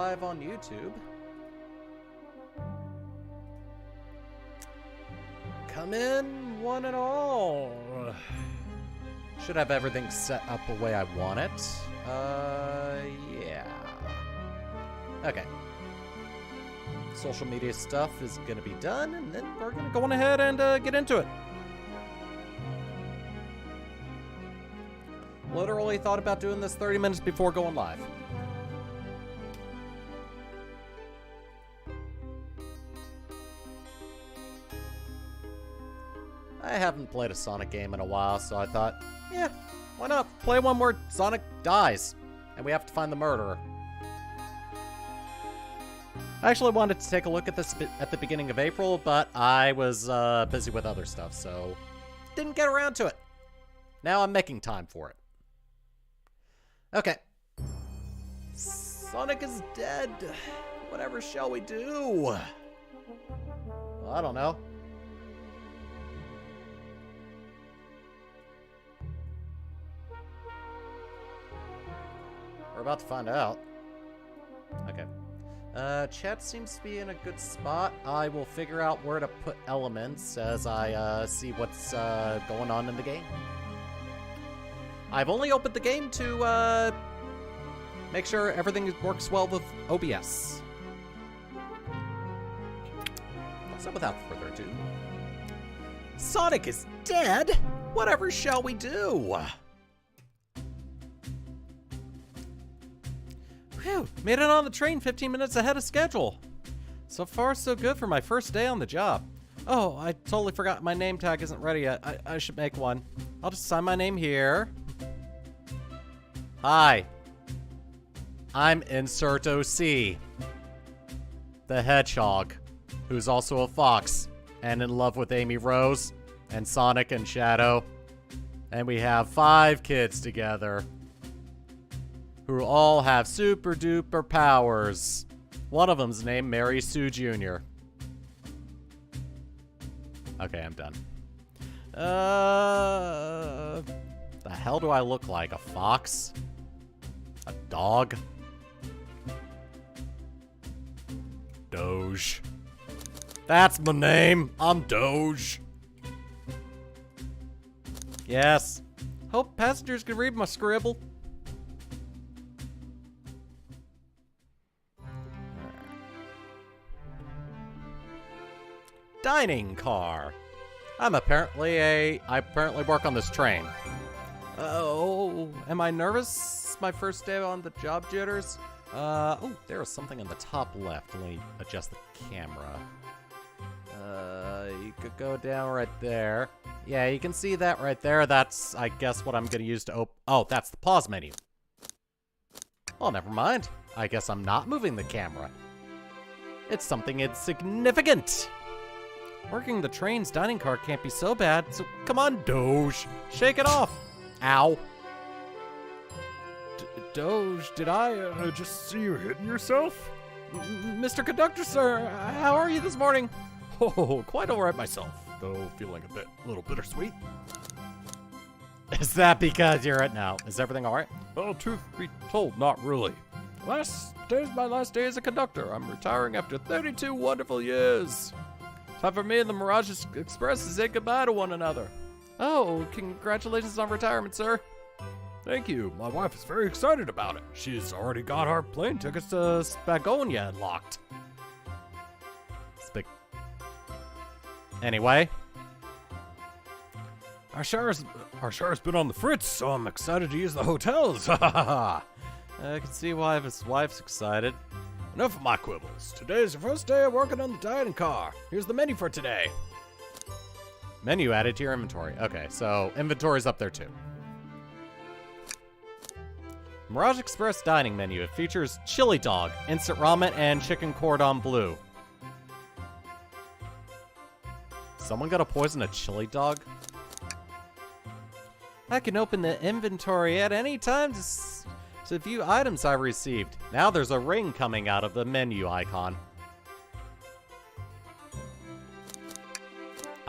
live on YouTube. Come in, one and all. Should have everything set up the way I want it. Yeah. Okay. Social media stuff is gonna be done, and then we're gonna go on ahead and get into it. Literally thought about doing this 30 minutes before going live. I haven't played a Sonic game in a while, so I thought, yeah, why not play one where Sonic dies, and we have to find the murderer. I actually wanted to take a look at this at the beginning of April, but I was busy with other stuff, so didn't get around to it. Now I'm making time for it. Okay. Sonic is dead. Whatever shall we do? Well, I don't know. We're about to find out. Okay. Chat seems to be in a good spot. I will figure out where to put elements as I see what's going on in the game. I've only opened the game to make sure everything works well with OBS. So without further ado, Sonic is dead? Whatever shall we do? Whew, made it on the train 15 minutes ahead of schedule. So far, so good for my first day on the job. Oh, I totally forgot my name tag isn't ready yet. I should make one. I'll just sign my name here. Hi. I'm Insert OC. The Hedgehog, who's also a fox, and in love with Amy Rose, and Sonic and Shadow. And we have 5 kids together, who all have super duper powers. One of them's named Mary Sue Jr. Okay, I'm done. The hell do I look like? A fox? A dog? Doge. That's my name. I'm Doge. Yes. Hope passengers can read my scribble. Dining car. I apparently work on this train. Oh, am I nervous? My first day on the job, jitters? Oh, there is something in the top left. Let me adjust the camera. You could go down right there. Yeah, you can see that right there. That's, I guess, what I'm gonna use to open. Oh, that's the pause menu. Well, never mind. I guess I'm not moving the camera. It's something insignificant. Working the train's dining car can't be so bad, so come on, Doge. Shake it off. Ow. Doge, did I just see you hitting yourself? Mr. Conductor, sir, how are you this morning? Oh, quite all right myself, though feeling a little bittersweet. Is that because you're at now? Is everything all right? Well, truth be told, not really. Last day's my last day as a conductor. I'm retiring after 32 wonderful years. Time for me and the Mirage Express to say goodbye to one another. Oh, congratulations on retirement, sir. Thank you. My wife is very excited about it. She's already got our plane tickets to Spagonia unlocked. Anyway. Our shower's been on the fritz, so I'm excited to use the hotels. I can see why his wife's excited. Enough of my quibbles. Today's the first day of working on the dining car. Here's the menu for today. Menu added to your inventory. Okay, so inventory's up there too. Mirage Express dining menu. It features chili dog, instant ramen, and chicken cordon bleu. Someone gonna poison a chili dog? I can open the inventory at any time to view items I received. Now there's a ring coming out of the menu icon.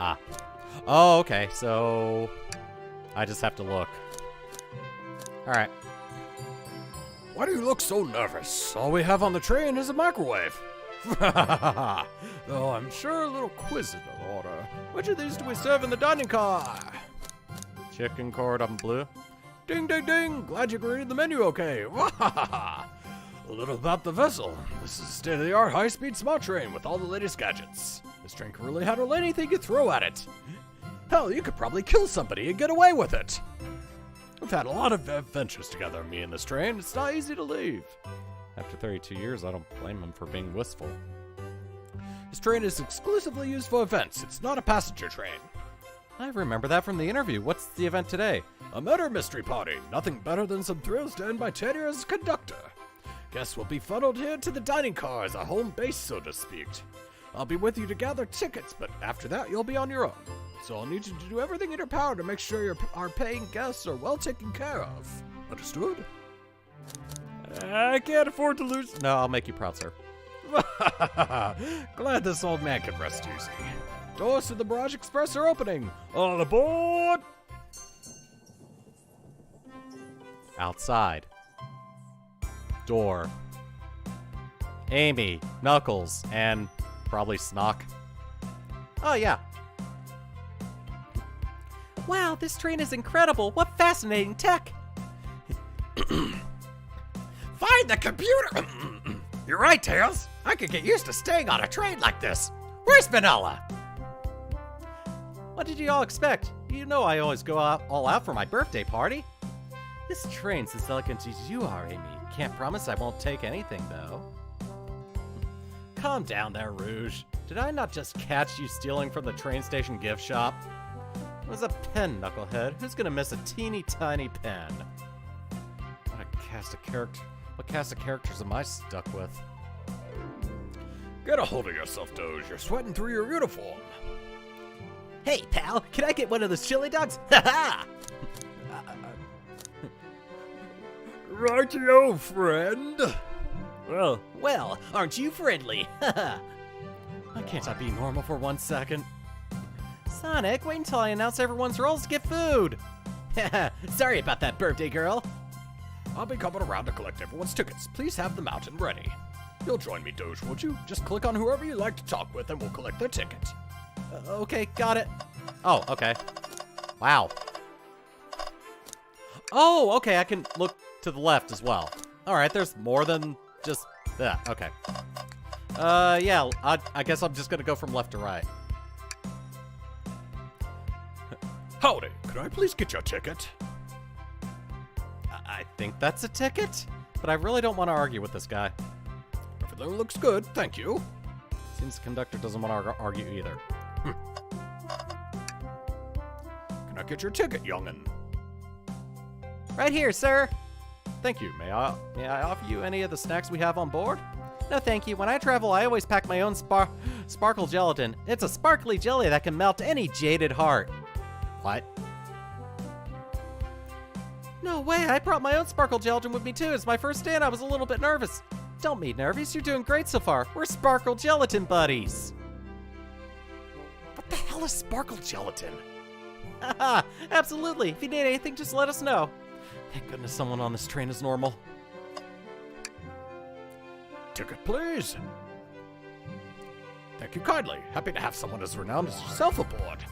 Ah. Oh, okay, so I just have to look. Alright. Why do you look so nervous? All we have on the train is a microwave. Though I'm sure a little quiz is in order. Which of these do we serve in the dining car? Chicken cordon bleu. Ding, ding, ding. Glad you can read the menu okay. A little about the vessel. This is a state-of-the-art high-speed smart train with all the latest gadgets. This train can really handle anything you throw at it. Hell, you could probably kill somebody and get away with it. We've had a lot of adventures together, me and this train. It's not easy to leave. After 32 years, I don't blame him for being wistful. This train is exclusively used for events. It's not a passenger train. I remember that from the interview. What's the event today? A murder mystery party. Nothing better than some thrills to end my tenure as conductor. Guests will be funneled here to the dining car as a home base, so to speak. I'll be with you to gather tickets, but after that, you'll be on your own. So I'll need you to do everything in your power to make sure our paying guests are well taken care of. Understood? I can't afford to lose. No, I'll make you proud, sir. Glad this old man can rest easy. Doors to the Mirage Express are opening. All aboard! Outside. Door. Amy, Knuckles, and probably Snock. Oh, yeah. Wow, this train is incredible. What fascinating tech. Find the computer! You're right, Tails. I could get used to staying on a train like this. Where's Vanilla? What did you all expect? You know I always go all out for my birthday party. This train's as elegant as you are, Amy. Can't promise I won't take anything, though. Calm down there, Rouge. Did I not just catch you stealing from the train station gift shop? It was a pen, Knucklehead. Who's gonna miss a teeny tiny pen? What cast of characters am I stuck with? Get a hold of yourself, Doge. You're sweating through your uniform. Hey, pal, can I get one of those chili dogs? Ha ha! Rightio, friend. Well, aren't you friendly? Why can't I be normal for 1 second? Sonic, wait until I announce everyone's roles to get food. Sorry about that, birthday girl. I'll be coming around to collect everyone's tickets. Please have them out and ready. You'll join me, Doge, won't you? Just click on whoever you like to talk with and we'll collect their ticket. Okay, got it. Oh, okay. Wow. Oh, okay, I can look to the left as well. Alright, there's more than just that. Okay. Yeah, I guess I'm just gonna go from left to right. Howdy, could I please get your ticket? I think that's a ticket, but I really don't want to argue with this guy. Everything looks good, thank you. Seems the conductor doesn't want to argue either. Can I get your ticket, young'un? Right here, sir. Thank you. May I offer you any of the snacks we have on board? No, thank you. When I travel, I always pack my own sparkle gelatin. It's a sparkly jelly that can melt any jaded heart. What? No way, I brought my own sparkle gelatin with me too. It's my first day and I was a little bit nervous. Don't be nervous, you're doing great so far. We're sparkle gelatin buddies. What the hell is sparkle gelatin? Haha, absolutely. If you need anything, just let us know. Thank goodness someone on this train is normal. Ticket, please. Thank you kindly. Happy to have someone as renowned as yourself aboard.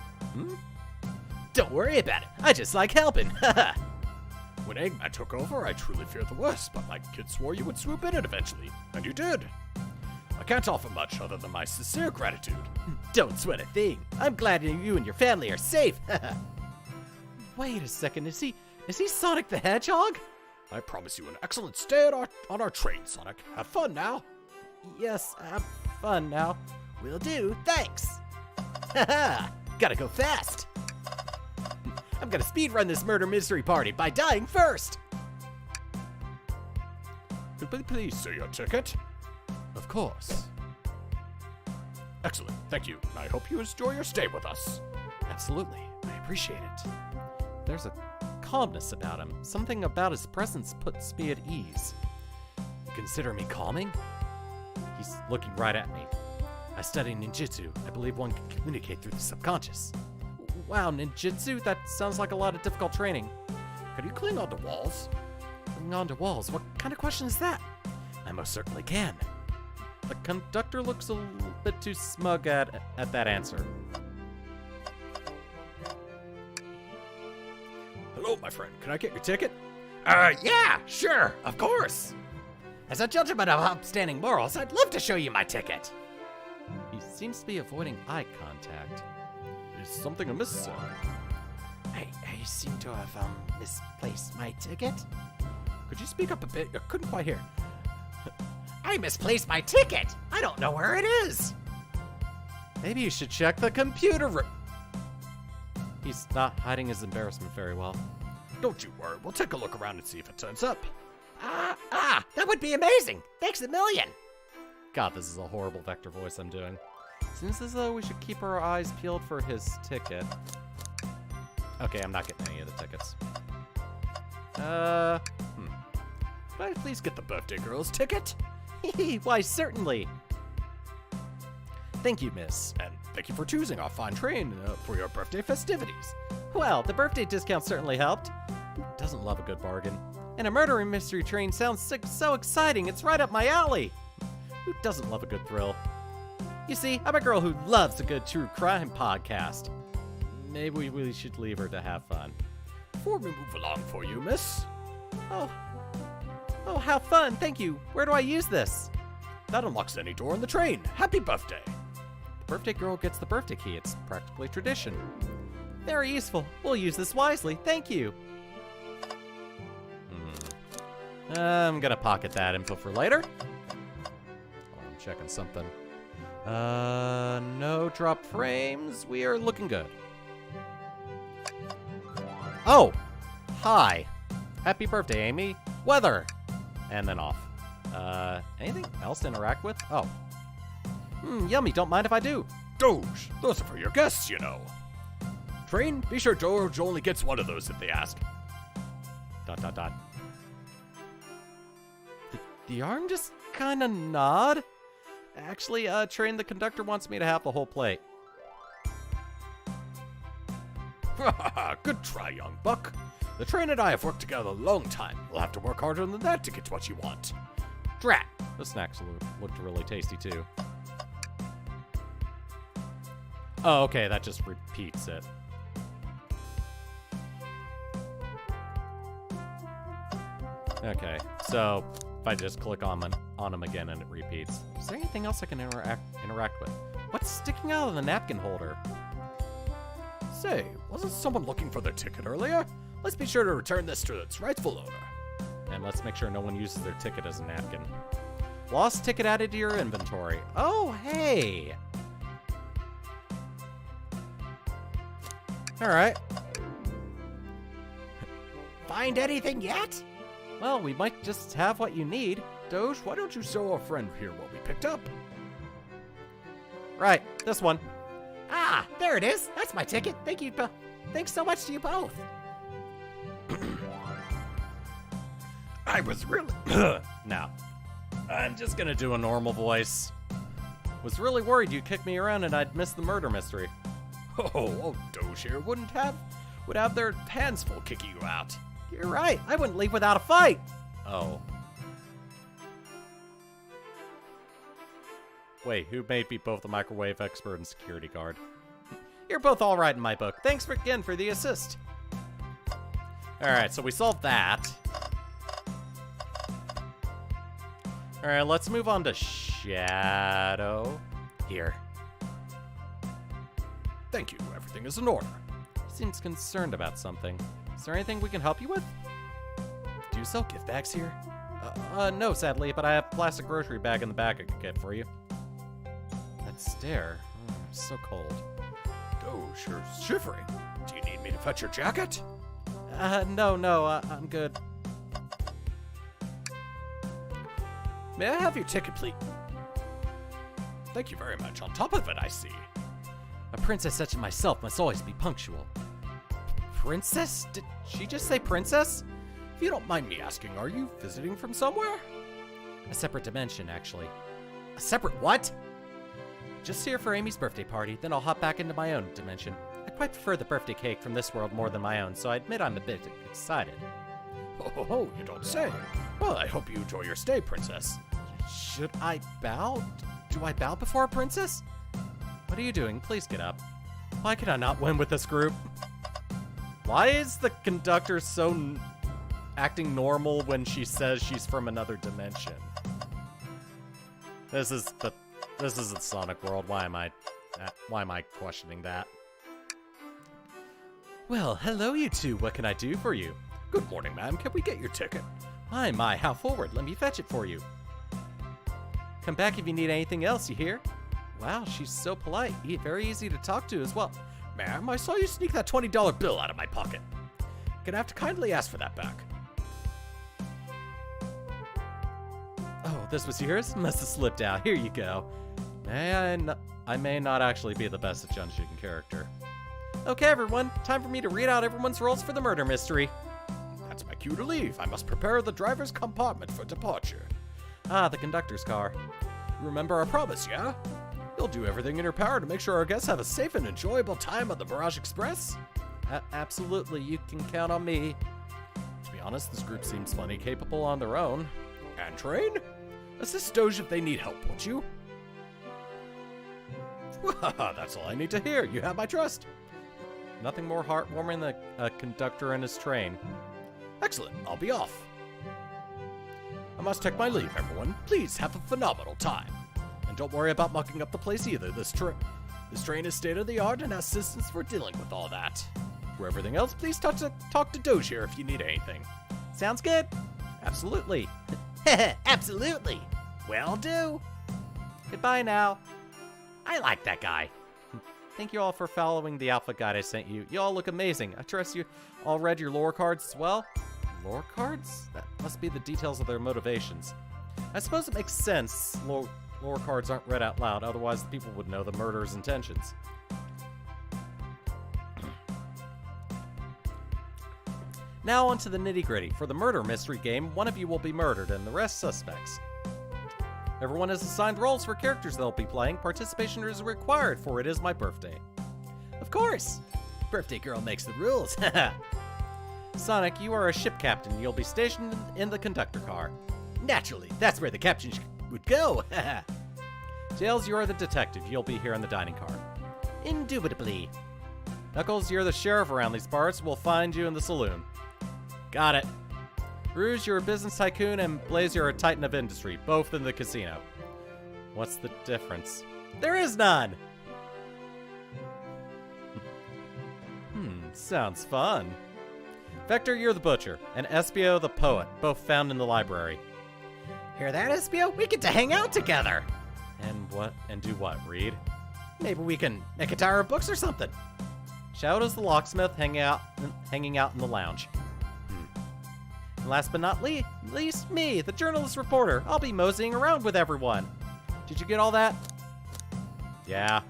Don't worry about it. I just like helping. When Eggman took over, I truly feared the worst, but my kid swore you would swoop in it eventually, and you did. I can't offer much other than my sincere gratitude. Don't sweat a thing. I'm glad you and your family are safe. Wait a second, is he Sonic the Hedgehog? I promise you an excellent stay on our train, Sonic. Have fun now. Yes, have fun now. Will do, thanks. Haha, gotta go fast. I'm gonna speedrun this murder mystery party by dying first. Could we please see your ticket? Of course. Excellent, thank you. I hope you enjoy your stay with us. Absolutely, I appreciate it. There's a calmness about him. Something about his presence puts me at ease. You consider me calming? He's looking right at me. I study ninjutsu. I believe one can communicate through the subconscious. Wow, ninjutsu? That sounds like a lot of difficult training. Can you cling onto walls? hanging onto walls. What kind of question is that? I most certainly can. The conductor looks a bit too smug at that answer. Hello, my friend. Can I get your ticket? Yeah, sure, of course. As a gentleman of upstanding morals, I'd love to show you my ticket. He seems to be avoiding eye contact. Is something amiss, sir? I seem to have, misplaced my ticket. Could you speak up a bit? I couldn't quite hear. I misplaced my ticket! I don't know where it is! Maybe you should check the computer room. He's not hiding his embarrassment very well. Don't you worry. We'll take a look around and see if it turns up. That would be amazing! Thanks a million! God, this is a horrible vector voice I'm doing. Seems as though we should keep our eyes peeled for his ticket. Okay, I'm not getting any of the tickets. Could I please get the birthday girl's ticket? Why, certainly. Thank you, miss. And thank you for choosing our fine train for your birthday festivities. Well, the birthday discount certainly helped. Who doesn't love a good bargain? And a murder mystery train sounds so exciting, it's right up my alley. Who doesn't love a good thrill? You see, I'm a girl who loves a good true crime podcast. Maybe we should leave her to have fun. Before we move along for you, miss. Oh, how fun, thank you. Where do I use this? That unlocks any door in the train. Happy birthday. The birthday girl gets the birthday key. It's practically tradition. Very useful. We'll use this wisely. Thank you. I'm gonna pocket that info for later. Oh, I'm checking something. No drop frames. We are looking good. Oh, hi. Happy birthday, Amy. Weather. And then off. Anything else to interact with? Oh. Yummy. Don't mind if I do. Doge, those are for your guests, you know. Train, be sure Doge only gets one of those if they ask. ... The arm just kind of nod. Actually, train, the conductor wants me to have the whole plate. Good try, young buck. The train and I have worked together a long time. We'll have to work harder than that to get what you want. Drat! The snacks looked really tasty, too. Oh, okay, that just repeats it. Okay, so if I just click on them again and it repeats. Is there anything else I can interact with? What's sticking out of the napkin holder? Say, wasn't someone looking for their ticket earlier? Let's be sure to return this to its rightful owner. And let's make sure no one uses their ticket as a napkin. Lost ticket added to your inventory. Oh, hey! Alright. Find anything yet? Well, we might just have what you need. Doge, why don't you show our friend here what we picked up? Right, this one. There it is. That's my ticket. Thank you. Thanks so much to you both. I was really... Now, I'm just gonna do a normal voice. Was really worried you'd kick me around and I'd miss the murder mystery. Oh, Doge here would have their hands full kicking you out. You're right, I wouldn't leave without a fight. Oh. Wait, who made me both a microwave expert and security guard? You're both all right in my book. Thanks again for the assist. Alright, so we solved that. Alright, let's move on to Shadow. Here. Thank you, everything is in order. Seems concerned about something. Is there anything we can help you with? Do you sell gift bags here? No, sadly, but I have a plastic grocery bag in the back I could get for you. That stare. So cold. Doge, you're shivering. Do you need me to fetch your jacket? No, I'm good. May I have your ticket, please? Thank you very much. On top of it, I see. A princess such as myself must always be punctual. Princess? Did she just say princess? If you don't mind me asking, are you visiting from somewhere? A separate dimension, actually. A separate what? Just here for Amy's birthday party, then I'll hop back into my own dimension. I quite prefer the birthday cake from this world more than my own, so I admit I'm a bit excited. Oh, you don't say. Well, I hope you enjoy your stay, princess. Should I bow? Do I bow before a princess? What are you doing? Please get up. Why can I not win with this group? Why is the conductor so acting normal when she says she's from another dimension? This is the Sonic World. Why am I questioning that? Well, hello you two. What can I do for you? Good morning, ma'am. Can we get your ticket? My, how forward. Let me fetch it for you. Come back if you need anything else, you hear? Wow, she's so polite. Very easy to talk to as well. Ma'am, I saw you sneak that $20 bill out of my pocket. Gonna have to kindly ask for that back. Oh, this was yours? Must have slipped out. Here you go. I may not actually be the best at Junshin character. Okay, everyone. Time for me to read out everyone's roles for the murder mystery. That's my cue to leave. I must prepare the driver's compartment for departure. Ah, the conductor's car. Remember our promise, yeah? You'll do everything in your power to make sure our guests have a safe and enjoyable time on the Mirage Express? Absolutely, you can count on me. To be honest, this group seems plenty capable on their own. And train? Assist Doge if they need help, won't you? That's all I need to hear. You have my trust. Nothing more heartwarming than a conductor and his train. Excellent. I'll be off. I must take my leave, everyone. Please have a phenomenal time. And don't worry about mucking up the place either. This train is state-of-the-art and has systems for dealing with all that. For everything else, please talk to Doge here if you need anything. Sounds good. Absolutely. Absolutely. Will do. Goodbye now. I like that guy. Thank you all for following the alpha guide I sent you. You all look amazing. I trust you all read your lore cards as well. Lore cards? That must be the details of their motivations. I suppose it makes sense lore cards aren't read out loud, otherwise the people would know the murderer's intentions. Now on to the nitty-gritty. For the murder mystery game, one of you will be murdered and the rest suspects. Everyone is assigned roles for characters they'll be playing. Participation is required, for it is my birthday. Of course. Birthday girl makes the rules. Sonic, you are a ship captain. You'll be stationed in the conductor car. Naturally, that's where the captain would go. Tails, you are the detective. You'll be here in the dining car. Indubitably. Knuckles, you're the sheriff around these parts. We'll find you in the saloon. Got it. Rouge, you're a business tycoon, and Blaze, you're a titan of industry, both in the casino. What's the difference? There is none! Sounds fun. Vector, you're the butcher, and Espio, the poet, both found in the library. Hear that, Espio? We get to hang out together. And do what, read? Maybe we can make a tower of books or something. Shadow's the locksmith, hanging out in the lounge. And last but not least, me, the journalist reporter. I'll be moseying around with everyone. Did you get all that? Yeah.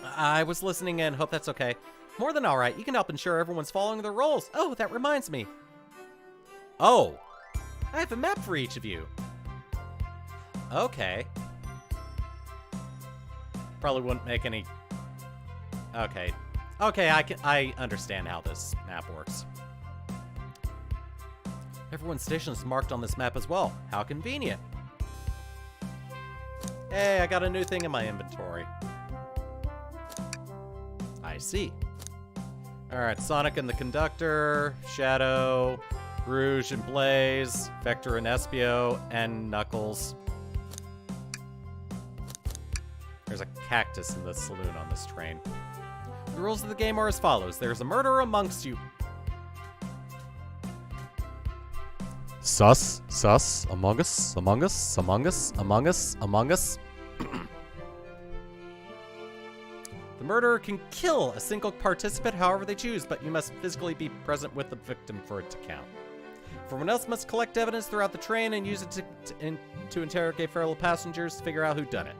I was listening in. Hope that's okay. More than all right. You can help ensure everyone's following their roles. Oh, that reminds me. Oh, I have a map for each of you. Okay. Probably wouldn't make any... Okay. Okay, I understand how this map works. Everyone's station is marked on this map as well. How convenient. Hey, I got a new thing in my inventory. I see. Alright, Sonic and the Conductor, Shadow, Rouge and Blaze, Vector and Espio, and Knuckles. There's a cactus in the saloon on this train. The rules of the game are as follows. There's a murderer amongst you. Sus, among us. The murderer can kill a single participant however they choose, but you must physically be present with the victim for it to count. Everyone else must collect evidence throughout the train and use it to interrogate fellow passengers to figure out who done it.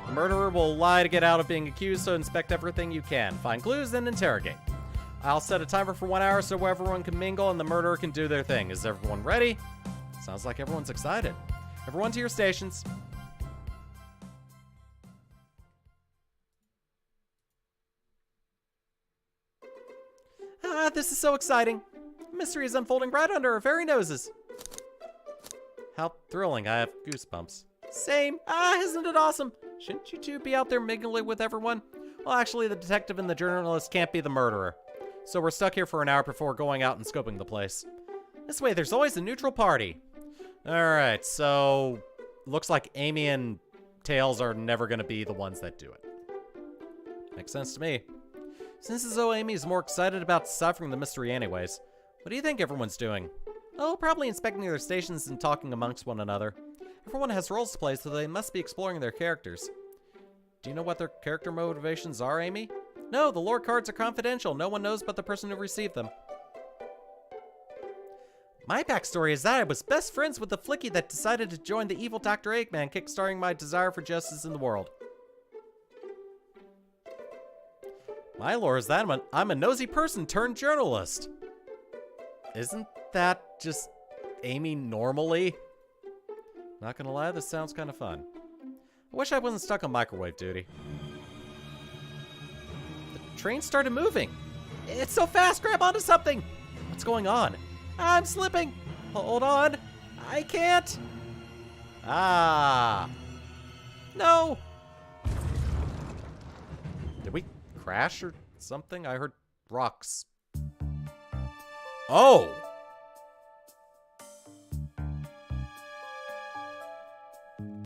The murderer will lie to get out of being accused, so inspect everything you can. Find clues, and interrogate. I'll set a timer for 1 hour so everyone can mingle and the murderer can do their thing. Is everyone ready? Sounds like everyone's excited. Everyone to your stations. This is so exciting. Mystery is unfolding right under our very noses. How thrilling. I have goosebumps. Same. Isn't it awesome? Shouldn't you two be out there mingling with everyone? Well, actually, the detective and the journalist can't be the murderer. So we're stuck here for an hour before going out and scoping the place. This way, there's always a neutral party. Alright, so looks like Amy and Tails are never going to be the ones that do it. Makes sense to me. Since as though Amy is more excited about deciphering the mystery anyways, what do you think everyone's doing? Oh, probably inspecting their stations and talking amongst one another. Everyone has roles to play, so they must be exploring their characters. Do you know what their character motivations are, Amy? No, the lore cards are confidential. No one knows but the person who received them. My backstory is that I was best friends with the flicky that decided to join the evil Dr. Eggman, kickstarting my desire for justice in the world. My lore is that I'm a nosy person turned journalist. Isn't that just Amy normally? Not gonna lie, this sounds kind of fun. I wish I wasn't stuck on microwave duty. The train started moving. It's so fast, grab onto something. What's going on? I'm slipping. Hold on. I can't. Ah. No. Did we crash or something? I heard rocks. Oh.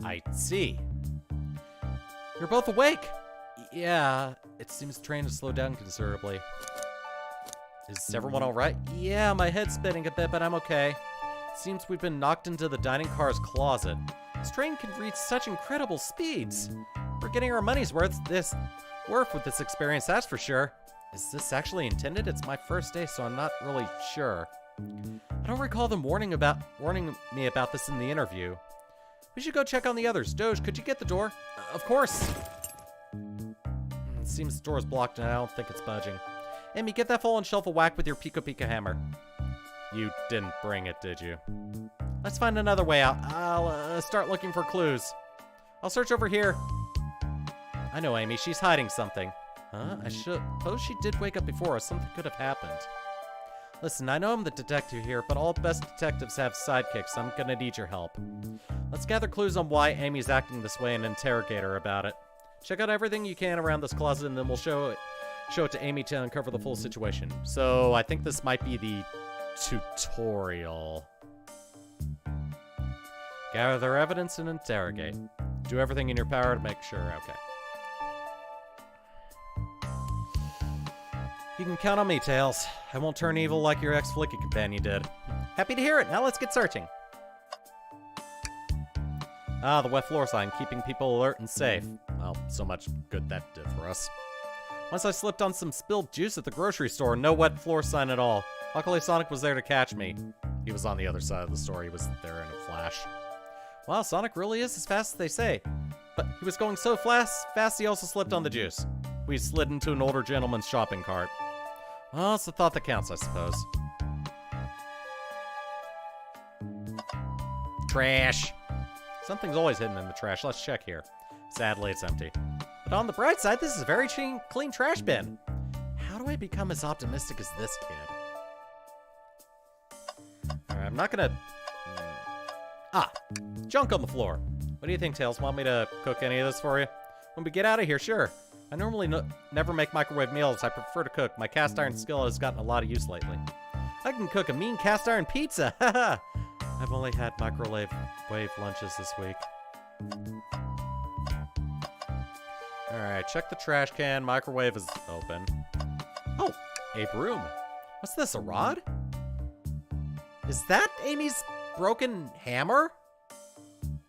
I see. You're both awake. Yeah, it seems the train has slowed down considerably. Is everyone alright? Yeah, my head's spinning a bit, but I'm okay. Seems we've been knocked into the dining car's closet. This train can reach such incredible speeds. We're getting our money's worth with this experience, that's for sure. Is this actually intended? It's my first day, so I'm not really sure. I don't recall them warning me about this in the interview. We should go check on the others. Doge, could you get the door? Of course. It seems the door's blocked and I don't think it's budging. Amy, get that fallen shelf a whack with your Pika Pika hammer. You didn't bring it, did you? Let's find another way out. I'll start looking for clues. I'll search over here. I know Amy, she's hiding something. Huh? I suppose she did wake up before us. Something could have happened. Listen, I know I'm the detective here, but all best detectives have sidekicks. I'm gonna need your help. Let's gather clues on why Amy's acting this way and interrogate her about it. Check out everything you can around this closet, and then we'll show it to Amy to uncover the full situation. So I think this might be the tutorial. Gather evidence and interrogate. Do everything in your power to make sure. Okay. You can count on me, Tails. I won't turn evil like your ex-flicky companion did. Happy to hear it. Now let's get searching. Ah, the wet floor sign, keeping people alert and safe. Well, so much good that did for us. Once I slipped on some spilled juice at the grocery store, no wet floor sign at all. Luckily, Sonic was there to catch me. He was on the other side of the store. He was there in a flash. Wow, Sonic really is as fast as they say. But he was going so fast he also slipped on the juice. We slid into an older gentleman's shopping cart. Well, it's the thought that counts, I suppose. Trash. Something's always hidden in the trash. Let's check here. Sadly, it's empty. But on the bright side, this is a very clean trash bin. How do I become as optimistic as this kid? Alright, I'm not gonna... junk on the floor. What do you think, Tails? Want me to cook any of this for you? When we get out of here, sure. I normally never make microwave meals. I prefer to cook. My cast iron skill has gotten a lot of use lately. I can cook a mean cast iron pizza. Haha. I've only had microwave lunches this week. Alright, check the trash can. Microwave is open. Oh, a broom. What's this, a rod? Is that Amy's broken hammer?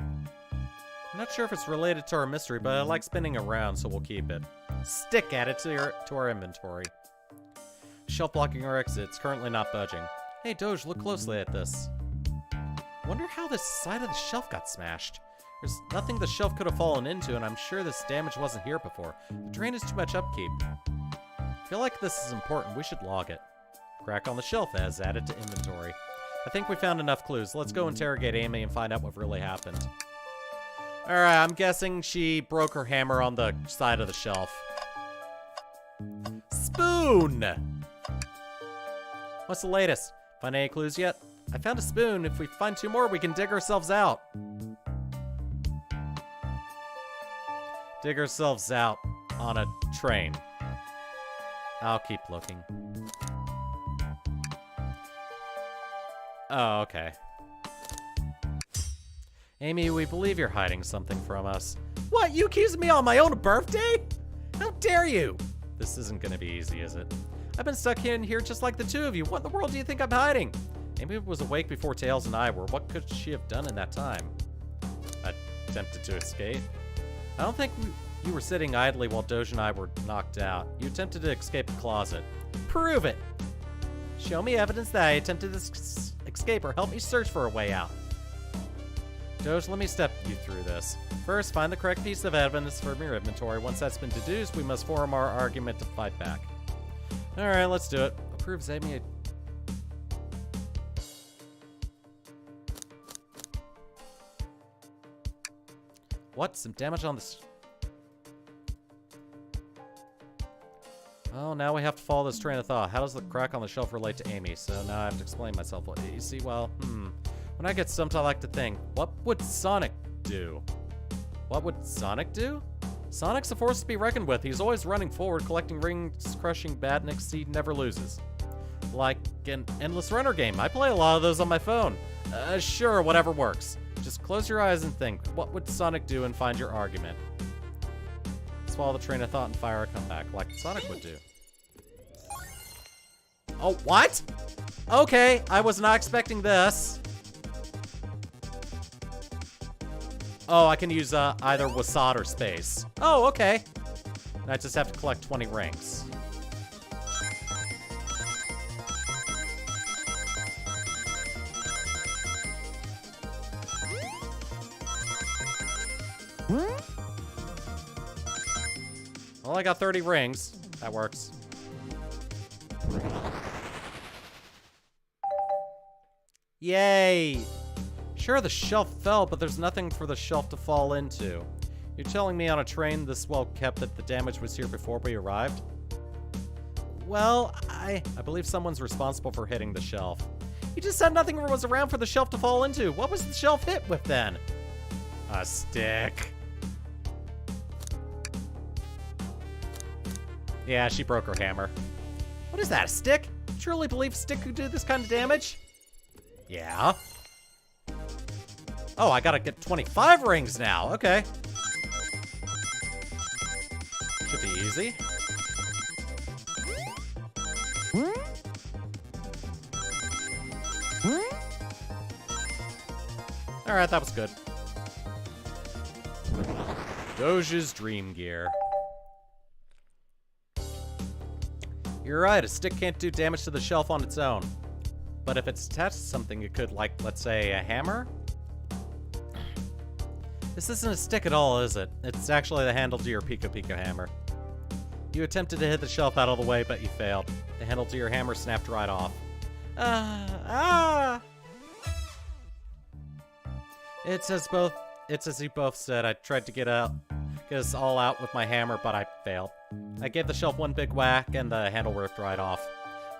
I'm not sure if it's related to our mystery, but I like spinning around, so we'll keep it. Stick added to our inventory. Shelf blocking our exit. It's currently not budging. Hey, Doge, look closely at this. Wonder how this side of the shelf got smashed. There's nothing the shelf could have fallen into, and I'm sure this damage wasn't here before. The drain is too much upkeep. I feel like this is important. We should log it. Crack on the shelf as added to inventory. I think we found enough clues. Let's go interrogate Amy and find out what really happened. Alright, I'm guessing she broke her hammer on the side of the shelf. Spoon! What's the latest? Find any clues yet? I found a spoon. If we find 2 more, we can dig ourselves out. Dig ourselves out on a train. I'll keep looking. Oh, okay. Amy, we believe you're hiding something from us. What? You accused me on my own birthday? How dare you? This isn't gonna be easy, is it? I've been stuck in here just like the 2 of you. What in the world do you think I'm hiding? Amy was awake before Tails and I were. What could she have done in that time? Attempted to escape? I don't think you were sitting idly while Doge and I were knocked out. You attempted to escape the closet. Prove it. Show me evidence that I attempted to escape or help me search for a way out. Doge, let me step you through this. First, find the correct piece of evidence from your inventory. Once that's been deduced, we must form our argument to fight back. Alright, let's do it. Approves Amy. What? Some damage on this. Oh, now we have to follow this train of thought. How does the crack on the shelf relate to Amy? So now I have to explain myself. What you see? Well, when I get stumped, I like to think, what would Sonic do? What would Sonic do? Sonic's a force to be reckoned with. He's always running forward, collecting rings, crushing badniks. He never loses. Like an endless runner game. I play a lot of those on my phone. Sure, whatever works. Just close your eyes and think, what would Sonic do, and find your argument. Let's follow the train of thought and fire a comeback, like Sonic would do. Oh, what? Okay, I was not expecting this. Oh, I can use either Wasat or Space. Oh, okay. And I just have to collect 20 rings. Well, I got 30 rings. That works. Yay! Sure, the shelf fell, but there's nothing for the shelf to fall into. You're telling me on a train this well kept that the damage was here before we arrived? Well, I believe someone's responsible for hitting the shelf. You just said nothing was around for the shelf to fall into. What was the shelf hit with then? A stick. Yeah, she broke her hammer. What is that, a stick? You truly believe a stick could do this kind of damage? Yeah. Oh, I gotta get 25 rings now. Okay. Should be easy. Alright, that was good. Doge's Dream Gear. You're right, a stick can't do damage to the shelf on its own. But if it's attached to something, it could, like, let's say, a hammer? This isn't a stick at all, is it? It's actually the handle to your Pika Pika hammer. You attempted to hit the shelf out of the way, but you failed. The handle to your hammer snapped right off. It's as you both said. I tried to get us all out with my hammer, but I failed. I gave the shelf one big whack, and the handle ripped right off.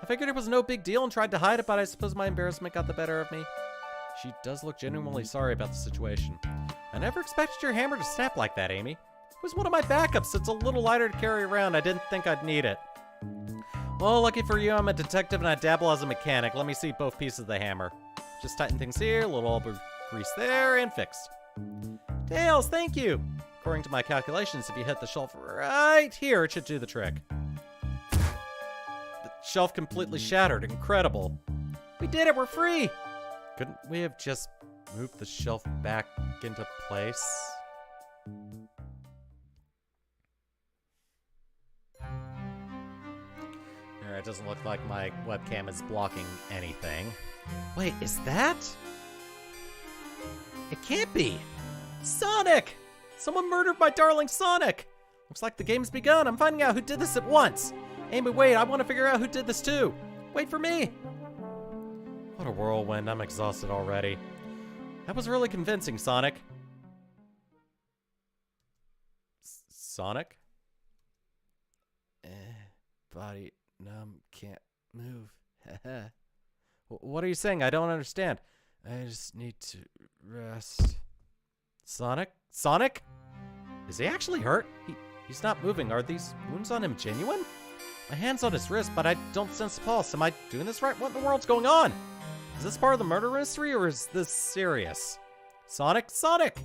I figured it was no big deal and tried to hide it, but I suppose my embarrassment got the better of me. She does look genuinely sorry about the situation. I never expected your hammer to snap like that, Amy. It was one of my backups. It's a little lighter to carry around. I didn't think I'd need it. Well, lucky for you, I'm a detective and I dabble as a mechanic. Let me see both pieces of the hammer. Just tighten things here, a little elbow grease there, and fixed. Tails, thank you! According to my calculations, if you hit the shelf right here, it should do the trick. The shelf completely shattered. Incredible. We did it! We're free! Couldn't we have just moved the shelf back into place? Alright, it doesn't look like my webcam is blocking anything. Wait, is that? It can't be! Sonic! Someone murdered my darling Sonic! Looks like the game's begun. I'm finding out who did this at once. Amy, wait, I want to figure out who did this too. Wait for me! What a whirlwind. I'm exhausted already. That was really convincing, Sonic. Sonic? Body numb, can't move. What are you saying? I don't understand. I just need to rest. Sonic? Sonic? Is he actually hurt? He's not moving. Are these wounds on him genuine? My hand's on his wrist, but I don't sense a pulse. Am I doing this right? What in the world's going on? Is this part of the murder mystery, or is this serious? Sonic? Sonic!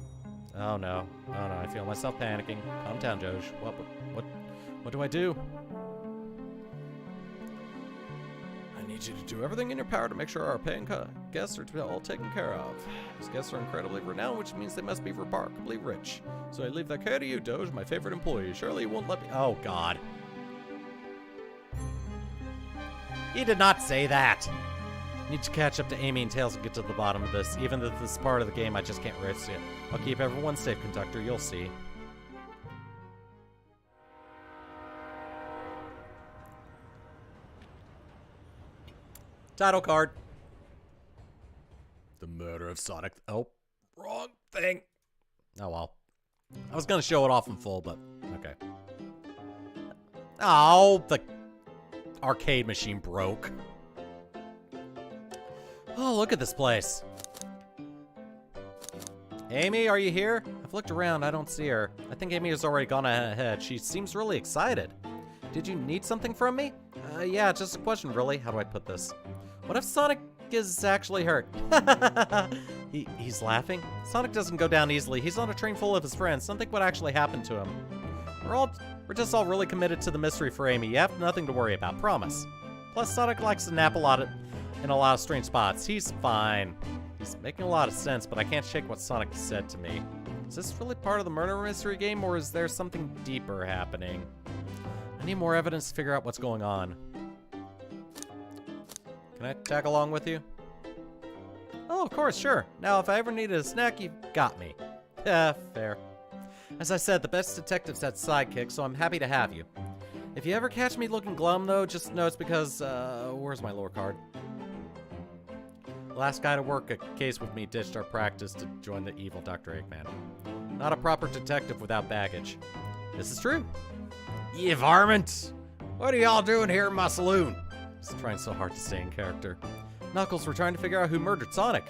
Oh no. Oh no, I feel myself panicking. Calm down, Doge. What do I do? I need you to do everything in your power to make sure our paying guests are all taken care of. These guests are incredibly renowned, which means they must be remarkably rich. So I leave that care to you, Doge, my favorite employee. Surely you won't let me— Oh god. He did not say that. Need to catch up to Amy and Tails and get to the bottom of this. Even though this is part of the game, I just can't risk it. I'll keep everyone safe, Conductor. You'll see. Title card. The murder of Sonic. Oh, wrong thing. Oh well. I was gonna show it off in full, but okay. Oh, the arcade machine broke. Oh, look at this place. Amy, are you here? I've looked around, I don't see her. I think Amy has already gone ahead. She seems really excited. Did you need something from me? Yeah, just a question, really. How do I put this? What if Sonic is actually hurt? He's laughing? Sonic doesn't go down easily. He's on a train full of his friends. Something would actually happen to him. We're just all really committed to the mystery for Amy. You have nothing to worry about, promise. Plus, Sonic likes to nap in a lot of strange spots. He's fine. He's making a lot of sense, but I can't shake what Sonic said to me. Is this really part of the murder mystery game, or is there something deeper happening? I need more evidence to figure out what's going on. Can I tag along with you? Oh, of course, sure. Now, if I ever needed a snack, you've got me. Yeah, fair. As I said, the best detectives had sidekicks, so I'm happy to have you. If you ever catch me looking glum, though, just know it's because, where's my lore card? The last guy to work a case with me ditched our practice to join the evil Dr. Eggman. Not a proper detective without baggage. This is true. You varmint! What are y'all doing here in my saloon? He's trying so hard to stay in character. Knuckles, we're trying to figure out who murdered Sonic.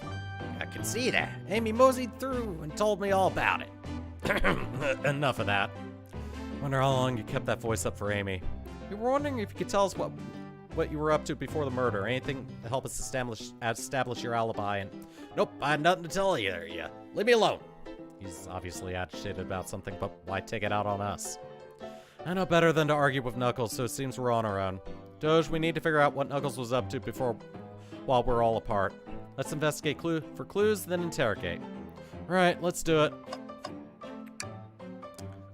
I can see that. Amy moseyed through and told me all about it. Enough of that. Wonder how long you kept that voice up for Amy. We were wondering if you could tell us what you were up to before the murder. Anything to help us establish your alibi. And nope, I had nothing to tell you there. Leave me alone. He's obviously agitated about something, but why take it out on us? I know better than to argue with Knuckles, so it seems we're on our own. Doge, we need to figure out what Knuckles was up to while we're all apart. Let's investigate for clues, then interrogate. Right, let's do it.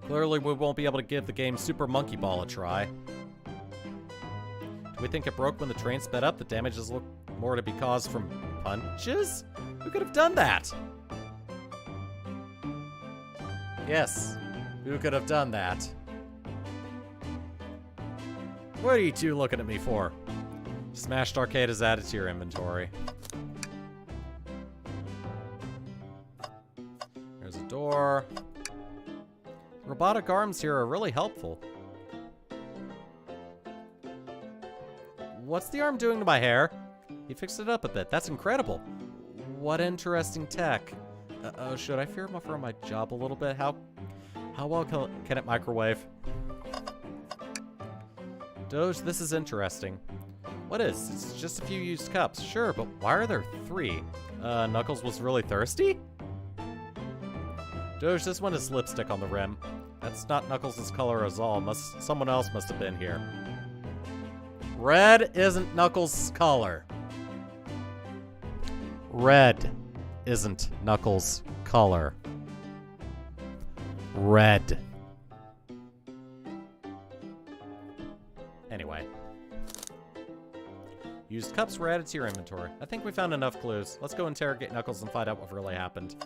Clearly, we won't be able to give the game Super Monkey Ball a try. Do we think it broke when the train sped up? The damages look more to be caused from punches? Who could have done that? Yes, who could have done that? What are you two looking at me for? Smashed Arcade is added to your inventory. There's a door. Robotic arms here are really helpful. What's the arm doing to my hair? He fixed it up a bit. That's incredible. What interesting tech. Should I fear for my job a little bit? How well can it microwave? Doge, this is interesting. What is? It's just a few used cups. Sure, but why are there 3? Knuckles was really thirsty? Doge, this one is lipstick on the rim. That's not Knuckles' color at all. Someone else must have been here. Red isn't Knuckles' color. Red isn't Knuckles' color. Red. Anyway. Used cups were added to your inventory. I think we found enough clues. Let's go interrogate Knuckles and find out what really happened.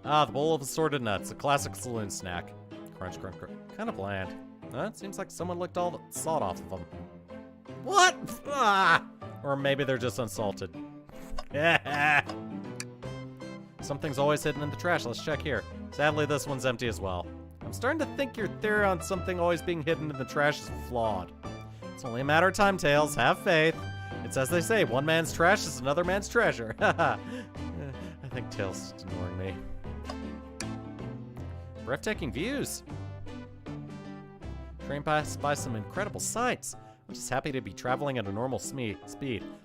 Ah, the bowl of assorted nuts. A classic saloon snack. Crunch, crunch, crunch. Kind of bland. It seems like someone licked all the salt off of them. What? Ah! Or maybe they're just unsalted. Something's always hidden in the trash. Let's check here. Sadly, this one's empty as well. I'm starting to think your theory on something always being hidden in the trash is flawed. It's only a matter of time, Tails. Have faith. It's as they say, one man's trash is another man's treasure. I think Tails is ignoring me. Breathtaking views. Train passed by some incredible sights. I'm just happy to be traveling at a normal speed.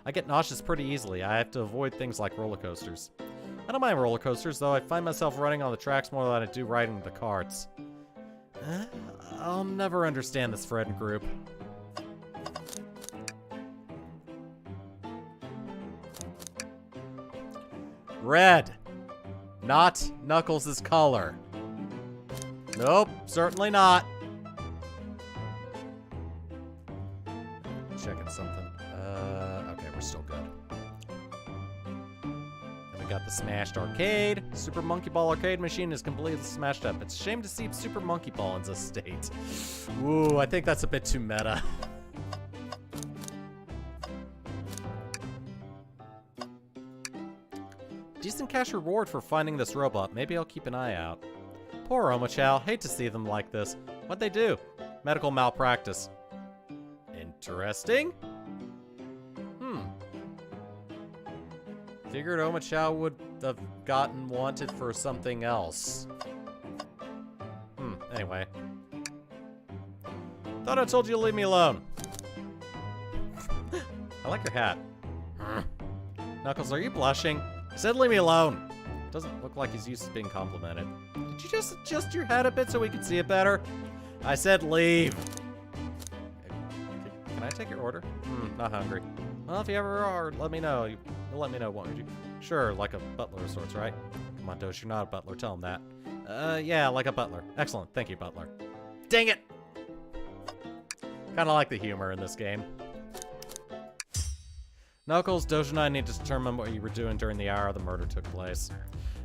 I get nauseous pretty easily. I have to avoid things like roller coasters. I don't mind roller coasters, though. I find myself running on the tracks more than I do riding the carts. I'll never understand this friend group. Red. Not Knuckles' color. Nope, certainly not. Checking something. Okay, we're still good. And we got the smashed arcade. Super Monkey Ball arcade machine is completely smashed up. It's a shame to see Super Monkey Ball in this state. Ooh, I think that's a bit too meta. Decent cash reward for finding this robot. Maybe I'll keep an eye out. Poor Omochao. Hate to see them like this. What'd they do? Medical malpractice. Interesting. Figured Omochao would have gotten wanted for something else. Anyway. Thought I told you to leave me alone. I like your hat. Knuckles, are you blushing? I said leave me alone. Doesn't look like he's used to being complimented. Did you just adjust your hat a bit so we could see it better? I said leave. Can I take your order? Not hungry. Well, if you ever are, let me know. You'll let me know, won't you? Sure, like a butler of sorts, right? Come on, Doge, you're not a butler. Tell him that. Yeah, like a butler. Excellent. Thank you, butler. Dang it! Kind of like the humor in this game. Knuckles, Doge and I need to determine what you were doing during the hour the murder took place.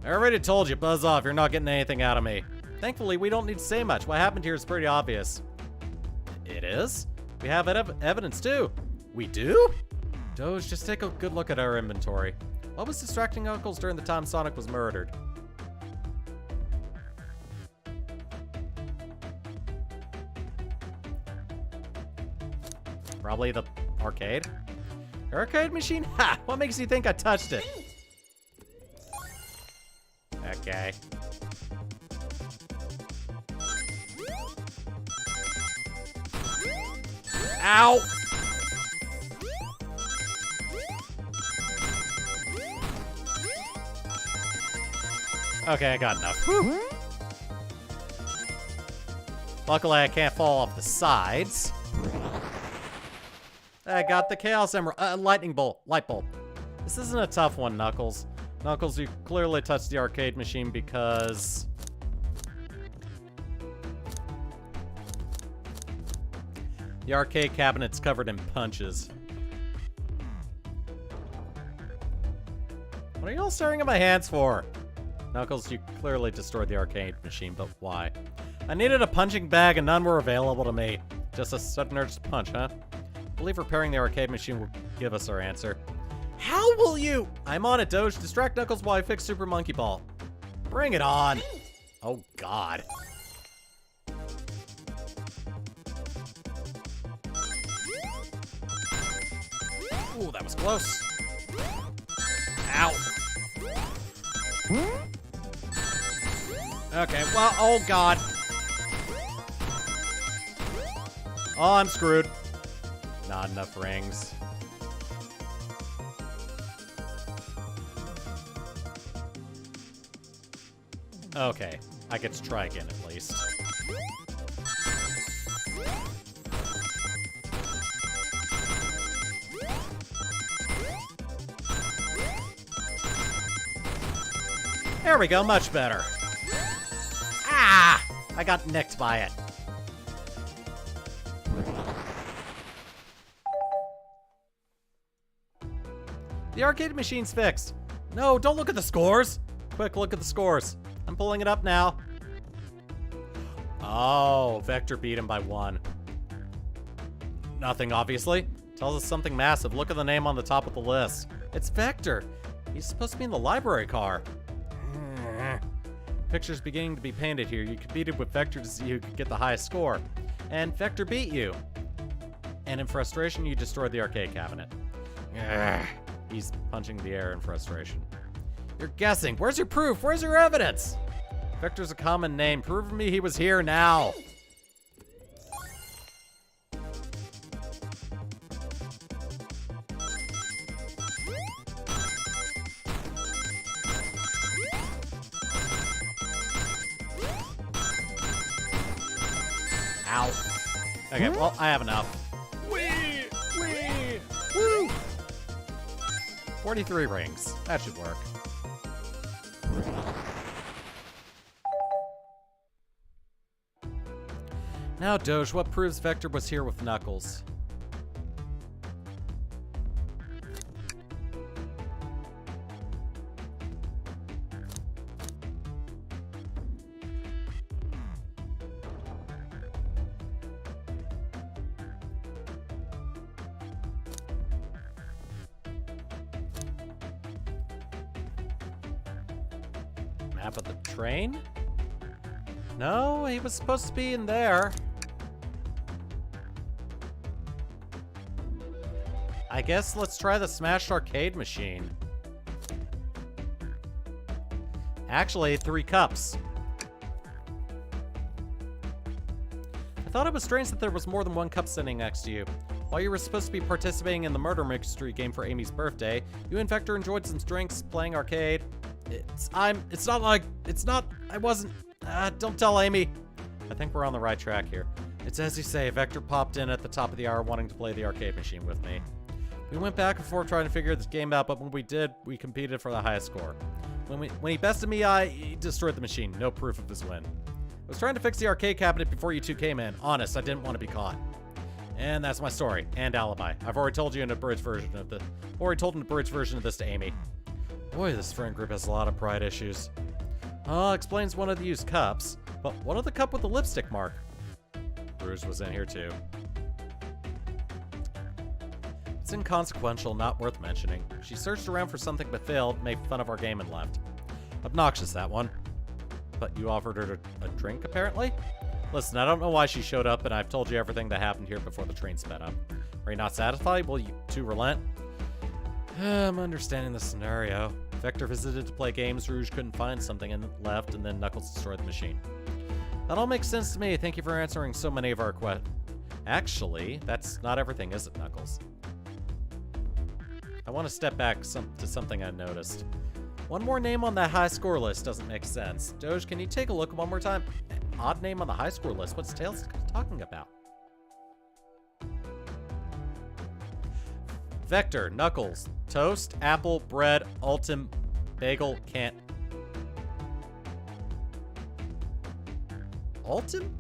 I already told you, buzz off. You're not getting anything out of me. Thankfully, we don't need to say much. What happened here is pretty obvious. It is? We have evidence, too. We do? Doge, just take a good look at our inventory. What was distracting Knuckles during the time Sonic was murdered? Probably the arcade? Arcade machine? Ha! What makes you think I touched it? Okay. Ow! Okay, I got enough. Whew. Luckily, I can't fall off the sides. I got the Chaos Emerald. Lightning bolt. Light bulb. This isn't a tough one, Knuckles. Knuckles, you clearly touched the arcade machine because... the arcade cabinet's covered in punches. What are you all staring at my hands for? Knuckles, you clearly destroyed the arcade machine, but why? I needed a punching bag and none were available to me. Just a sudden urge to punch, huh? I believe repairing the arcade machine will give us our answer. How will you? I'm on it, Doge. Distract Knuckles while I fix Super Monkey Ball. Bring it on. Oh, God. Ooh, that was close. Ow. Okay, well, oh, God. Oh, I'm screwed. Not enough rings. Okay, I get to try again at least. There we go, much better. Ah! I got nicked by it. The arcade machine's fixed. No, don't look at the scores. Quick, look at the scores. I'm pulling it up now. Oh, Vector beat him by 1. Nothing, obviously. Tells us something massive. Look at the name on the top of the list. It's Vector. He's supposed to be in the library car. Picture's beginning to be painted here. You competed with Vector to see who could get the highest score. And Vector beat you. And in frustration, you destroyed the arcade cabinet. Ugh. He's punching the air in frustration. You're guessing. Where's your proof? Where's your evidence? Vector's a common name. Prove to me he was here now. Ow. Okay, well, I have enough. Wee! Woo! 43 rings. That should work. Now, Doge, what proves Vector was here with Knuckles? Map of the train? No, he was supposed to be in there. I guess let's try the smashed arcade machine. Actually, 3 cups. I thought it was strange that there was more than 1 cup sitting next to you. While you were supposed to be participating in the murder mystery game for Amy's birthday, you and Vector enjoyed some drinks, playing arcade. I wasn't, don't tell Amy. I think we're on the right track here. It's as you say, Vector popped in at the top of the hour wanting to play the arcade machine with me. We went back and forth trying to figure this game out, but when we did, we competed for the highest score. When he bested me, he destroyed the machine. No proof of his win. I was trying to fix the arcade cabinet before you two came in. Honest, I didn't want to be caught. And that's my story and alibi. I've already told you in a bridge version of the, version of this to Amy. Boy, this friend group has a lot of pride issues. Explains one of the used cups, but what of the cup with the lipstick mark? Rouge was in here too. It's inconsequential, not worth mentioning. She searched around for something but failed, made fun of our game and left. Obnoxious, that one. But you offered her a drink, apparently? Listen, I don't know why she showed up, and I've told you everything that happened here before the train sped up. Are you not satisfied? Will you two relent? I'm understanding the scenario. Vector visited to play games, Rouge couldn't find something and left, and then Knuckles destroyed the machine. That all makes sense to me. Thank you for answering so many of our questions. Actually, that's not everything, is it, Knuckles? I want to step back to something I noticed. One more name on that high score list doesn't make sense. Doge, can you take a look one more time? Odd name on the high score list. What's Tails talking about? Vector, Knuckles, toast, apple, bread, ultim, bagel, can't. Ultim?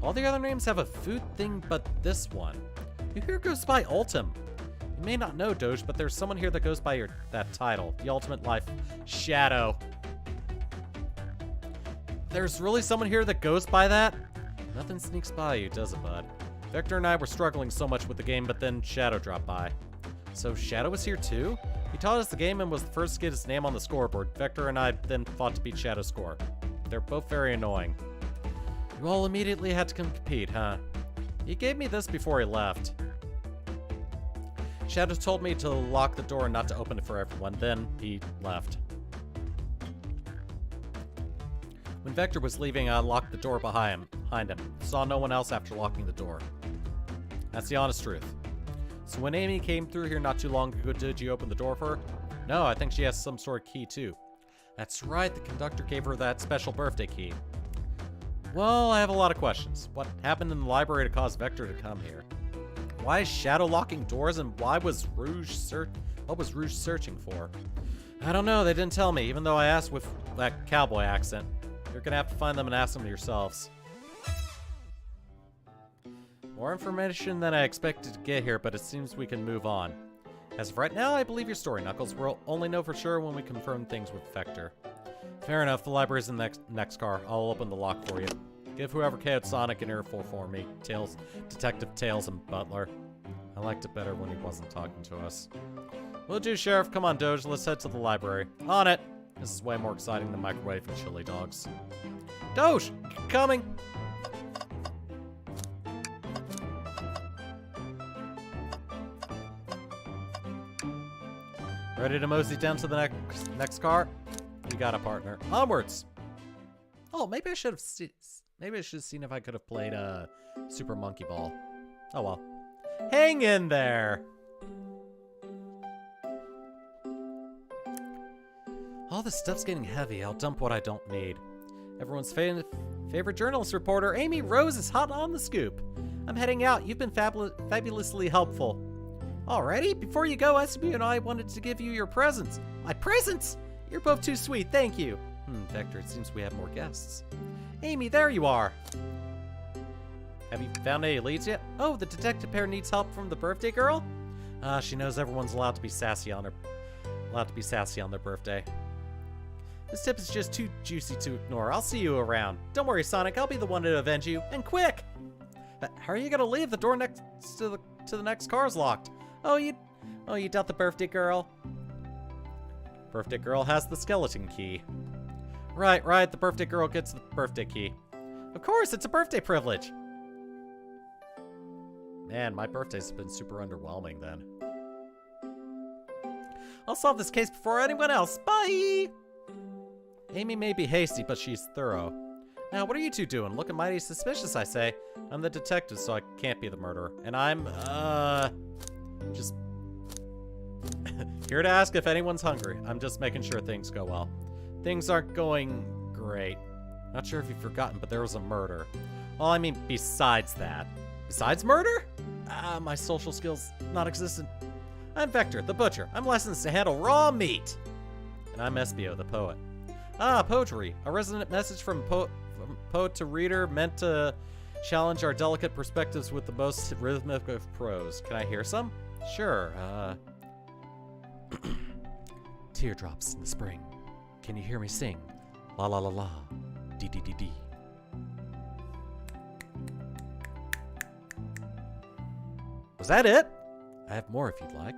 All the other names have a food thing but this one. Who here goes by Ultim? You may not know, Doge, but there's someone here that goes by that title. The Ultimate Life Shadow. There's really someone here that goes by that? Nothing sneaks by you, does it, bud? Vector and I were struggling so much with the game, but then Shadow dropped by. So Shadow was here too? He taught us the game and was the first to get his name on the scoreboard. Vector and I then fought to beat Shadow's score. They're both very annoying. You all immediately had to compete, huh? He gave me this before he left. Shadow told me to lock the door and not to open it for everyone, then he left. When Vector was leaving, I locked the door behind him. Saw no one else after locking the door. That's the honest truth. So when Amy came through here not too long ago, did you open the door for her? No, I think she has some sort of key too. That's right, the conductor gave her that special birthday key. Well, I have a lot of questions. What happened in the library to cause Vector to come here? Why is Shadow locking doors, and what was Rouge searching for? I don't know, they didn't tell me, even though I asked with that cowboy accent. You're gonna have to find them and ask them yourselves. More information than I expected to get here, but it seems we can move on. As of right now, I believe your story, Knuckles. We'll only know for sure when we confirm things with Vector. Fair enough, the library's in the next car. I'll open the lock for you. Give whoever KO'd Sonic an earful for me. Tails, Detective Tails and Butler. I liked it better when he wasn't talking to us. Will do, Sheriff. Come on, Doge. Let's head to the library. On it! This is way more exciting than microwave and chili dogs. Doge! Coming! Ready to mosey down to the next car? We got a partner. Onwards! Oh, maybe I should have seen if I could have played Super Monkey Ball. Oh well. Hang in there! All this stuff's getting heavy. I'll dump what I don't need. Everyone's favorite journalist reporter, Amy Rose, is hot on the scoop. I'm heading out. You've been fabulously helpful. Alrighty, before you go, SB and I wanted to give you your presents. My presents? You're both too sweet, thank you. Vector, it seems we have more guests. Amy, there you are. Have you found any leads yet? Oh, the detective pair needs help from the birthday girl? She knows everyone's allowed to be sassy on their birthday. This tip is just too juicy to ignore. I'll see you around. Don't worry, Sonic, I'll be the one to avenge you, and quick! How are you gonna leave? The door next to the next car's locked. Oh, you doubt the birthday girl? Birthday girl has the skeleton key. Right, the birthday girl gets the birthday key. Of course, it's a birthday privilege. Man, my birthday's been super underwhelming then. I'll solve this case before anyone else. Bye! Amy may be hasty, but she's thorough. Now, what are you two doing? Looking mighty suspicious, I say. I'm the detective, so I can't be the murderer. And I'm, just here to ask if anyone's hungry. I'm just making sure things go well. Things aren't going great. Not sure if you've forgotten, but there was a murder. Well, I mean, besides that. Besides murder? My social skills non-existent. I'm Vector, the butcher. I'm licensed to handle raw meat. And I'm Espio, the poet. Poetry. A resonant message from poet to reader meant to challenge our delicate perspectives with the most rhythmic of prose. Can I hear some? Sure. Teardrops in the spring. Can you hear me sing? La la la la. Dee dee dee dee. Was that it? I have more if you'd like.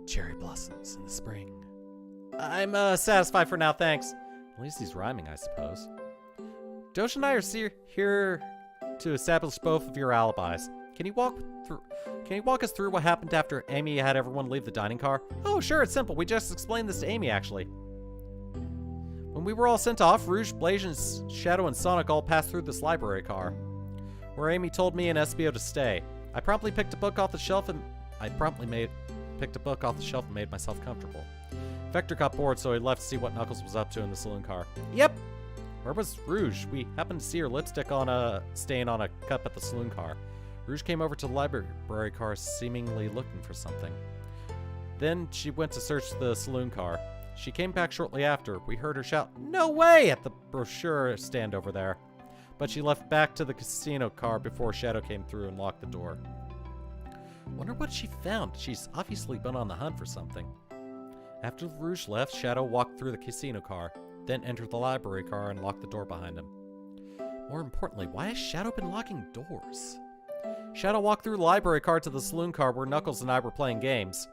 Cherry blossoms in the spring. I'm satisfied for now, thanks. At least he's rhyming, I suppose. Dosh and I are here to establish both of your alibis. Can you walk us through what happened after Amy had everyone leave the dining car? Oh, sure, it's simple. We just explained this to Amy, actually. When we were all sent off, Rouge, Blasian, Shadow, and Sonic all passed through this library car, where Amy told me and Espio to stay. I promptly picked a book off the shelf and made myself comfortable. Vector got bored, so he left to see what Knuckles was up to in the saloon car. Yep. Where was Rouge? We happened to see her lipstick on a stain on a cup at the saloon car. Rouge came over to the library car, seemingly looking for something. Then she went to search the saloon car. She came back shortly after. We heard her shout, "No way!" at the brochure stand over there. But she left back to the casino car before Shadow came through and locked the door. Wonder what she found. She's obviously been on the hunt for something. After Rouge left, Shadow walked through the casino car, then entered the library car and locked the door behind him. More importantly, why has Shadow been locking doors? Shadow walked through the library car to the saloon car where Knuckles and I were playing games.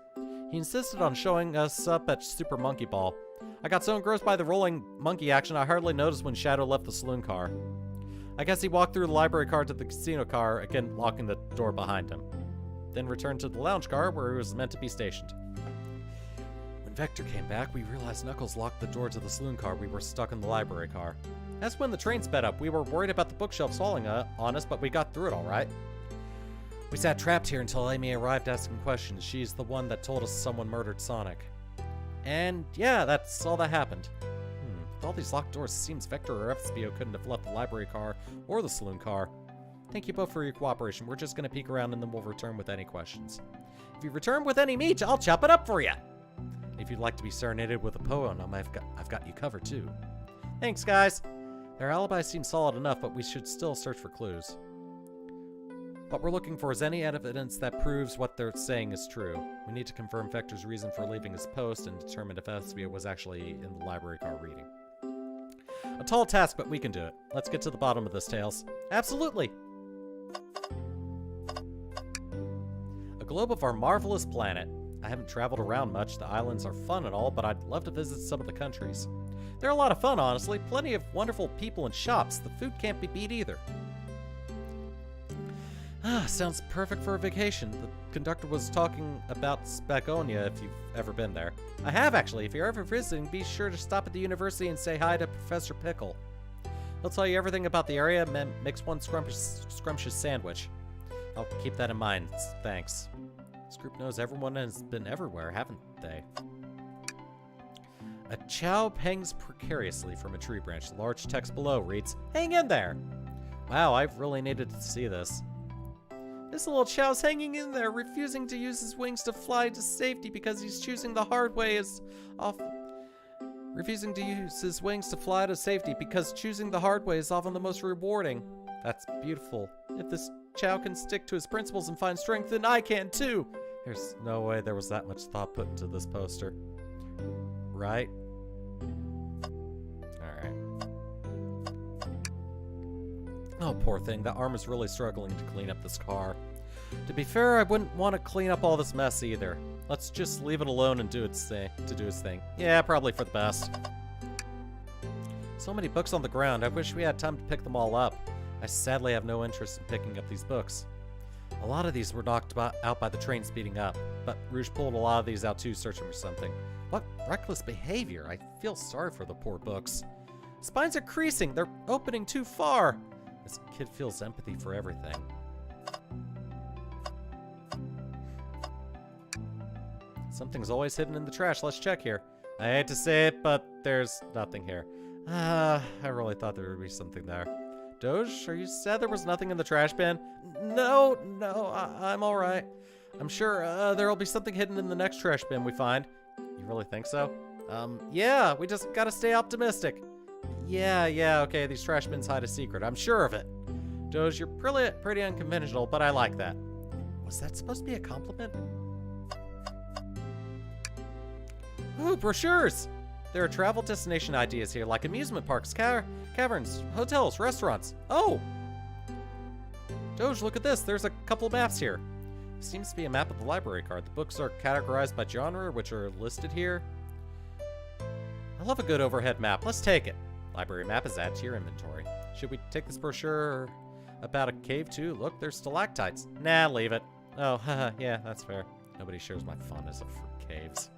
He insisted on showing us up at Super Monkey Ball. I got so engrossed by the rolling monkey action I hardly noticed when Shadow left the saloon car. I guess he walked through the library car to the casino car, again locking the door behind him. Then returned to the lounge car where he was meant to be stationed. When Vector came back, we realized Knuckles locked the door to the saloon car. We were stuck in the library car. That's when the train sped up. We were worried about the bookshelves falling on us, but we got through it all right. We sat trapped here until Amy arrived asking questions. She's the one that told us someone murdered Sonic. And yeah, that's all that happened. With all these locked doors, it seems Vector or Espio couldn't have left the library car or the saloon car. Thank you both for your cooperation. We're just gonna peek around and then we'll return with any questions. If you return with any meat, I'll chop it up for you. If you'd like to be serenaded with a poem, I've got you covered too. Thanks, guys. Their alibi seems solid enough, but we should still search for clues. What we're looking for is any evidence that proves what they're saying is true. We need to confirm Vector's reason for leaving his post and determine if Espio was actually in the library car reading. A tall task, but we can do it. Let's get to the bottom of this, Tails. Absolutely! A globe of our marvelous planet. I haven't traveled around much. The islands are fun and all, but I'd love to visit some of the countries. They're a lot of fun, honestly. Plenty of wonderful people and shops. The food can't be beat either. Ah, sounds perfect for a vacation. The conductor was talking about Spagonia, if you've ever been there. I have, actually. If you're ever visiting, be sure to stop at the university and say hi to Professor Pickle. He'll tell you everything about the area and makes one scrumptious sandwich. I'll keep that in mind. Thanks. This group knows everyone and has been everywhere, haven't they? A chow hangs precariously from a tree branch. The large text below reads, "Hang in there!" Wow, I really needed to see this. This little chow's hanging in there, refusing to use his wings to fly to safety because he's choosing the hard way is Refusing to use his wings to fly to safety because choosing the hard way is often the most rewarding. That's beautiful. If this chow can stick to his principles and find strength, then I can too. There's no way there was that much thought put into this poster. Right? Alright. Oh, poor thing. That arm is really struggling to clean up this car. To be fair, I wouldn't want to clean up all this mess either. Let's just leave it alone and do its thing. Yeah, probably for the best. So many books on the ground. I wish we had time to pick them all up. I sadly have no interest in picking up these books. A lot of these were knocked out by the train speeding up, but Rouge pulled a lot of these out too, searching for something. What reckless behavior. I feel sorry for the poor books. Spines are creasing. They're opening too far. This kid feels empathy for everything. Something's always hidden in the trash. Let's check here. I hate to say it, but there's nothing here. I really thought there would be something there. Doge, are you sad there was nothing in the trash bin? No, I'm alright. I'm sure there'll be something hidden in the next trash bin we find. You really think so? Yeah, we just gotta stay optimistic. Yeah, okay, these trash bins hide a secret. I'm sure of it. Doge, you're pretty unconventional, but I like that. Was that supposed to be a compliment? Ooh, brochures! There are travel destination ideas here, like amusement parks, caverns, hotels, restaurants. Oh! Doge, look at this. There's a couple of maps here. Seems to be a map of the library card. The books are categorized by genre, which are listed here. I love a good overhead map. Let's take it. Library map is added to your inventory. Should we take this brochure about a cave too? Look, there's stalactites. Nah, leave it. Oh, haha, yeah, that's fair. Nobody shares my fondness for caves.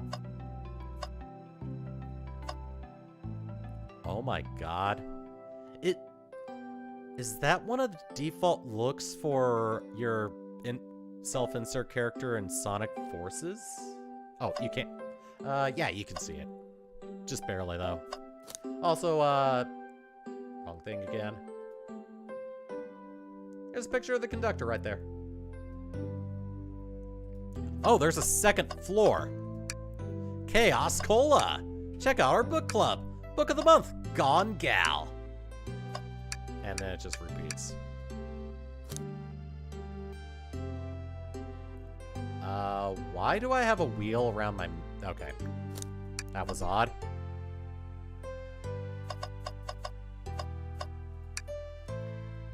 Oh my god. Is that one of the default looks for your self-insert character in Sonic Forces? Oh, you can't. Yeah, you can see it. Just barely, though. Also, wrong thing again. There's a picture of the conductor right there. Oh, there's a second floor. Chaos Cola. Check out our book club. Book of the month, Gone Gal. And then it just repeats. Why do I have a wheel around my... Okay. That was odd.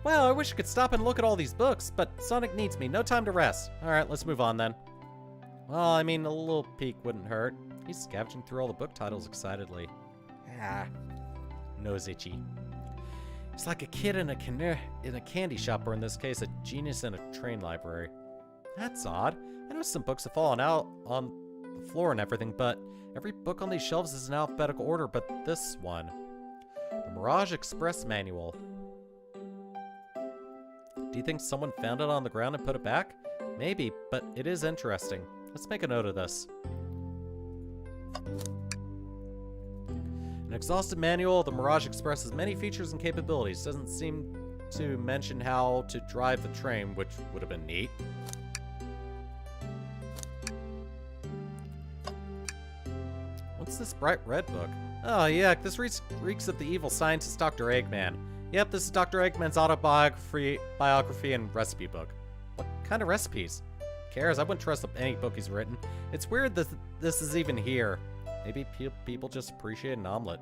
Wow, I wish I could stop and look at all these books, but Sonic needs me. No time to rest. Alright, let's move on then. Well, I mean, a little peek wouldn't hurt. He's scavenging through all the book titles excitedly. Ah, nose itchy. It's like a kid in a candy shop, or in this case, a genius in a train library. That's odd. I know some books have fallen out on the floor and everything, but every book on these shelves is in alphabetical order, but this one. The Mirage Express Manual. Do you think someone found it on the ground and put it back? Maybe, but it is interesting. Let's make a note of this. An exhaustive manual, the Mirage Express has many features and capabilities. Doesn't seem to mention how to drive the train, which would have been neat. What's this bright red book? Oh, yeah, this reeks of the evil scientist Dr. Eggman. Yep, this is Dr. Eggman's biography and recipe book. What kind of recipes? Who cares? I wouldn't trust any book he's written. It's weird that this is even here. Maybe people just appreciate an omelet.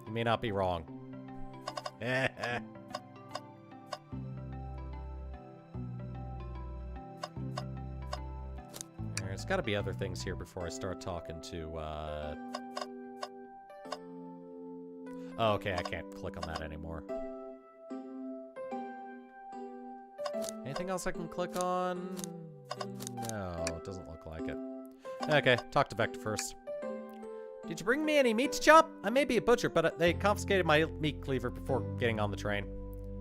You may not be wrong. There's got to be other things here before I start talking to, Oh, okay, I can't click on that anymore. Anything else I can click on? No, it doesn't look like it. Okay, talk to Vector first. Did you bring me any meat to chop? I may be a butcher, but they confiscated my meat cleaver before getting on the train.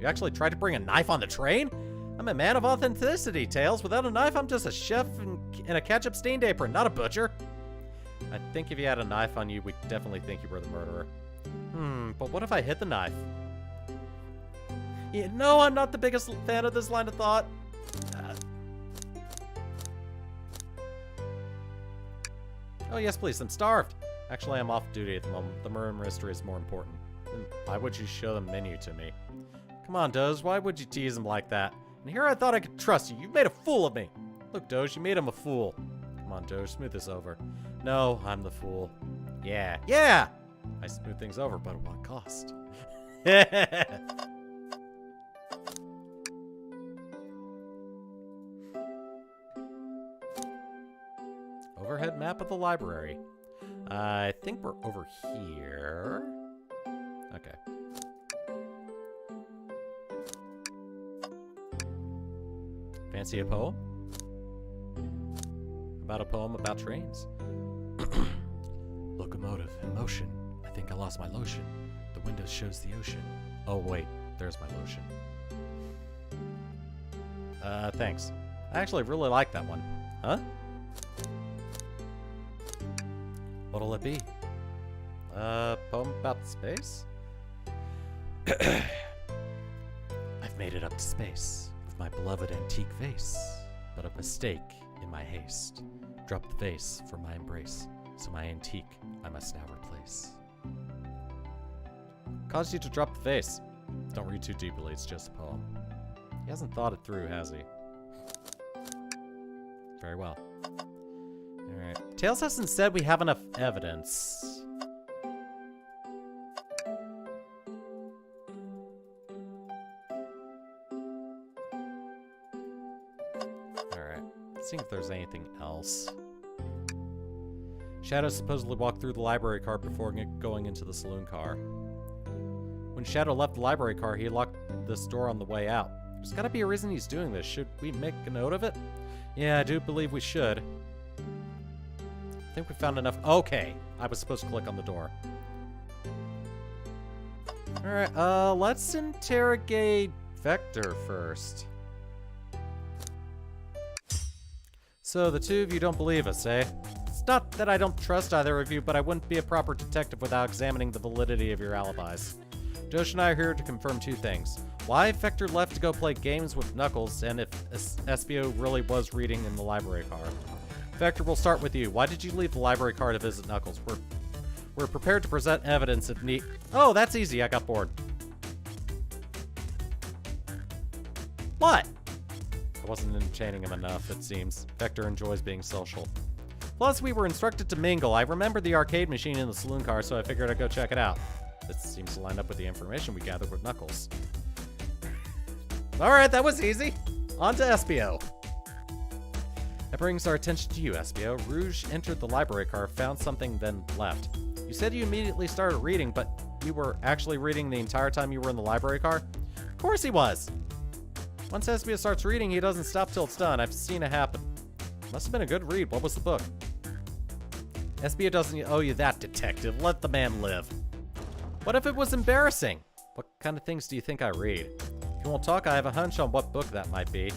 You actually tried to bring a knife on the train? I'm a man of authenticity, Tails. Without a knife, I'm just a chef in a ketchup-stained apron, not a butcher. I think if you had a knife on you, we'd definitely think you were the murderer. But what if I hid the knife? Yeah, no, I'm not the biggest fan of this line of thought. Oh, yes, please, I'm starved. Actually, I'm off duty at the moment. The murder mystery is more important. Then why would you show the menu to me? Come on, Doge, why would you tease him like that? And here I thought I could trust you. You've made a fool of me. Look, Doge, you made him a fool. Come on, Doge, smooth this over. No, I'm the fool. Yeah, yeah! I smooth things over, but at what cost? Overhead map of the library. I think we're over here. Okay. Fancy a poem? About a poem about trains. Locomotive in motion. I think I lost my lotion. The window shows the ocean. Oh wait, there's my lotion. Thanks. I actually really like that one. Huh? What'll it be? Poem about space? I've made it up to space with my beloved antique vase, but a mistake in my haste. Dropped the vase for my embrace, so my antique I must now replace. Caused you to drop the vase. Don't read too deeply, it's just a poem. He hasn't thought it through, has he? Very well. Alright. Tails hasn't said we have enough evidence. Alright. Seeing if there's anything else. Shadow supposedly walked through the library car before going into the saloon car. When Shadow left the library car, he locked this door on the way out. There's gotta be a reason he's doing this. Should we make a note of it? Yeah, I do believe we should. I think we found enough. Okay, I was supposed to click on the door. Alright, let's interrogate Vector first. So, the two of you don't believe us, eh? It's not that I don't trust either of you, but I wouldn't be a proper detective without examining the validity of your alibis. Josh and I are here to confirm two things. Why Vector left to go play games with Knuckles, and if Espio really was reading in the library car. Vector, we'll start with you. Why did you leave the library car to visit Knuckles? We're prepared to present evidence if need. Oh, that's easy. I got bored. What? I wasn't entertaining him enough, it seems. Vector enjoys being social. Plus, we were instructed to mingle. I remembered the arcade machine in the saloon car, so I figured I'd go check it out. This seems to line up with the information we gathered with Knuckles. Alright, that was easy. On to Espio. That brings our attention to you, Espio. Rouge entered the library car, found something, then left. You said you immediately started reading, but you were actually reading the entire time you were in the library car? Of course he was! Once Espio starts reading, he doesn't stop till it's done. I've seen it happen. Must have been a good read. What was the book? Espio doesn't owe you that, detective. Let the man live. What if it was embarrassing? What kind of things do you think I read? If you won't talk, I have a hunch on what book that might be.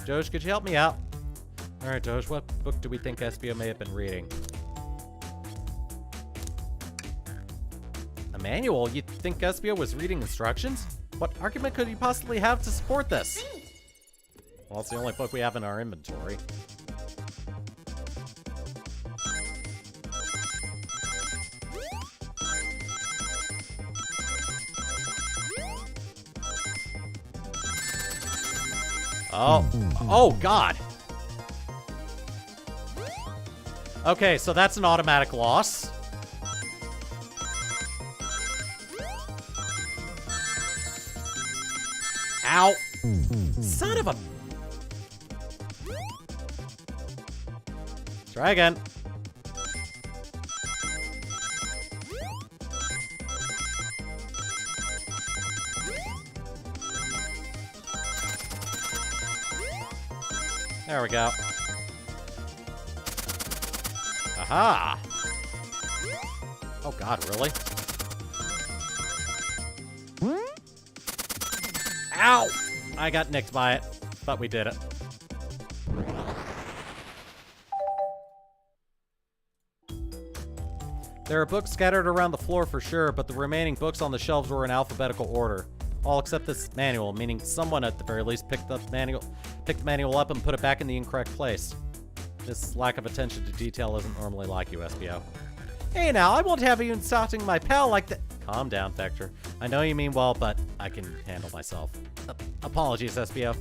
Doge, could you help me out? Alright, Doge, what book do we think Espio may have been reading? A manual? You think Espio was reading instructions? What argument could you possibly have to support this? Well, it's the only book we have in our inventory. Oh, God. Okay, so that's an automatic loss. Ow. Son of a... Try again. There we go. Aha! Oh god, really? Ow! I got nicked by it, but we did it. There are books scattered around the floor for sure, but the remaining books on the shelves were in alphabetical order. All except this manual, meaning someone at the very least picked the manual up and put it back in the incorrect place. This lack of attention to detail isn't normally like you, SBO. Hey now, I won't have you insulting my pal like that. Calm down, Vector. I know you mean well, but I can handle myself. Apologies, SBO.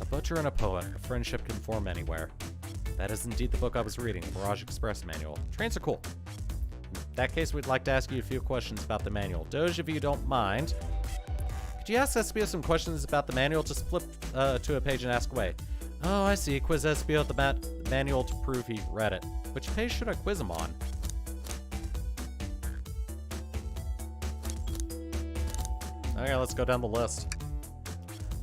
A butcher and a poet. A friendship can form anywhere. That is indeed the book I was reading, the Mirage Express manual. Trains are cool. In that case, we'd like to ask you a few questions about the manual. Doge, if you don't mind. Could you ask SBO some questions about the manual? Just flip to a page and ask away. Oh, I see. Quiz SBO at the manual to prove he read it. Which page should I quiz him on? Okay, let's go down the list.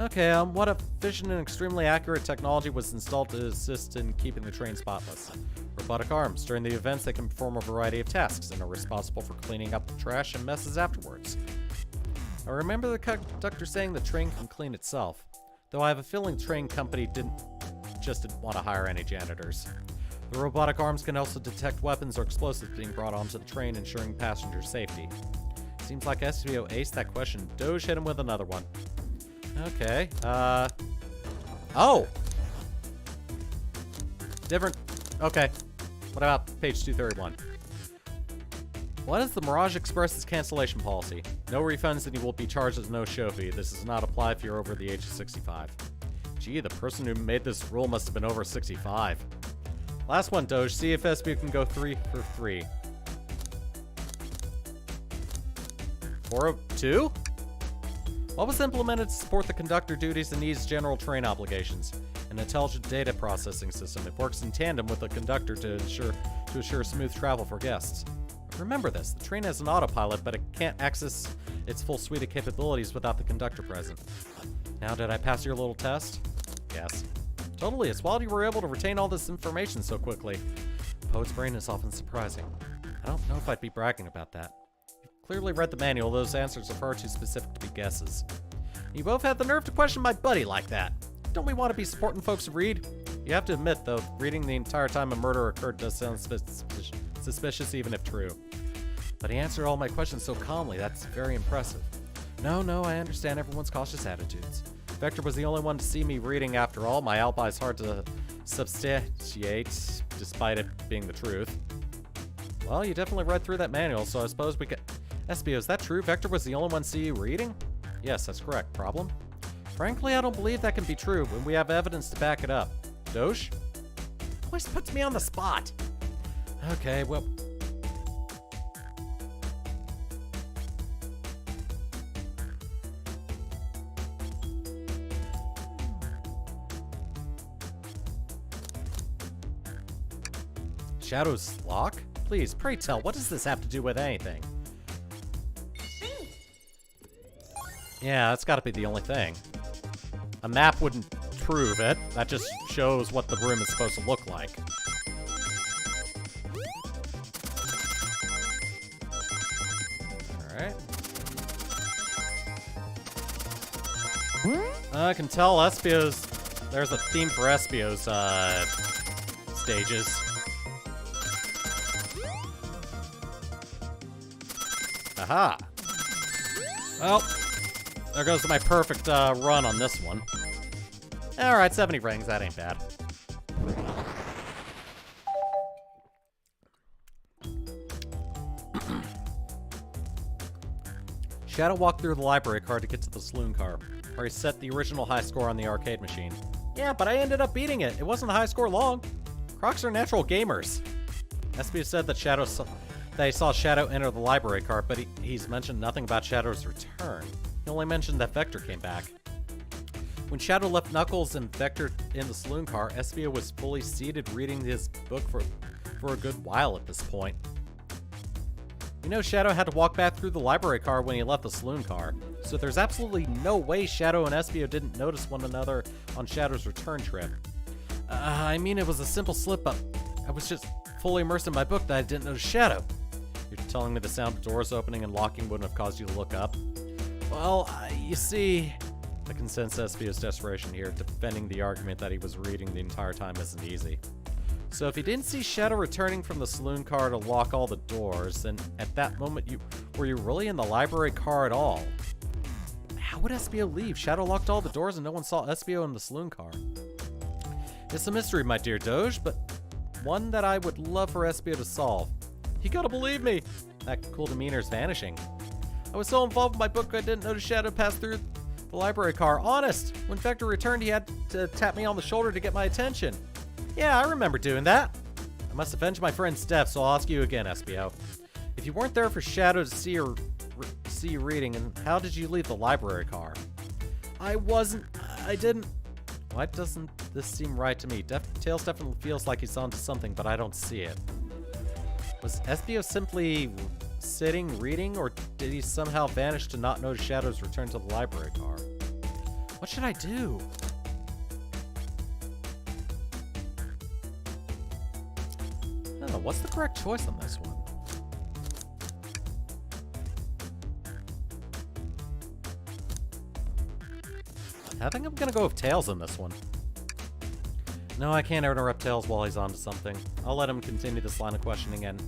Okay, what efficient and extremely accurate technology was installed to assist in keeping the train spotless? Robotic arms. During the events, they can perform a variety of tasks and are responsible for cleaning up the trash and messes afterwards. I remember the conductor saying the train can clean itself, though I have a feeling the train company didn't want to hire any janitors. The robotic arms can also detect weapons or explosives being brought onto the train, ensuring passenger safety. Seems like SBO aced that question. Doge hit him with another one. Okay, oh! Different. Okay. What about page 231? What is the Mirage Express's cancellation policy? No refunds and you will be charged with no show fee. This does not apply if you're over the age of 65. Gee, the person who made this rule must have been over 65. Last one, Doge. See if SBO can go 3 for 3. 402? What was implemented to support the conductor duties and ease general train obligations? An intelligent data processing system. It works in tandem with the conductor to assure smooth travel for guests. Remember this, the train has an autopilot, but it can't access its full suite of capabilities without the conductor present. Now, did I pass your little test? Yes. Totally, it's wild you were able to retain all this information so quickly. Poet's brain is often surprising. I don't know if I'd be bragging about that. You've clearly read the manual, those answers are far too specific to be guesses. You both had the nerve to question my buddy like that. Don't we want to be supporting folks who read? You have to admit, though, reading the entire time a murder occurred does sound suspicious even if true. But he answered all my questions so calmly, that's very impressive. No, I understand everyone's cautious attitudes. Vector was the only one to see me reading after all. My alibi is hard to substantiate, despite it being the truth. Well, you definitely read through that manual, so I suppose we could... SBO, is that true? Vector was the only one to see you reading? Yes, that's correct. Problem? Frankly, I don't believe that can be true, when we have evidence to back it up. Doge? Always puts me on the spot. Okay, well... Shadow's lock? Please, pray tell, what does this have to do with anything? Yeah, that's gotta be the only thing. A map wouldn't prove it. That just shows what the room is supposed to look like. Alright. I can tell Espio's... There's a theme for Espio's, stages. Aha! Well, there goes my perfect run on this one. Alright, 70 rings, that ain't bad. Shadow walked through the library card to get to the saloon car, where he set the original high score on the arcade machine. Yeah, but I ended up beating it. It wasn't a high score long. Crocs are natural gamers. SB said that he saw Shadow enter the library cart, but he's mentioned nothing about Shadow's return. He only mentioned that Vector came back. When Shadow left Knuckles and Vector in the saloon car, Espio was fully seated reading his book for a good while at this point. You know, Shadow had to walk back through the library car when he left the saloon car, so there's absolutely no way Shadow and Espio didn't notice one another on Shadow's return trip. I mean, it was a simple slip-up. I was just fully immersed in my book that I didn't notice Shadow. You're telling me the sound of doors opening and locking wouldn't have caused you to look up? Well, you see... The consensus SBO's desperation here, defending the argument that he was reading the entire time isn't easy. So if you didn't see Shadow returning from the saloon car to lock all the doors, then at that moment were you really in the library car at all? How would SBO leave? Shadow locked all the doors and no one saw SBO in the saloon car. It's a mystery, my dear Doge, but one that I would love for SBO to solve. You gotta believe me! That cool demeanor's vanishing. I was so involved with my book I didn't notice Shadow pass through the library car. Honest! When Vector returned, he had to tap me on the shoulder to get my attention. Yeah, I remember doing that. I must avenge my friend's death, so I'll ask you again, SBO. If you weren't there for Shadow to see you reading, and how did you leave the library car? I didn't. Why doesn't this seem right to me? Tails definitely feels like he's onto something, but I don't see it. Was SBO simply sitting, reading, or did he somehow vanish to not notice Shadow's return to the library car? What should I do? I don't know, what's the correct choice on this one? I think I'm gonna go with Tails on this one. No, I can't interrupt Tails while he's onto something. I'll let him continue this line of questioning and...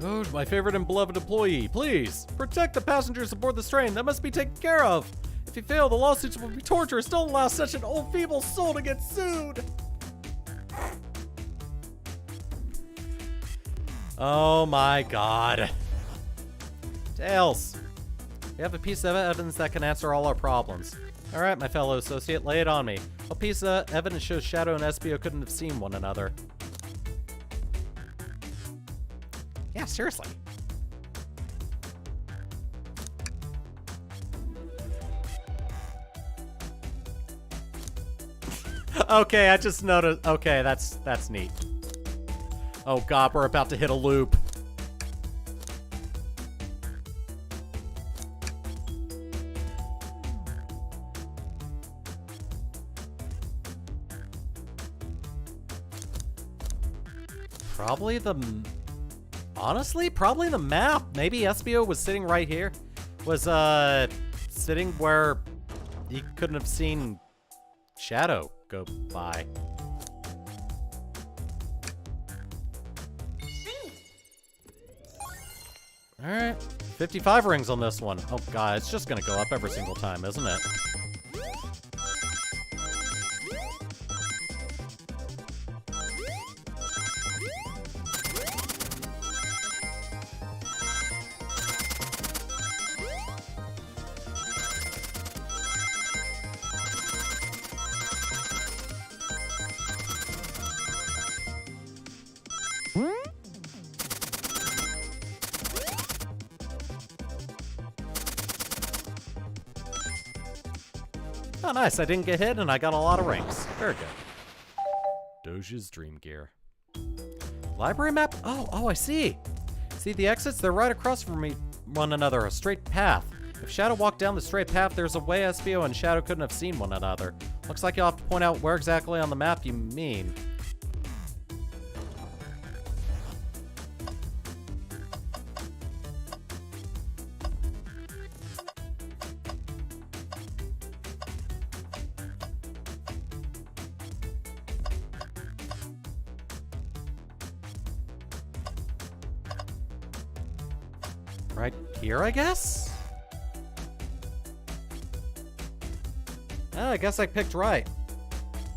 Oh, my favorite and beloved employee, please! Protect the passengers aboard this train. That must be taken care of! If you fail, the lawsuits will be torturous. Don't allow such an old, feeble soul to get sued! Oh my god. Tails! We have a piece of evidence that can answer all our problems. Alright, my fellow associate, lay it on me. What piece of evidence shows Shadow and SBO couldn't have seen one another? Yeah, seriously. Okay, I just noticed. Okay, that's neat. Oh god, we're about to hit a loop. Honestly, probably the map. Maybe SBO was sitting right here. Was, sitting where he couldn't have seen Shadow go by. Alright, 55 rings on this one. Oh god, it's just gonna go up every single time, isn't it? Oh, nice. I didn't get hit, and I got a lot of rings. Very good. Doge's Dream Gear. Library map? Oh, I see. See the exits? They're right across from one another, a straight path. If Shadow walked down the straight path, there's a way SBO and Shadow couldn't have seen one another. Looks like you'll have to point out where exactly on the map you mean. Right here, I guess? I guess I picked right.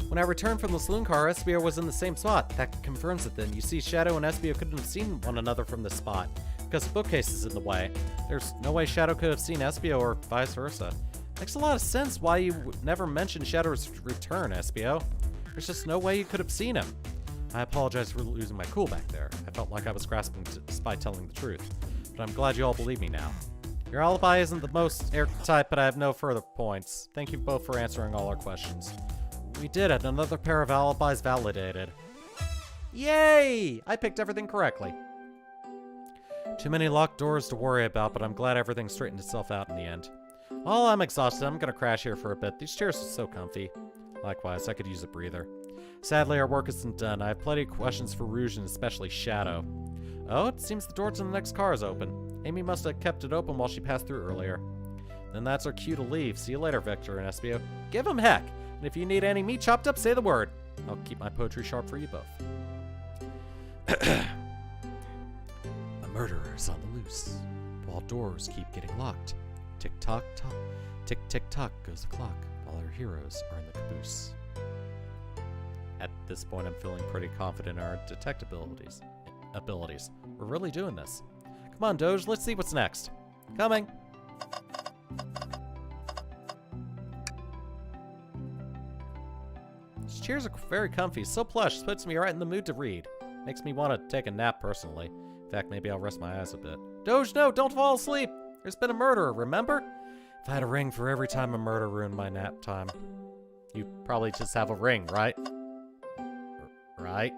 When I returned from the saloon car, SBO was in the same spot. That confirms it then. You see, Shadow and SBO couldn't have seen one another from this spot, because the bookcase is in the way. There's no way Shadow could have seen SBO or vice versa. Makes a lot of sense why you would never mention Shadow's return, SBO. There's just no way you could have seen him. I apologize for losing my cool back there. I felt like I was grasping despite telling the truth. But I'm glad you all believe me now. Your alibi isn't the most airtight, but I have no further points. Thank you both for answering all our questions. We did it. Another pair of alibis validated. Yay! I picked everything correctly. Too many locked doors to worry about, but I'm glad everything straightened itself out in the end. Well, I'm exhausted. I'm gonna crash here for a bit. These chairs are so comfy. Likewise, I could use a breather. Sadly, our work isn't done. I have plenty of questions for Rouge and especially Shadow. Oh, it seems the door to the next car is open. Amy must have kept it open while she passed through earlier. Then that's our cue to leave. See you later, Victor and Espio. Give him heck! And if you need any meat chopped up, say the word. I'll keep my poetry sharp for you both. A murderer's on the loose, while doors keep getting locked. Tick-tock, tock, tick-tick-tock goes the clock, while our heroes are in the caboose. At this point, I'm feeling pretty confident in our detect abilities. We're really doing this. Come on, Doge, let's see what's next. Coming! These chairs are very comfy, so plush, puts me right in the mood to read. Makes me want to take a nap personally. In fact, maybe I'll rest my eyes a bit. Doge, no, don't fall asleep! There's been a murderer, remember? If I had a ring for every time a murder ruined my nap time. You probably just have a ring, right? Right?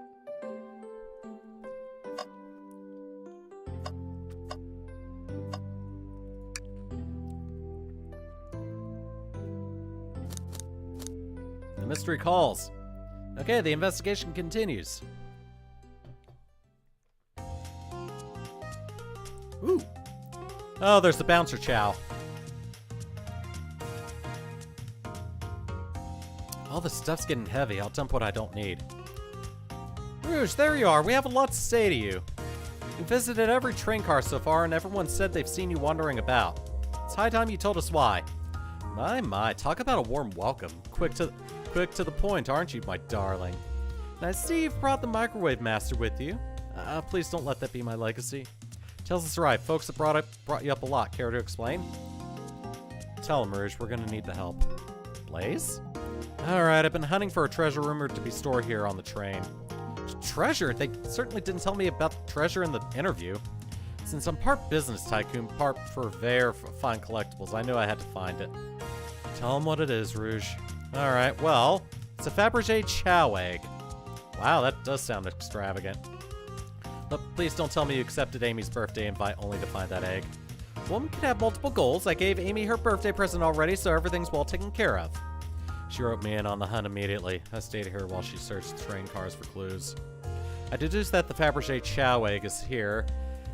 The mystery calls. Okay, the investigation continues. Ooh. Oh, there's the bouncer chow. All the stuff's getting heavy. I'll dump what I don't need. Rouge, there you are. We have a lot to say to you. We visited every train car so far, and everyone said they've seen you wandering about. It's high time you told us why. My, talk about a warm welcome. Quick to the point, aren't you, my darling? And I see you've brought the microwave master with you. Please don't let that be my legacy. Tells us right. Folks that brought you up a lot. Care to explain? Tell him, Rouge. We're gonna need the help. Blaze? Alright, I've been hunting for a treasure rumored to be stored here on the train. Treasure? They certainly didn't tell me about the treasure in the interview. Since I'm part business tycoon, part purveyor for fine collectibles, I knew I had to find it. Tell him what it is, Rouge. Alright, well, it's a Fabergé chow egg. Wow, that does sound extravagant. But please don't tell me you accepted Amy's birthday invite only to find that egg. A woman can have multiple goals. I gave Amy her birthday present already, so everything's well taken care of. She wrote me in on the hunt immediately. I stayed here while she searched train cars for clues. I deduced that the Fabergé chow egg is here,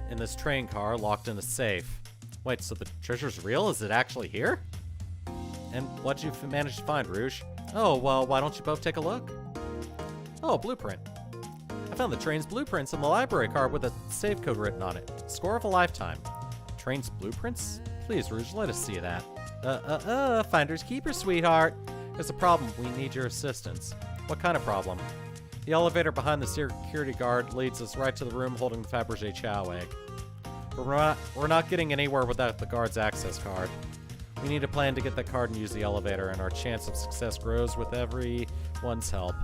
in this train car, locked in a safe. Wait, so the treasure's real? Is it actually here? And what'd you manage to find, Rouge? Oh, well, why don't you both take a look? Oh, blueprint. I found the train's blueprints in the library card with a save code written on it. Score of a lifetime. Train's blueprints? Please, Rouge, let us see that. Finders keepers, sweetheart. There's a problem. We need your assistance. What kind of problem? The elevator behind the security guard leads us right to the room holding the Fabergé chow egg. We're not getting anywhere without the guard's access card. We need a plan to get that card and use the elevator, and our chance of success grows with everyone's help.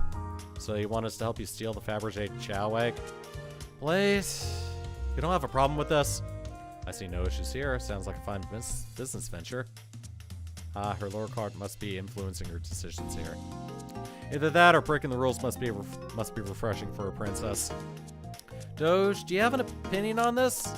So you want us to help you steal the Fabergé chow egg? Blaze, you don't have a problem with this? I see no issues here. Sounds like a fine business venture. Her lower card must be influencing her decisions here. Either that or breaking the rules must be refreshing for a princess. Doge, do you have an opinion on this?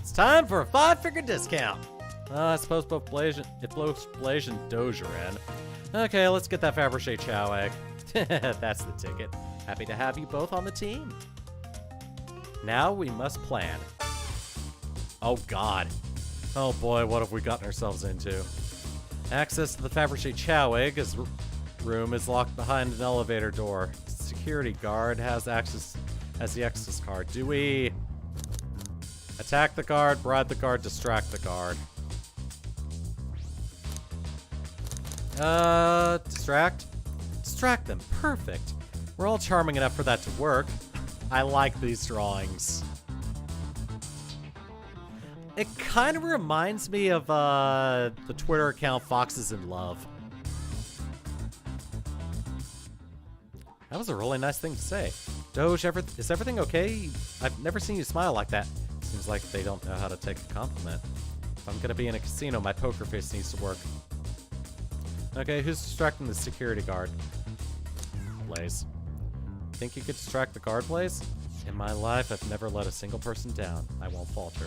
It's time for a 5-figure discount. I suppose both Blaze and Doge are in. Okay, let's get that Fabergé chow egg. That's the ticket. Happy to have you both on the team. Now we must plan. Oh god. Oh boy, what have we gotten ourselves into? Access to the Fabergé chow egg room is locked behind an elevator door. Security guard has the access card. Do we attack the guard, bribe the guard, distract the guard? Distract? Distract them. Perfect. We're all charming enough for that to work. I like these drawings. It kind of reminds me of the Twitter account Foxes in Love. That was a really nice thing to say. Doge, is everything okay? I've never seen you smile like that. Seems like they don't know how to take a compliment. If I'm gonna be in a casino, my poker face needs to work. Okay, who's distracting the security guard? Blaze. Think you could distract the guard, Blaze? In my life, I've never let a single person down. I won't falter.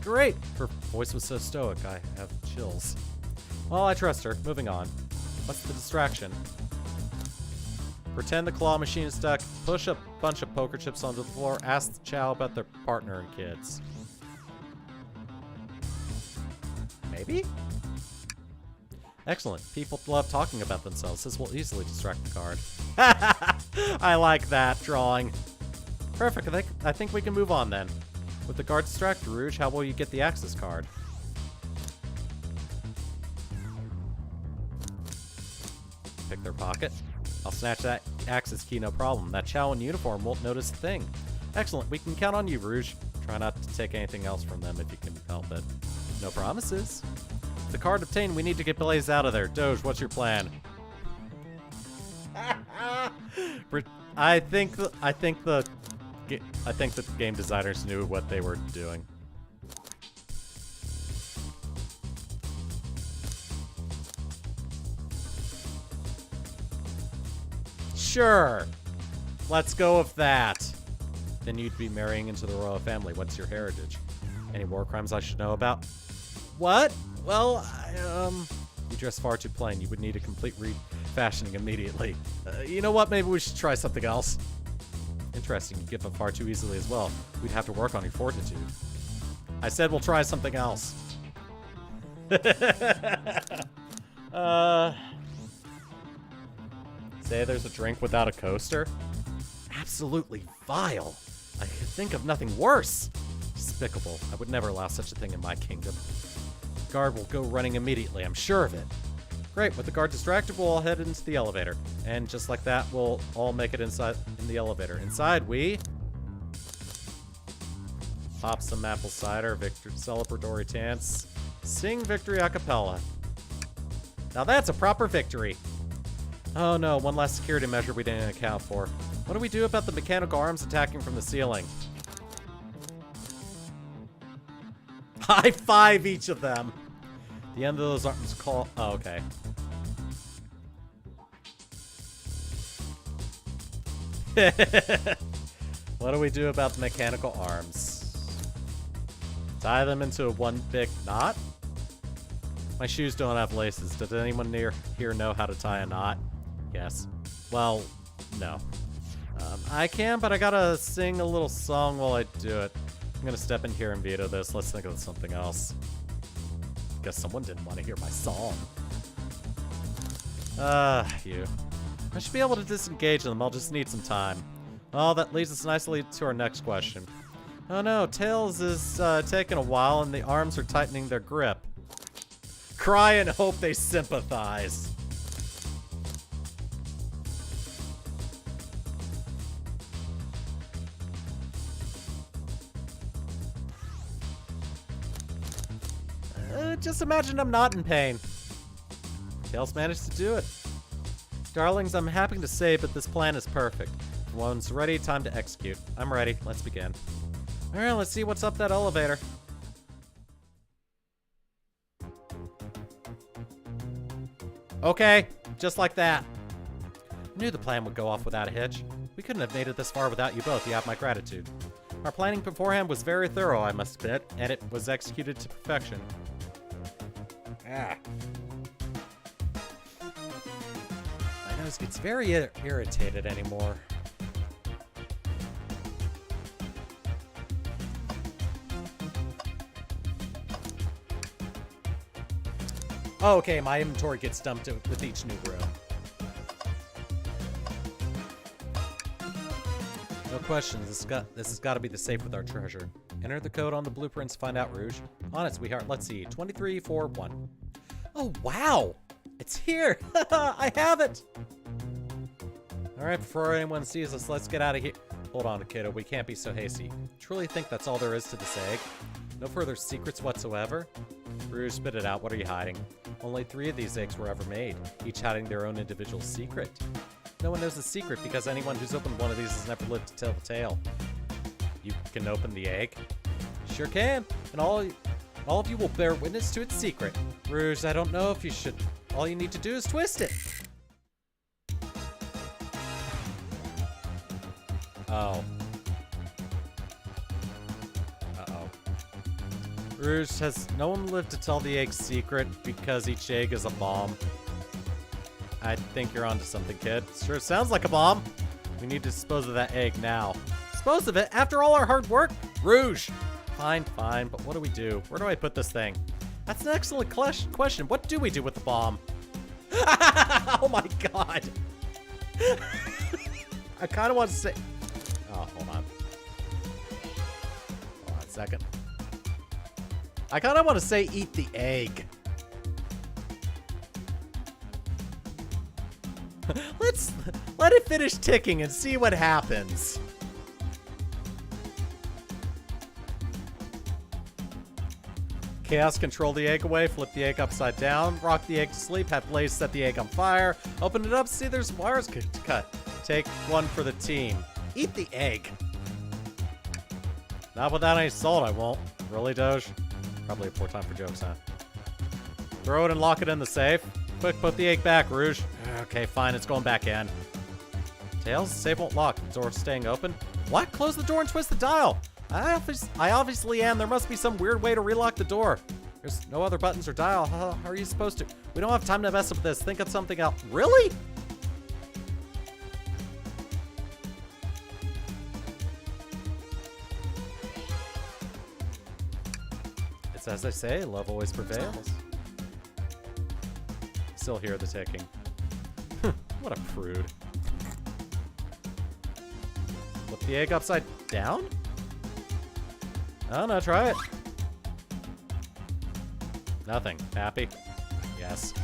Great! Her voice was so stoic, I have chills. Well, I trust her. Moving on. What's the distraction? Pretend the claw machine is stuck, push a bunch of poker chips onto the floor, ask the Chow about their partner and kids. Maybe? Excellent. People love talking about themselves. This will easily distract the guard. I like that drawing. Perfect. I think we can move on then. With the guard distracted, Rouge, how will you get the access card? Pick their pocket. I'll snatch that access key, no problem. That Chow in uniform won't notice a thing. Excellent. We can count on you, Rouge. Try not to take anything else from them if you can help it. No promises. With the card obtained, we need to get Blaze out of there. Doge, what's your plan? I think the game designers knew what they were doing. Sure. Let's go with that. Then you'd be marrying into the royal family. What's your heritage? Any war crimes I should know about? What? Well, you dress far too plain. You would need a complete refashioning immediately. You know what? Maybe we should try something else. Interesting. You give up far too easily as well. We'd have to work on your fortitude. I said we'll try something else. Say there's a drink without a coaster? Absolutely vile. I could think of nothing worse. Despicable. I would never allow such a thing in my kingdom. Guard will go running immediately, I'm sure of it. Great, with the guard distracted, we'll all head into the elevator. And just like that, we'll all make it inside in the elevator. Inside, we pop some apple cider, celebratory chants, sing victory a cappella. Now that's a proper victory. Oh no, one last security measure we didn't account for. What do we do about the mechanical arms attacking from the ceiling? High five each of them. The end of those arms call. Oh, okay. What do we do about the mechanical arms? Tie them into one big knot? My shoes don't have laces. Does anyone here know how to tie a knot? Yes. Well, no. I can, but I gotta sing a little song while I do it. I'm gonna step in here and veto this. Let's think of something else. Guess someone didn't want to hear my song. You. I should be able to disengage them. I'll just need some time. Oh, that leads us nicely to our next question. Oh no, Tails is taking a while and the arms are tightening their grip. Cry and hope they sympathize. Just imagine I'm not in pain. Tails managed to do it. Darlings, I'm happy to say, but this plan is perfect. One's ready, time to execute. I'm ready, let's begin. Alright, let's see what's up that elevator. Okay, just like that. I knew the plan would go off without a hitch. We couldn't have made it this far without you both. You have my gratitude. Our planning beforehand was very thorough, I must admit, and it was executed to perfection. Ah. My nose gets very irritated anymore. Oh, okay, my inventory gets dumped with each new room. No question, this has got to be the safe with our treasure. Enter the code on the blueprints to find out, Rouge. On it, sweetheart. Let's see. 2341. Oh, wow! It's here! I have it! Alright, before anyone sees us, let's get out of here. Hold on, kiddo. We can't be so hasty. Truly think that's all there is to this egg? No further secrets whatsoever? Rouge, spit it out. What are you hiding? Only 3 of these eggs were ever made, each hiding their own individual secret. No one knows the secret because anyone who's opened one of these has never lived to tell the tale. You can open the egg? Sure can, and all of you will bear witness to its secret. Rouge, I don't know if you should. All you need to do is twist it. Oh. Rouge, has no one lived to tell the egg's secret because each egg is a bomb? I think you're onto something, kid. Sure sounds like a bomb. We need to dispose of that egg now. Dispose of it after all our hard work? Rouge! Fine, fine, but what do we do? Where do I put this thing? That's an excellent question. What do we do with the bomb? Oh my god! I kind of want to say... Oh, hold on. Hold on a second. I kind of want to say eat the egg. Let's let it finish ticking and see what happens. Chaos, control the egg away, flip the egg upside down, rock the egg to sleep, have Blaze set the egg on fire, open it up, see there's wires to cut. Take one for the team. Eat the egg. Not without any salt, I won't. Really, Doge? Probably a poor time for jokes, huh? Throw it and lock it in the safe. Quick, put the egg back, Rouge. Okay, fine, it's going back in. Tails, the safe won't lock. The door's staying open. What? Close the door and twist the dial. I obviously am. There must be some weird way to relock the door. There's no other buttons or dial. How are you supposed to? We don't have time to mess up with this. Think of something else. Really? It's as I say, love always prevails. Still hear the ticking. What a prude. Flip the egg upside down? I don't know, try it. Nothing. Happy? Yes.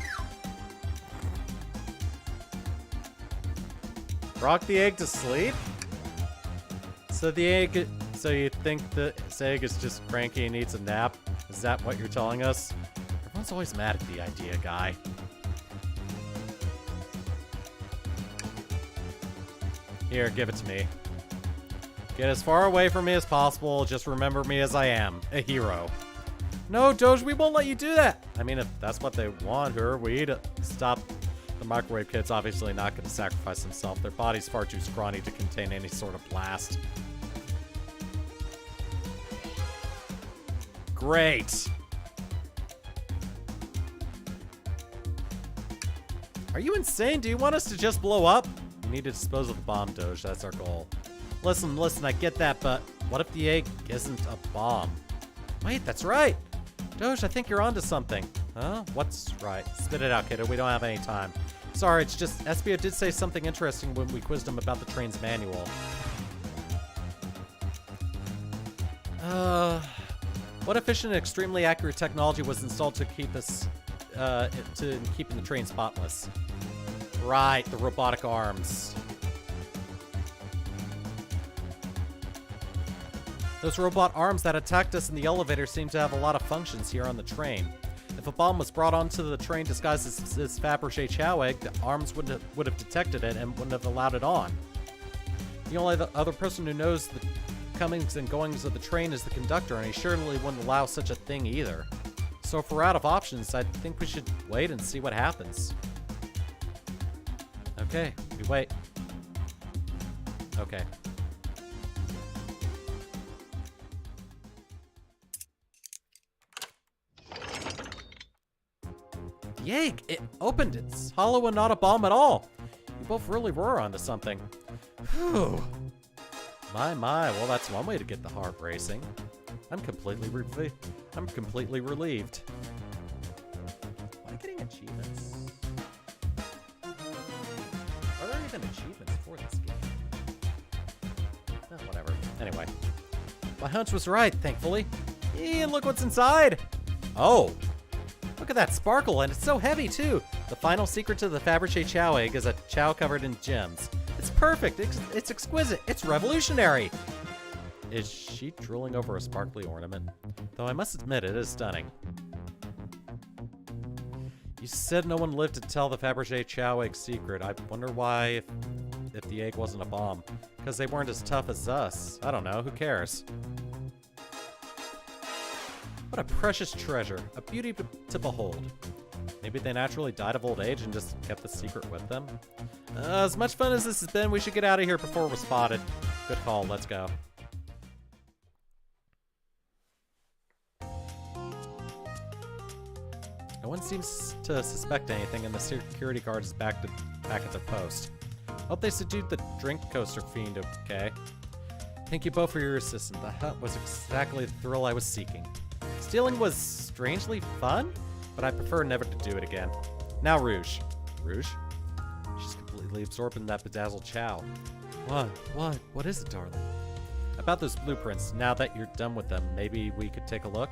Rock the egg to sleep? So you think the egg is just cranky and needs a nap? Is that what you're telling us? Everyone's always mad at the idea, guy. Here, give it to me. Get as far away from me as possible. Just remember me as I am, a hero. No, Doge, we won't let you do that. I mean, if that's what they want, who are we to stop? The microwave kid's obviously not going to sacrifice himself. Their body's far too scrawny to contain any sort of blast. Great. Are you insane? Do you want us to just blow up? We need to dispose of the bomb, Doge. That's our goal. Listen, I get that, but what if the egg isn't a bomb? Wait, that's right. Doge, I think you're onto something. Huh? What's right? Spit it out, kiddo. We don't have any time. Sorry, it's just Espio did say something interesting when we quizzed him about the train's manual. What efficient and extremely accurate technology was installed to keep us, keeping the train spotless? Right, the robotic arms. Those robot arms that attacked us in the elevator seem to have a lot of functions here on the train. If a bomb was brought onto the train disguised as this Fabergé Chow egg, the arms would have detected it and wouldn't have allowed it on. The only other person who knows the comings and goings of the train is the conductor, and he surely wouldn't allow such a thing either. So if we're out of options, I think we should wait and see what happens. Okay, we wait. Okay. The egg! It opened! It's hollow and not a bomb at all! You both really were onto something. Whew. My, well that's one way to get the heart racing. I'm completely relieved. Am I getting achievements? Are there even achievements for this game? Oh, whatever. Anyway. My hunch was right, thankfully. And look what's inside! Oh! Look at that sparkle, and it's so heavy, too! The final secret to the Fabergé Chow egg is a chow covered in gems. It's perfect! It's exquisite! It's revolutionary! Is she drooling over a sparkly ornament? Though I must admit, it is stunning. You said no one lived to tell the Fabergé Chow egg secret. I wonder why, if the egg wasn't a bomb. Because they weren't as tough as us. I don't know, who cares? What a precious treasure, a beauty to behold. Maybe they naturally died of old age and just kept the secret with them. As much fun as this has been, we should get out of here before we're spotted. Good call, let's go. No one seems to suspect anything, and the security guard is back at their post. Hope they subdued the drink coaster fiend, okay? Thank you both for your assistance. The hunt was exactly the thrill I was seeking. Stealing was strangely fun, but I prefer never to do it again. Now Rouge. Rouge? She's completely absorbed in that bedazzled chow. What is it, darling? About those blueprints, now that you're done with them, maybe we could take a look?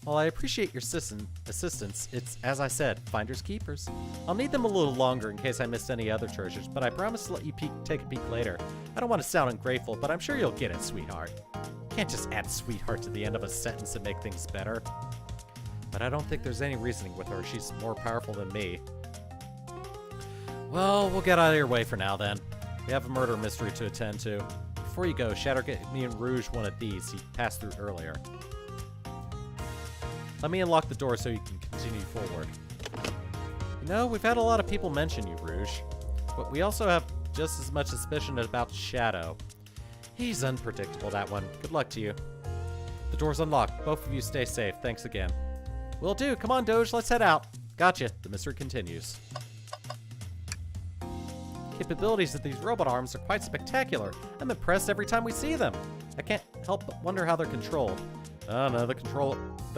While I appreciate your assistance, it's, as I said, finders keepers. I'll need them a little longer in case I missed any other treasures, but I promise to let you take a peek later. I don't want to sound ungrateful, but I'm sure you'll get it, sweetheart. Can't just add sweetheart to the end of a sentence to make things better. But I don't think there's any reasoning with her. She's more powerful than me. Well, we'll get out of your way for now, then. We have a murder mystery to attend to. Before you go, Shadow gave me and Rouge one of these he passed through earlier. Let me unlock the door so you can continue forward. You know, we've had a lot of people mention you, Rouge. But we also have just as much suspicion about Shadow. He's unpredictable, that one. Good luck to you. The door's unlocked. Both of you stay safe. Thanks again. Will do. Come on, Doge. Let's head out. Gotcha. The mystery continues. Capabilities of these robot arms are quite spectacular. I'm impressed every time we see them. I can't help but wonder how they're controlled. Oh no, the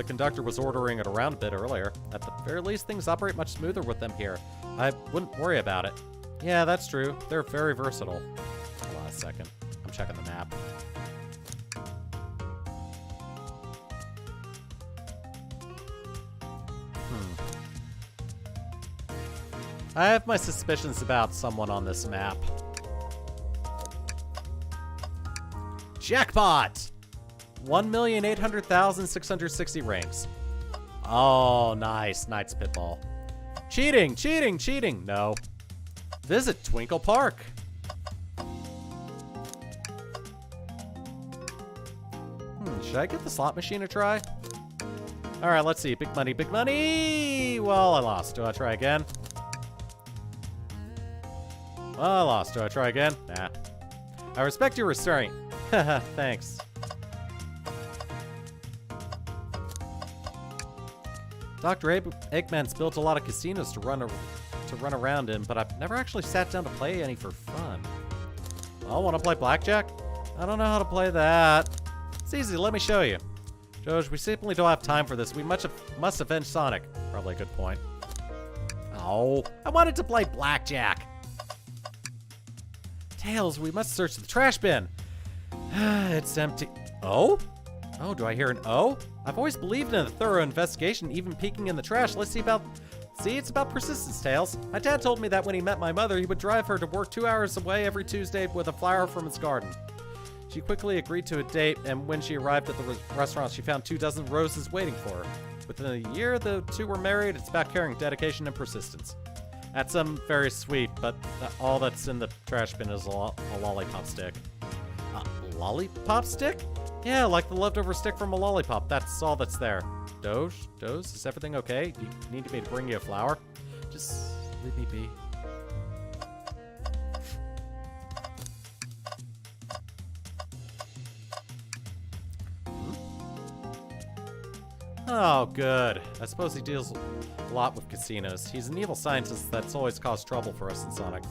conductor was ordering it around a bit earlier. At the very least, things operate much smoother with them here. I wouldn't worry about it. Yeah, that's true. They're very versatile. Hold on a second. I'm checking the map. I have my suspicions about someone on this map. Jackpot! 1,800,660 rings. Oh, nice. Knight's Pitfall. Cheating! Cheating! Cheating! No. Visit Twinkle Park. Should I give the slot machine a try? Alright, let's see. Big money, big money! Well, I lost. Do I try again? Well, I lost. Do I try again? Nah. I respect your restraint. Haha, thanks. Dr. Eggman's built a lot of casinos to run around in, but I've never actually sat down to play any for fun. Oh, want to play blackjack? I don't know how to play that. It's easy, let me show you. Doge, we simply don't have time for this. We must avenge Sonic. Probably a good point. Oh, I wanted to play blackjack. Tails, we must search the trash bin. It's empty. Oh? Oh, do I hear an O? I've always believed in a thorough investigation, even peeking in the trash. Let's see about... See, it's about persistence, Tails. My dad told me that when he met my mother, he would drive her to work 2 hours away every Tuesday with a flower from his garden. She quickly agreed to a date, and when she arrived at the restaurant, she found 24 roses waiting for her. Within a year, the two were married. It's about caring, dedication, and persistence. That's very sweet, but all that's in the trash bin is a lollipop stick. A lollipop stick? Yeah, like the leftover stick from a lollipop. That's all that's there. Doge, is everything okay? Do you need me to bring you a flower? Just leave me be. Oh, good. I suppose he deals a lot with casinos. He's an evil scientist that's always caused trouble for us in Sonic.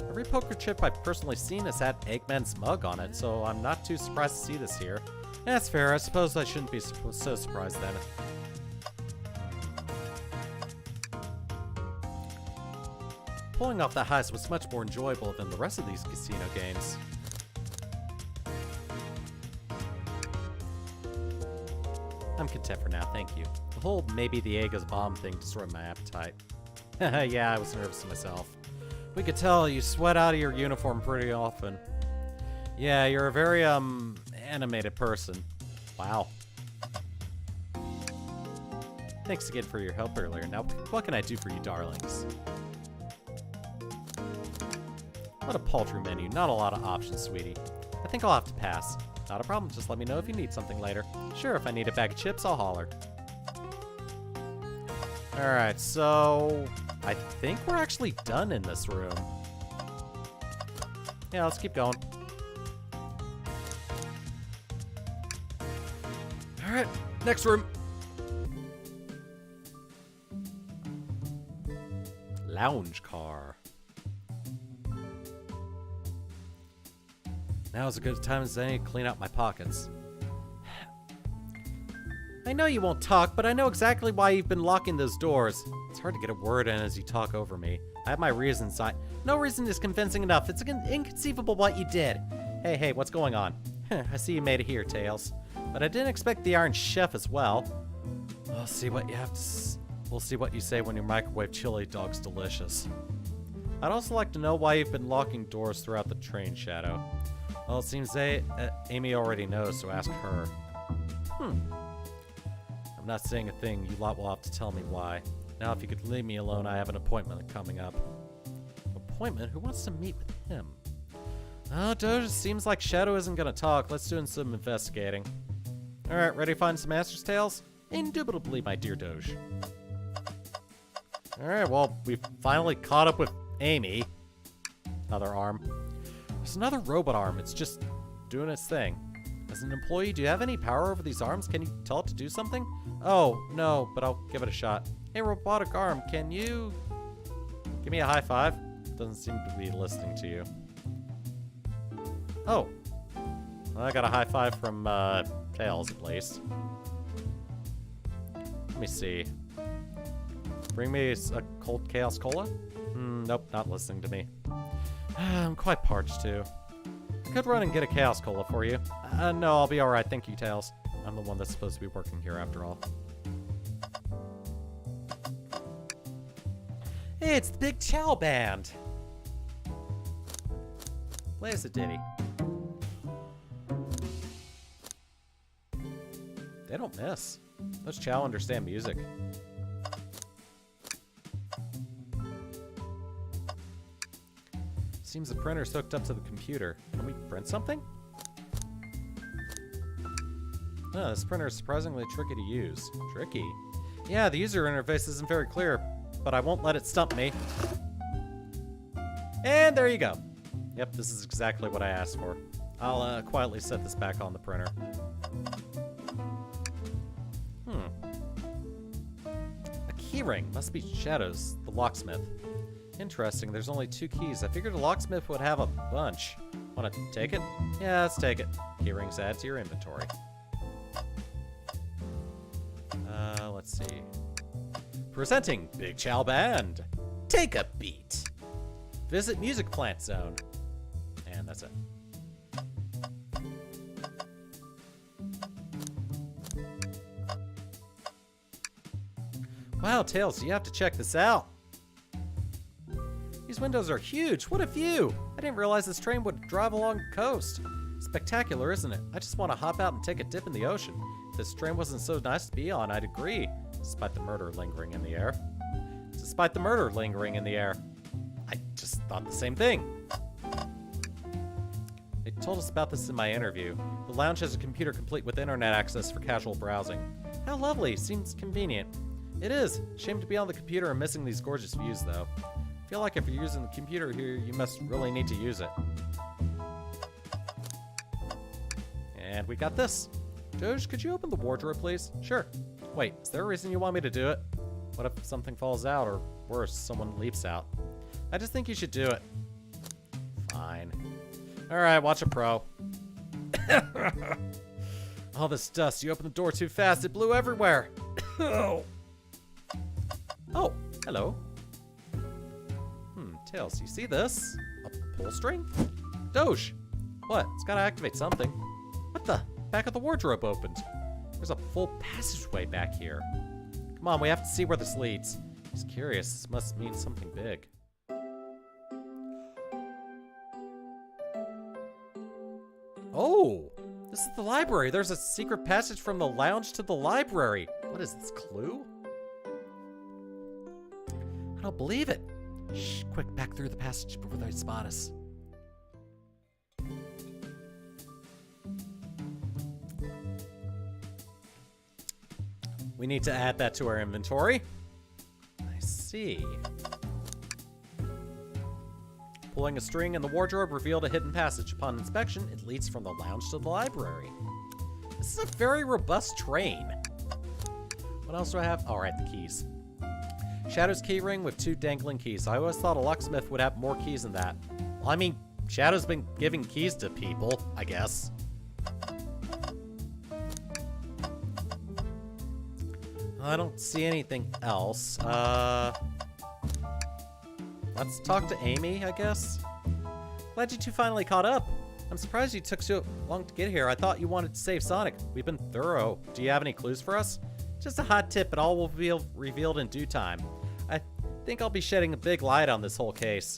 Every poker chip I've personally seen has had Eggman's mug on it, so I'm not too surprised to see this here. That's fair. I suppose I shouldn't be so surprised then. Pulling off that heist was much more enjoyable than the rest of these casino games. I'm content for now, thank you. The whole maybe the egg is a bomb thing destroyed my appetite. Yeah, I was nervous myself. We could tell you sweat out of your uniform pretty often. Yeah, you're a very, animated person. Wow. Thanks again for your help earlier. Now, what can I do for you, darlings? What a paltry menu. Not a lot of options, sweetie. I think I'll have to pass. Not a problem. Just let me know if you need something later. Sure, if I need a bag of chips, I'll holler. Alright, so... I think we're actually done in this room. Yeah, let's keep going. Alright, next room. lounge car. Now's a good time as any to clean out my pockets. I know you won't talk, but I know exactly why you've been locking those doors. It's hard to get a word in as you talk over me. I have my reasons. No reason is convincing enough. It's inconceivable what you did. Hey, what's going on? I see you made it here, Tails. But I didn't expect the Iron Chef as well. We'll see what you say when your microwave chili dog's delicious. I'd also like to know why you've been locking doors throughout the train, Shadow. Well, it seems Amy already knows, so ask her. I'm not saying a thing. You lot will have to tell me why. Now, if you could leave me alone, I have an appointment coming up. Appointment? Who wants to meet with him? Oh, Doge, seems like Shadow isn't gonna talk. Let's do some investigating. Alright, ready to find some answers, Tails? Indubitably, my dear Doge. Alright, well, we've finally caught up with Amy. Another arm. There's another robot arm. It's just doing its thing. As an employee, do you have any power over these arms? Can you tell it to do something? Oh, no, but I'll give it a shot. Hey, robotic arm, can you give me a high five? Doesn't seem to be listening to you. Oh. Well, I got a high five from Tails, at least. Let me see. Bring me a cold Chaos Cola? Nope, not listening to me. I'm quite parched, too. I could run and get a Chaos Cola for you. No, I'll be alright, thank you, Tails. I'm the one that's supposed to be working here, after all. Hey, it's the Big Chow Band! Play us a ditty. They don't miss. Those Chow understand music. Seems the printer's hooked up to the computer. Can we print something? Oh, this printer is surprisingly tricky to use. Tricky? Yeah, the user interface isn't very clear, but I won't let it stump me. And there you go. Yep, this is exactly what I asked for. I'll quietly set this back on the printer. A keyring. Must be Shadow's, the locksmith. Interesting, there's only 2 keys. I figured a locksmith would have a bunch. Wanna take it? Yeah, let's take it. Keyrings add to your inventory. Let's see. Presenting Big Chow Band. Take a beat. Visit Music Plant Zone. And that's it. Wow, Tails, you have to check this out. These windows are huge. What a view! I didn't realize this train would drive along the coast. Spectacular, isn't it? I just want to hop out and take a dip in the ocean. If this train wasn't so nice to be on, I'd agree. Despite the murder lingering in the air. Despite the murder lingering in the air. I just thought the same thing. They told us about this in my interview. The lounge has a computer complete with internet access for casual browsing. How lovely. Seems convenient. It is. Shame to be on the computer and missing these gorgeous views, though. I feel like if you're using the computer here, you must really need to use it. And we got this. Doge, could you open the wardrobe, please? Sure. Wait, is there a reason you want me to do it? What if something falls out, or worse, someone leaps out? I just think you should do it. Fine. Alright, watch a pro. All this dust, you opened the door too fast, it blew everywhere. Oh, hello. Tails, you see this? A pull string? Doge! What? It's gotta activate something. What the? Back of the wardrobe opened. There's a full passageway back here. Come on, we have to see where this leads. He's curious. This must mean something big. Oh! This is the library. There's a secret passage from the lounge to the library. What is this, Clue? I don't believe it. Shh, quick, back through the passage before they spot us. We need to add that to our inventory. I see. Pulling a string in the wardrobe revealed a hidden passage. Upon inspection, it leads from the lounge to the library. This is a very robust train. What else do I have? All right, the keys. Shadow's key ring with 2 dangling keys. I always thought a locksmith would have more keys than that. Well, I mean, Shadow's been giving keys to people, I guess. I don't see anything else. Let's talk to Amy, I guess. Glad you two finally caught up. I'm surprised you took so long to get here. I thought you wanted to save Sonic. We've been thorough. Do you have any clues for us? Just a hot tip, but all will be revealed in due time. I think I'll be shedding a big light on this whole case.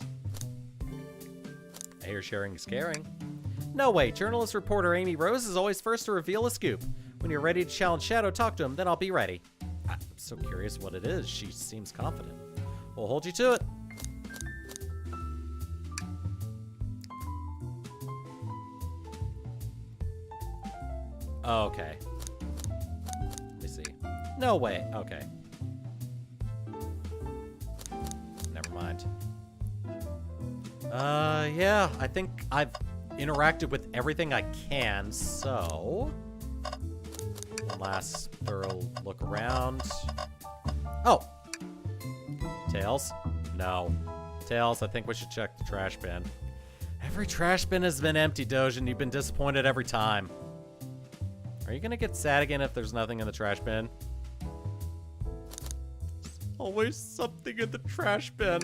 I hear sharing is caring. No way. Journalist reporter Amy Rose is always first to reveal a scoop. When you're ready to challenge Shadow, talk to him, then I'll be ready. I'm so curious what it is. She seems confident. We'll hold you to it. Okay. Let me see. No way. Okay. Never mind. Yeah, I think I've interacted with everything I can, so... One last thorough look around. Oh! Tails? No. Tails, I think we should check the trash bin. Every trash bin has been empty, Doge, and you've been disappointed every time. Are you gonna get sad again if there's nothing in the trash bin? There's always something in the trash bin.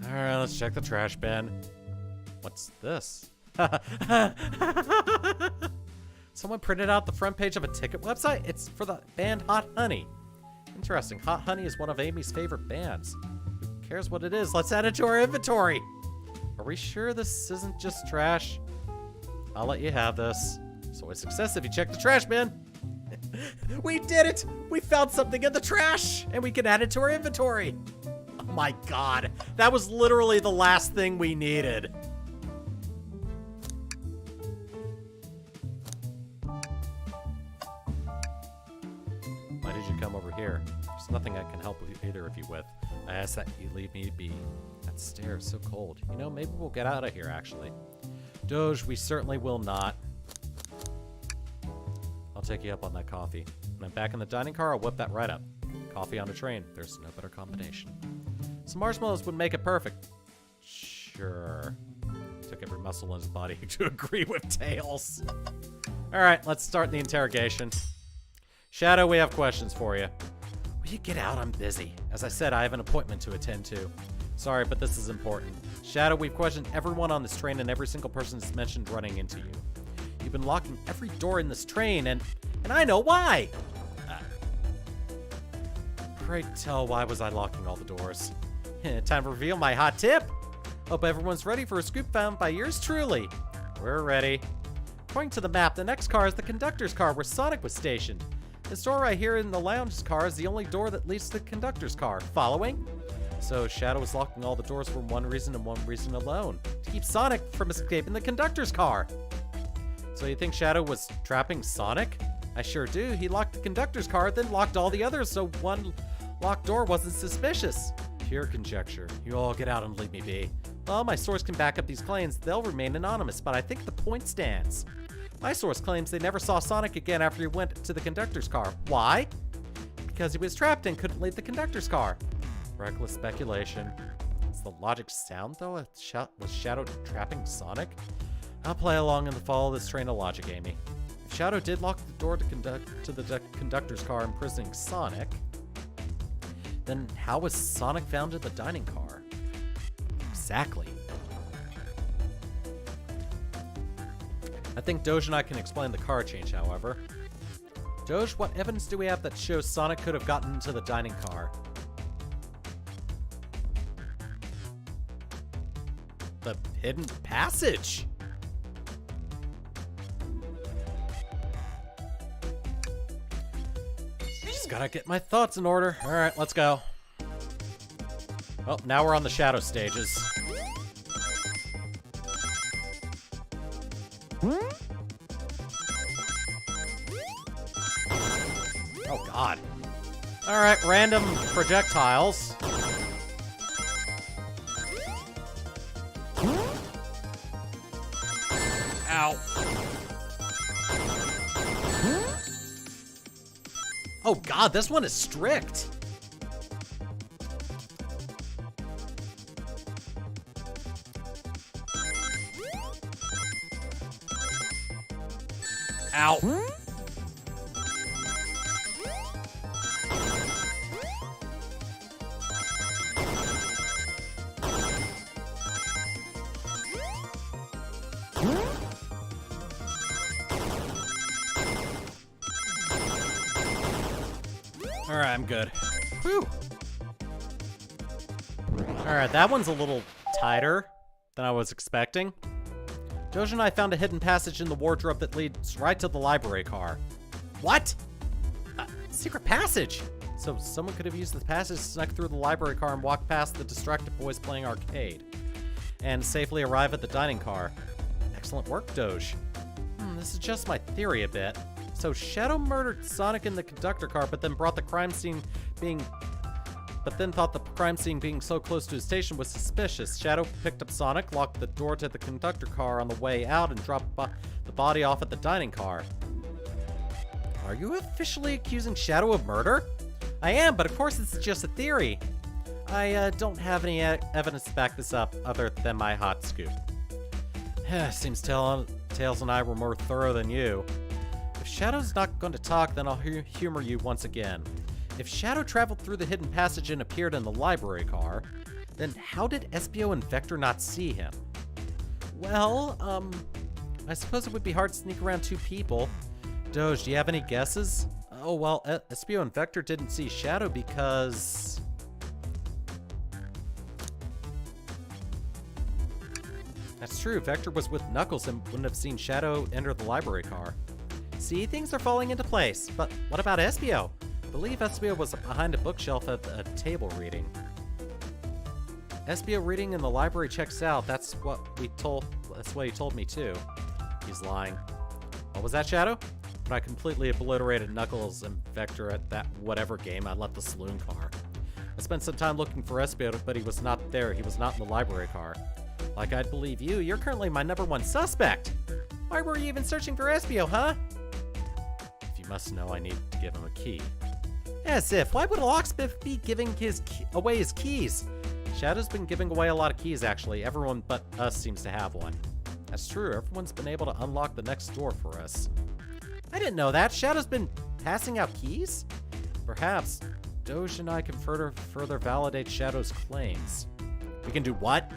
Alright, let's check the trash bin. What's this? Someone printed out the front page of a ticket website? It's for the band Hot Honey. Interesting. Hot Honey is one of Amy's favorite bands. Who cares what it is? Let's add it to our inventory. Are we sure this isn't just trash? I'll let you have this. It's always success if you check the trash bin. We did it! We found something in the trash, and we can add it to our inventory. Oh my god, that was literally the last thing we needed. Why did you come over here? There's nothing I can help with either of you with. I ask that you leave me be. That stair is so cold. You know, maybe we'll get out of here, actually. Doge, we certainly will not. I'll take you up on that coffee. When I'm back in the dining car, I'll whip that right up. Coffee on a train. There's no better combination. Some marshmallows would make it perfect. Sure. Took every muscle in his body to agree with Tails. Alright, let's start the interrogation. Shadow, we have questions for you. Will you get out? I'm busy. As I said, I have an appointment to attend to. Sorry, but this is important. Shadow, we've questioned everyone on this train and every single person is mentioned running into you. You've been locking every door in this train, and I know why! Pray tell, why was I locking all the doors? Time to reveal my hot tip! Hope everyone's ready for a scoop found by yours truly. We're ready. According to the map, the next car is the conductor's car where Sonic was stationed. This door right here in the lounge car is the only door that leads to the conductor's car. Following? So Shadow was locking all the doors for one reason and one reason alone. To keep Sonic from escaping the conductor's car. So you think Shadow was trapping Sonic? I sure do. He locked the conductor's car, then locked all the others so one locked door wasn't suspicious. Pure conjecture. You all get out and leave me be. Well, my source can back up these claims. They'll remain anonymous, but I think the point stands. My source claims they never saw Sonic again after he went to the conductor's car. Why? Because he was trapped and couldn't leave the conductor's car. Reckless speculation. Does the logic sound, though? Was Shadow trapping Sonic? I'll play along in the follow this train of logic, Amy. If Shadow did lock the door to the conductor's car, imprisoning Sonic, then how was Sonic found in the dining car? Exactly. I think Doge and I can explain the car change, however. Doge, what evidence do we have that shows Sonic could have gotten into the dining car? The hidden passage! Just gotta get my thoughts in order. Alright, let's go. Well, now we're on the Shadow stages. Oh god. Alright, random projectiles. Ow. Oh god, this one is strict. Ow. Alright, I'm good. Whew. Alright, that one's a little tighter than I was expecting. Doge and I found a hidden passage in the wardrobe that leads right to the library car. What? Secret passage? So someone could have used the passage, snuck through the library car, and walked past the distracted boys playing arcade. And safely arrive at the dining car. Excellent work, Doge. This is just my theory a bit. So Shadow murdered Sonic in the conductor car, but then thought the crime scene being so close to his station was suspicious. Shadow picked up Sonic, locked the door to the conductor car on the way out, and dropped the body off at the dining car. Are you officially accusing Shadow of murder? I am, but of course it's just a theory. I don't have any evidence to back this up other than my hot scoop. Seems Tails and I were more thorough than you. If Shadow's not going to talk, then I'll humor you once again. If Shadow traveled through the hidden passage and appeared in the library car, then how did Espio and Vector not see him? Well, I suppose it would be hard to sneak around two people. Doge, do you have any guesses? Oh, well, Espio and Vector didn't see Shadow because... That's true, Vector was with Knuckles and wouldn't have seen Shadow enter the library car. See, things are falling into place. But what about Espio? I believe Espio was behind a bookshelf at a table reading. Espio reading in the library checks out. That's what he told me too. He's lying. What was that, Shadow? But I completely obliterated Knuckles and Vector at that whatever game I left the saloon car. I spent some time looking for Espio, but he was not there. He was not in the library car. Like I'd believe you, you're currently my #1 suspect. Why were you even searching for Espio, huh? If you must know, I need to give him a key. As if. Why would a locksmith be giving away his keys? Shadow's been giving away a lot of keys, actually. Everyone but us seems to have one. That's true. Everyone's been able to unlock the next door for us. I didn't know that. Shadow's been passing out keys? Perhaps Doge and I can further validate Shadow's claims. We can do what?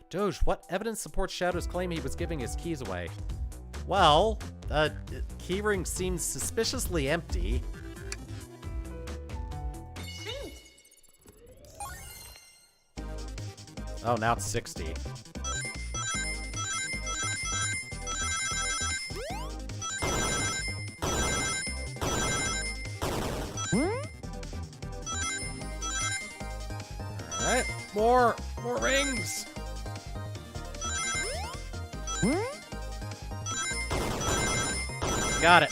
Doge, what evidence supports Shadow's claim he was giving his keys away? Well, the keyring seems suspiciously empty. Oh, now it's 60. Alright, more rings! Got it.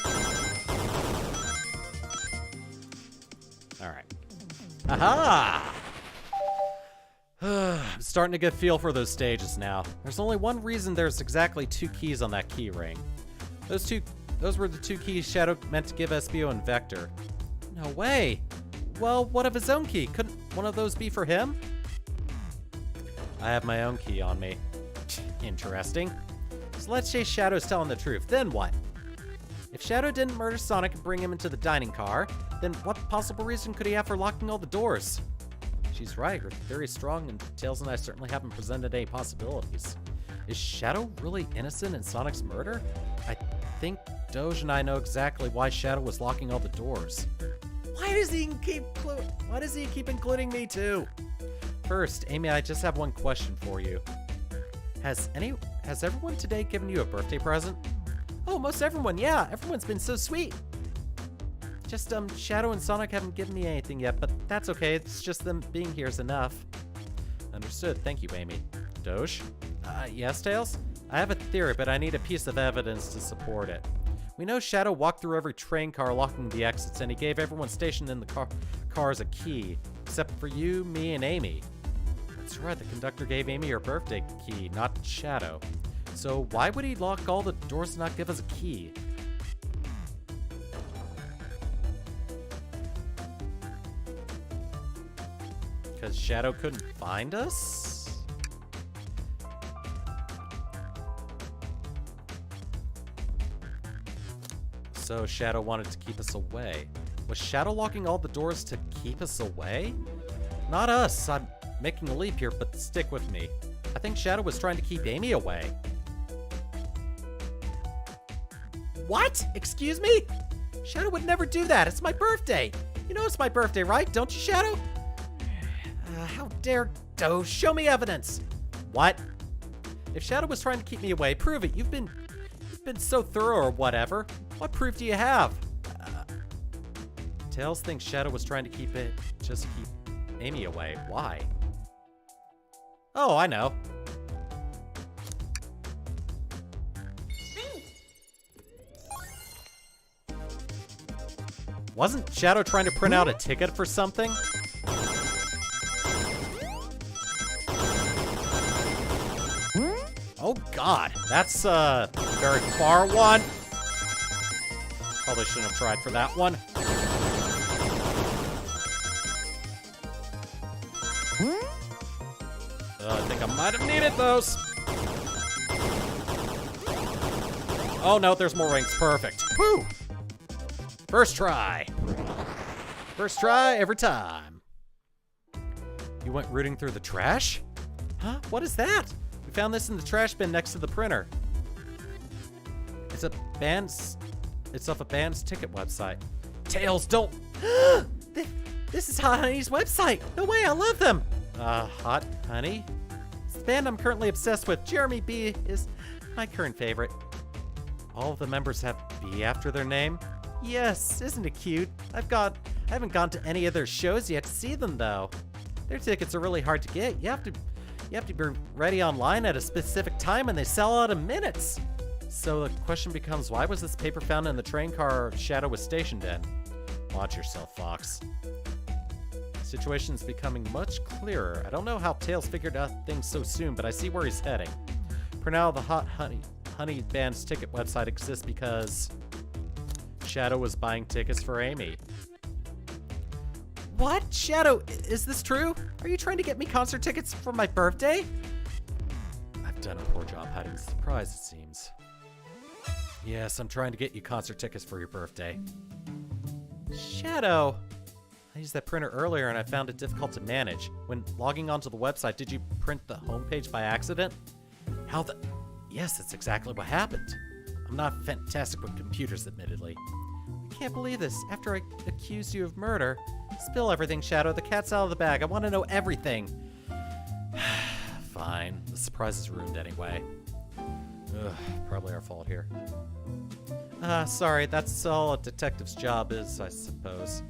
Alright. Aha! I'm starting to get a feel for those stages now. There's only one reason there's exactly 2 keys on that key ring. Those were the 2 keys Shadow meant to give Espio and Vector. No way! Well, what of his own key? Couldn't one of those be for him? I have my own key on me. Interesting. So let's say Shadow's telling the truth. Then what? If Shadow didn't murder Sonic and bring him into the dining car, then what possible reason could he have for locking all the doors? She's right, her theory's strong, and Tails and I certainly haven't presented any possibilities. Is Shadow really innocent in Sonic's murder? I think Doge and I know exactly why Shadow was locking all the doors. Why does he keep including me too? First, Amy, I just have one question for you. Has everyone today given you a birthday present? Oh, most everyone, yeah. Everyone's been so sweet. Just, Shadow and Sonic haven't given me anything yet, but that's okay. It's just them being here is enough. Understood. Thank you, Amy. Doge? Yes, Tails? I have a theory, but I need a piece of evidence to support it. We know Shadow walked through every train car locking the exits, and he gave everyone stationed in the cars a key, except for you, me, and Amy. That's right, the conductor gave Amy her birthday key, not Shadow. So why would he lock all the doors and not give us a key? Because Shadow couldn't find us? So Shadow wanted to keep us away. Was Shadow locking all the doors to keep us away? Not us. I'm making a leap here, but stick with me. I think Shadow was trying to keep Amy away. What? Excuse me? Shadow would never do that. It's my birthday. You know it's my birthday, right? Don't you, Shadow? How dare Doe show me evidence? What? If Shadow was trying to keep me away, prove it. You've been so thorough or whatever. What proof do you have? Tails thinks Shadow was trying to keep Amy away. Why? Oh, I know. Wasn't Shadow trying to print out a ticket for something? Oh god, that's a very far one. Probably shouldn't have tried for that one. I think I might have needed those. Oh no, there's more rings. Perfect. Woo! First try. First try every time. You went rooting through the trash? Huh? What is that? We found this in the trash bin next to the printer. It's off a band's ticket website. Tails, don't. This is Hot Honey's website. No way, I love them. Hot Honey? It's the band I'm currently obsessed with. Jeremy B is my current favorite. All of the members have B after their name? Yes, isn't it cute? I haven't gone to any of their shows yet to see them though. Their tickets are really hard to get. You have to be ready online at a specific time and they sell out in minutes. So the question becomes, why was this paper found in the train car Shadow was stationed in? Watch yourself, Fox. The situation's becoming much clearer. I don't know how Tails figured out things so soon, but I see where he's heading. For now, the Hot Honey band's ticket website exists because Shadow was buying tickets for Amy. What? Shadow, is this true? Are you trying to get me concert tickets for my birthday? I've done a poor job hiding the surprise, it seems. Yes, I'm trying to get you concert tickets for your birthday. Shadow! I used that printer earlier and I found it difficult to manage. When logging onto the website, did you print the homepage by accident? Yes, that's exactly what happened. I'm not fantastic with computers, admittedly. I can't believe this. After I accused you of murder. Spill everything, Shadow. The cat's out of the bag. I want to know everything. Fine. The surprise is ruined anyway. Ugh, probably our fault here. Sorry. That's all a detective's job is, I suppose.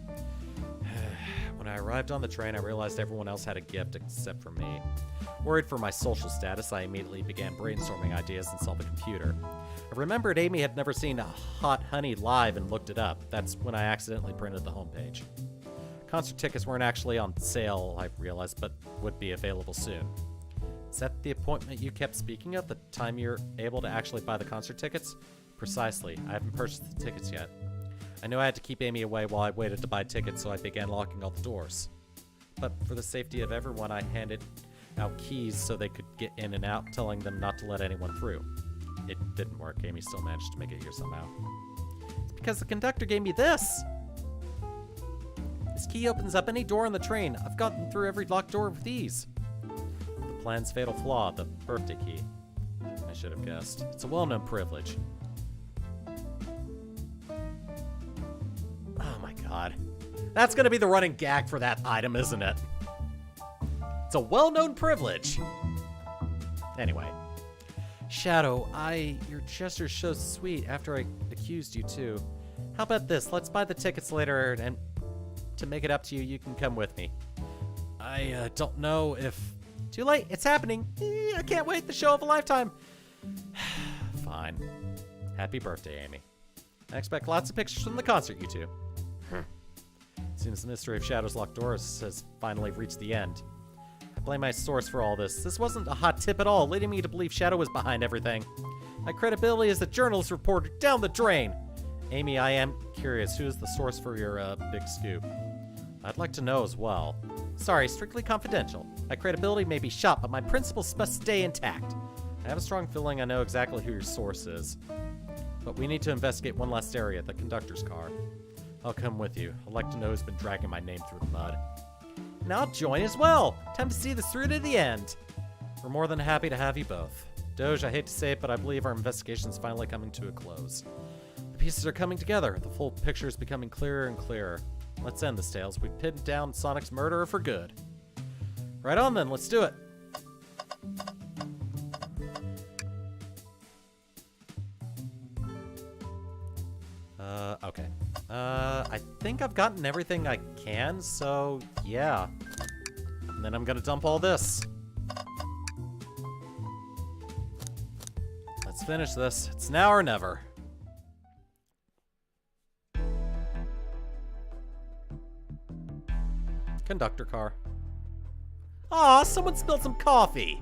When I arrived on the train, I realized everyone else had a gift except for me. Worried for my social status, I immediately began brainstorming ideas inside the computer. I remembered Amy had never seen Hot Honey live and looked it up. That's when I accidentally printed the homepage. Concert tickets weren't actually on sale, I realized, but would be available soon. Is that the appointment you kept speaking of, the time you're able to actually buy the concert tickets? Precisely. I haven't purchased the tickets yet. I knew I had to keep Amy away while I waited to buy tickets, so I began locking all the doors. But for the safety of everyone, I handed out keys so they could get in and out, telling them not to let anyone through. It didn't work. Amy still managed to make it here somehow. It's because the conductor gave me this! This key opens up any door on the train. I've gotten through every locked door with ease. The plan's fatal flaw, the birthday key. I should have guessed. It's a well-known privilege. Oh my god. That's gonna be the running gag for that item, isn't it? It's a well-known privilege. Anyway. Shadow, your gesture shows sweet after I accused you too. How about this? Let's buy the tickets later, and to make it up to you, you can come with me. I don't know if... Too late, it's happening. I can't wait, the show of a lifetime. Fine. Happy birthday, Amy. I expect lots of pictures from the concert, you two. Seems the mystery of Shadow's locked doors has finally reached the end. I blame my source for all this. This wasn't a hot tip at all, leading me to believe Shadow was behind everything. My credibility as a journalist reporter down the drain. Amy, I am curious, who is the source for your big scoop? I'd like to know as well. Sorry, strictly confidential. My credibility may be shot, but my principles must stay intact. I have a strong feeling I know exactly who your source is. But we need to investigate one last area, the conductor's car. I'll come with you. I'd like to know who's been dragging my name through the mud. And I'll join as well. Time to see this through to the end. We're more than happy to have you both. Doge, I hate to say it, but I believe our investigation's finally coming to a close. The pieces are coming together. The full picture is becoming clearer and clearer. Let's end this, Tails. We've pinned down Sonic's murderer for good. Right on then, let's do it. Okay. I think I've gotten everything I can, so yeah. And then I'm gonna dump all this. Let's finish this. It's now or never. Conductor car. Aw, someone spilled some coffee!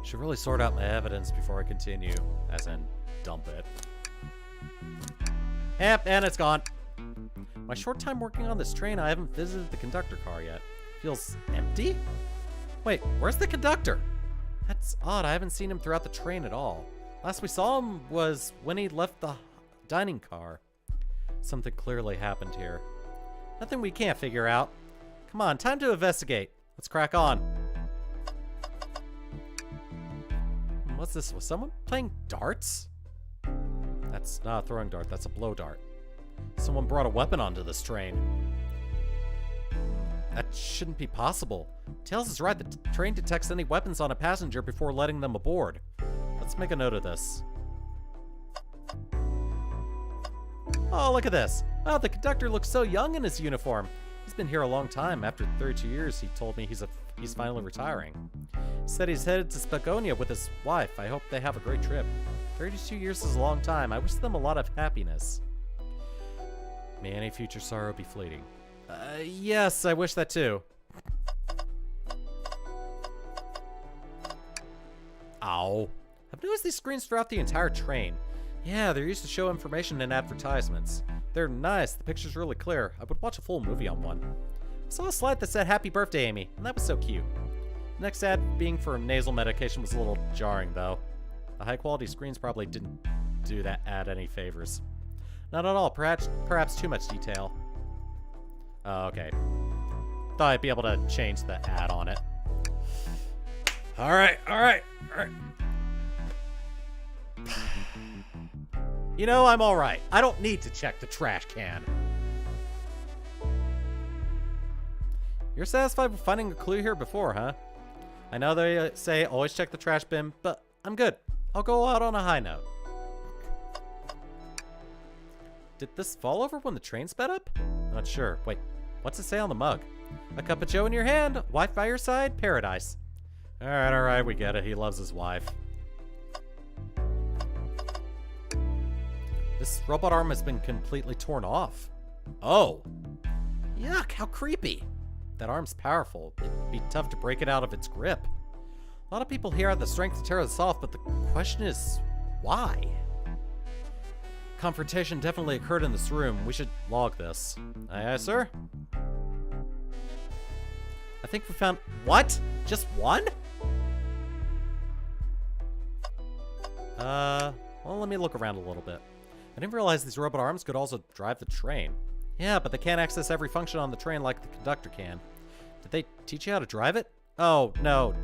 Should really sort out my evidence before I continue, as in dump it. Yep, and it's gone. My short time working on this train, I haven't visited the conductor car yet. Feels empty? Wait, where's the conductor? That's odd, I haven't seen him throughout the train at all. Last we saw him was when he left the dining car. Something clearly happened here. Nothing we can't figure out. Come on, time to investigate. Let's crack on. What's this? Was someone playing darts? That's not a throwing dart, that's a blow dart. Someone brought a weapon onto this train. That shouldn't be possible. Tails is right, the train detects any weapons on a passenger before letting them aboard. Let's make a note of this. Oh, look at this. Wow, the conductor looks so young in his uniform. He's been here a long time. After 32 years, he told me he's finally retiring. He said he's headed to Spagonia with his wife. I hope they have a great trip. 32 years is a long time. I wish them a lot of happiness. May any future sorrow be fleeting. Yes, I wish that too. Ow. I've noticed these screens throughout the entire train. Yeah, they're used to show information in advertisements. They're nice, the picture's really clear. I would watch a full movie on one. I saw a slide that said happy birthday, Amy, and that was so cute. The next ad being for nasal medication was a little jarring though. The high quality screens probably didn't do that ad any favors. Not at all, perhaps too much detail. Oh, okay. Thought I'd be able to change the ad on it. Alright. You know, I'm alright. I don't need to check the trash can. You're satisfied with finding a clue here before, huh? I know they say always check the trash bin, but I'm good. I'll go out on a high note. Did this fall over when the train sped up? Not sure. Wait, what's it say on the mug? A cup of joe in your hand, wife by your side, paradise. Alright, we get it. He loves his wife. This robot arm has been completely torn off. Oh. Yuck, how creepy. That arm's powerful. It'd be tough to break it out of its grip. A lot of people here have the strength to tear this off, but the question is, why? Confrontation definitely occurred in this room. We should log this. Aye, aye, sir? I think we found... What? Just one? Well, let me look around a little bit. I didn't realize these robot arms could also drive the train. Yeah, but they can't access every function on the train like the conductor can. Did they teach you how to drive it? Oh, no,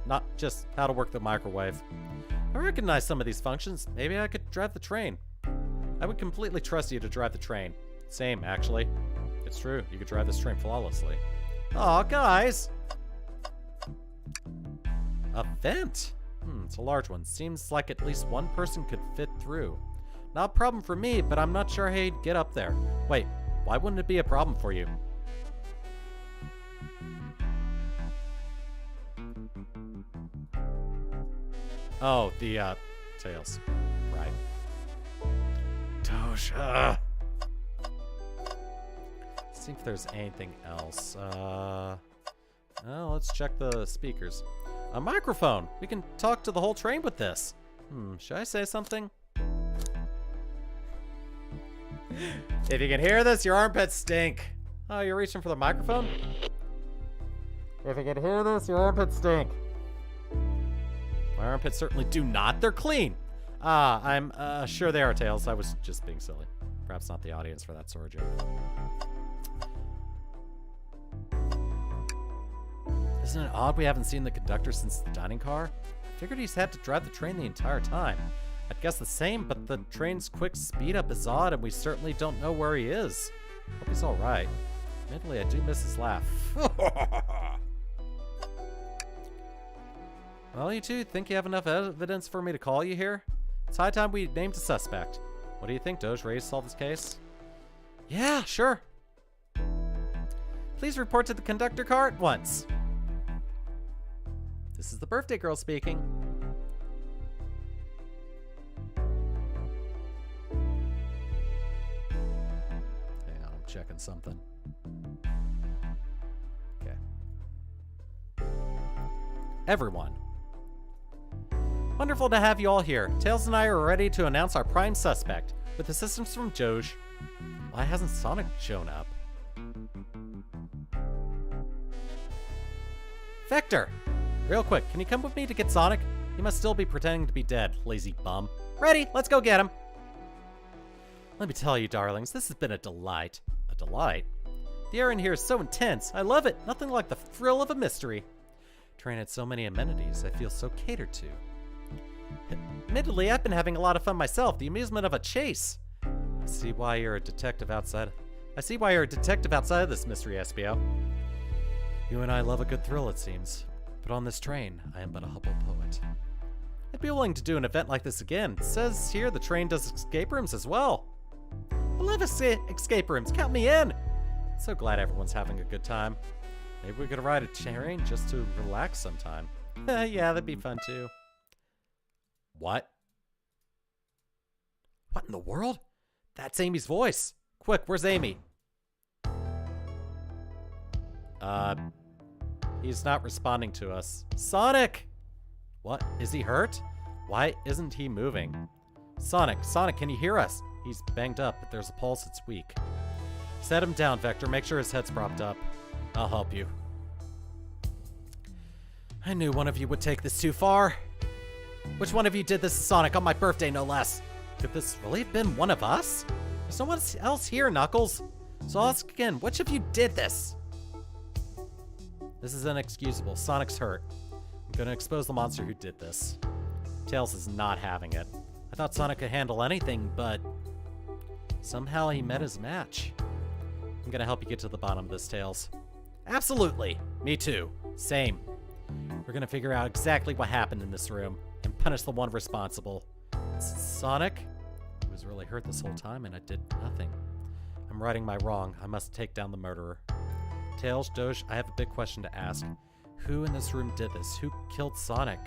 not just how to work the microwave. I recognize some of these functions. Maybe I could drive the train. I would completely trust you to drive the train. Same, actually. It's true, you could drive this train flawlessly. Aw, guys! A vent? It's a large one. Seems like at least one person could fit through. Not a problem for me, but I'm not sure how you'd get up there. Wait, why wouldn't it be a problem for you? Oh, the, Tails. Right. Doge, See if there's anything else. Let's check the speakers. A microphone! We can talk to the whole train with this. Should I say something? If you can hear this, your armpits stink. Oh, you're reaching for the microphone? If you can hear this, your armpits stink. My armpits certainly do not. They're clean. I'm sure they are, Tails. I was just being silly. Perhaps not the audience for that sort of joke. Isn't it odd we haven't seen the conductor since the dining car? Figured he's had to drive the train the entire time. I'd guess the same, but the train's quick speed up is odd, and we certainly don't know where he is. Hope he's alright. Admittedly, I do miss his laugh. Well, you two think you have enough evidence for me to call you here? It's high time we named a suspect. What do you think, Doge? Ready to solve this case? Yeah, sure. Please report to the conductor car at once. This is the birthday girl speaking. Hang on, I'm checking something. Okay. Everyone. Wonderful to have you all here. Tails and I are ready to announce our prime suspect. With assistance from Doge. Why hasn't Sonic shown up? Vector! Real quick, can you come with me to get Sonic? He must still be pretending to be dead, lazy bum. Ready, let's go get him. Let me tell you, darlings, this has been a delight. A delight? The air in here is so intense. I love it. Nothing like the thrill of a mystery. Train had so many amenities. I feel so catered to. Admittedly, I've been having a lot of fun myself. The amusement of a chase. I see why you're a detective outside of this mystery, SBO. You and I love a good thrill, it seems. But on this train, I am but a humble poet. I'd be willing to do an event like this again. It says here the train does escape rooms as well. I love escape rooms. Count me in. So glad everyone's having a good time. Maybe we could ride a train just to relax sometime. Yeah, that'd be fun too. What? What in the world? That's Amy's voice. Quick, where's Amy? He's not responding to us. Sonic! What? Is he hurt? Why isn't he moving? Sonic, can you hear us? He's banged up, but there's a pulse that's weak. Set him down, Vector. Make sure his head's propped up. I'll help you. I knew one of you would take this too far. Which one of you did this to Sonic on my birthday, no less? Could this really have been one of us? There's no one else here, Knuckles. So I'll ask again, which of you did this? This is inexcusable. Sonic's hurt. I'm gonna expose the monster who did this. Tails is not having it. I thought Sonic could handle anything, but somehow he met his match. I'm gonna help you get to the bottom of this, Tails. Absolutely. Me too. Same. We're gonna figure out exactly what happened in this room and punish the one responsible. Sonic? He was really hurt this whole time and I did nothing. I'm righting my wrong. I must take down the murderer. Tails, Doge, I have a big question to ask. Who in this room did this? Who killed Sonic?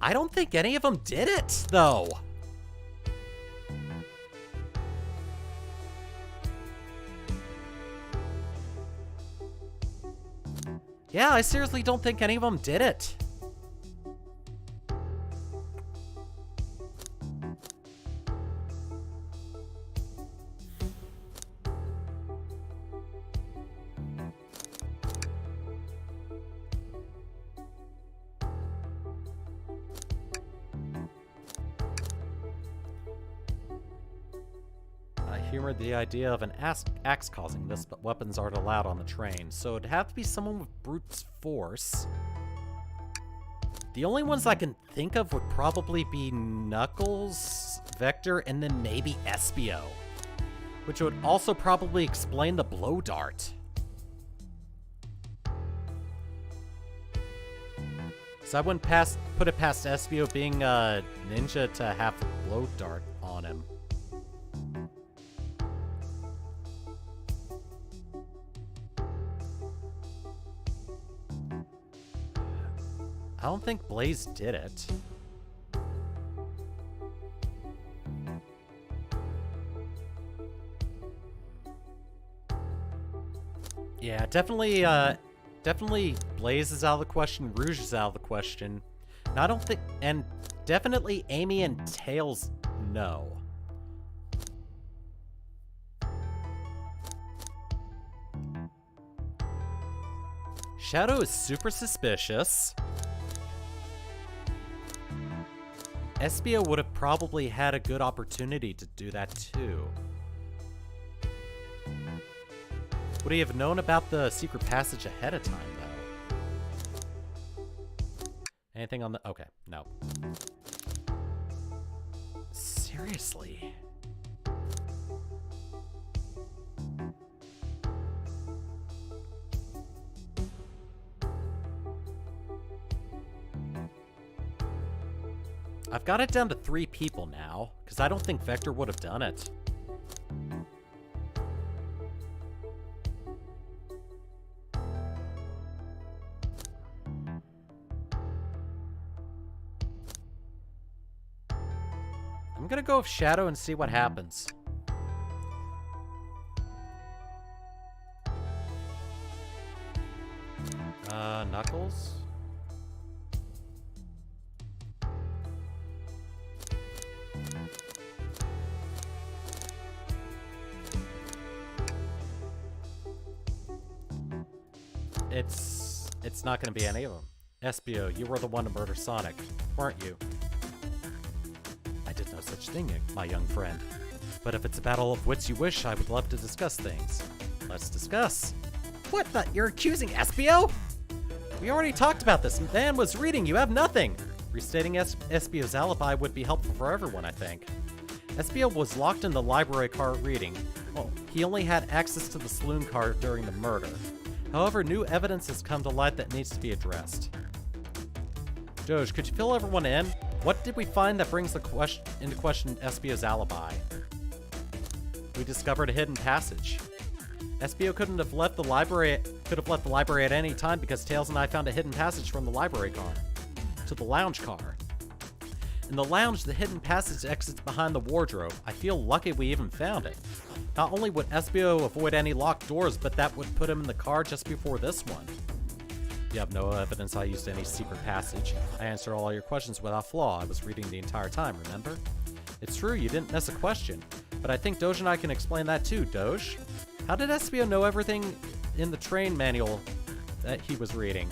I don't think any of them did it, though. Yeah, I seriously don't think any of them did it. Humored the idea of an axe causing this, but weapons aren't allowed on the train, so it'd have to be someone with brute force. The only ones I can think of would probably be Knuckles, Vector, and then maybe Espio, which would also probably explain the blow dart. So I wouldn't put it past Espio being a ninja to have the blow dart on him. I don't think Blaze did it. Yeah, definitely Blaze is out of the question, Rouge is out of the question. And I don't think, and definitely Amy and Tails, no. Shadow is super suspicious. Espio would have probably had a good opportunity to do that too. Would he have known about the secret passage ahead of time, though? Anything on the... Okay, no. Seriously? I've got it down to 3 people now, because I don't think Vector would have done it. I'm gonna go with Shadow and see what happens. Knuckles? It's not gonna be any of them. Espio, you were the one to murder Sonic, weren't you? I did no such thing, my young friend. But if it's a battle of wits you wish, I would love to discuss things. Let's discuss. What the? You're accusing Espio? We already talked about this. Man was reading. You have nothing. Restating Espio's alibi would be helpful for everyone, I think. Espio was locked in the library car reading. Well, he only had access to the saloon car during the murder. However, new evidence has come to light that needs to be addressed. Doge, could you fill everyone in? What did we find that brings into question Espio's alibi? We discovered a hidden passage. Espio could have left the library at any time because Tails and I found a hidden passage from the library car to the lounge car. In the lounge, the hidden passage exits behind the wardrobe. I feel lucky we even found it. Not only would Espio avoid any locked doors, but that would put him in the car just before this one. You have no evidence I used any secret passage. I answered all your questions without flaw. I was reading the entire time, remember? It's true, you didn't miss a question. But I think Doge and I can explain that too, Doge. How did Espio know everything in the train manual that he was reading?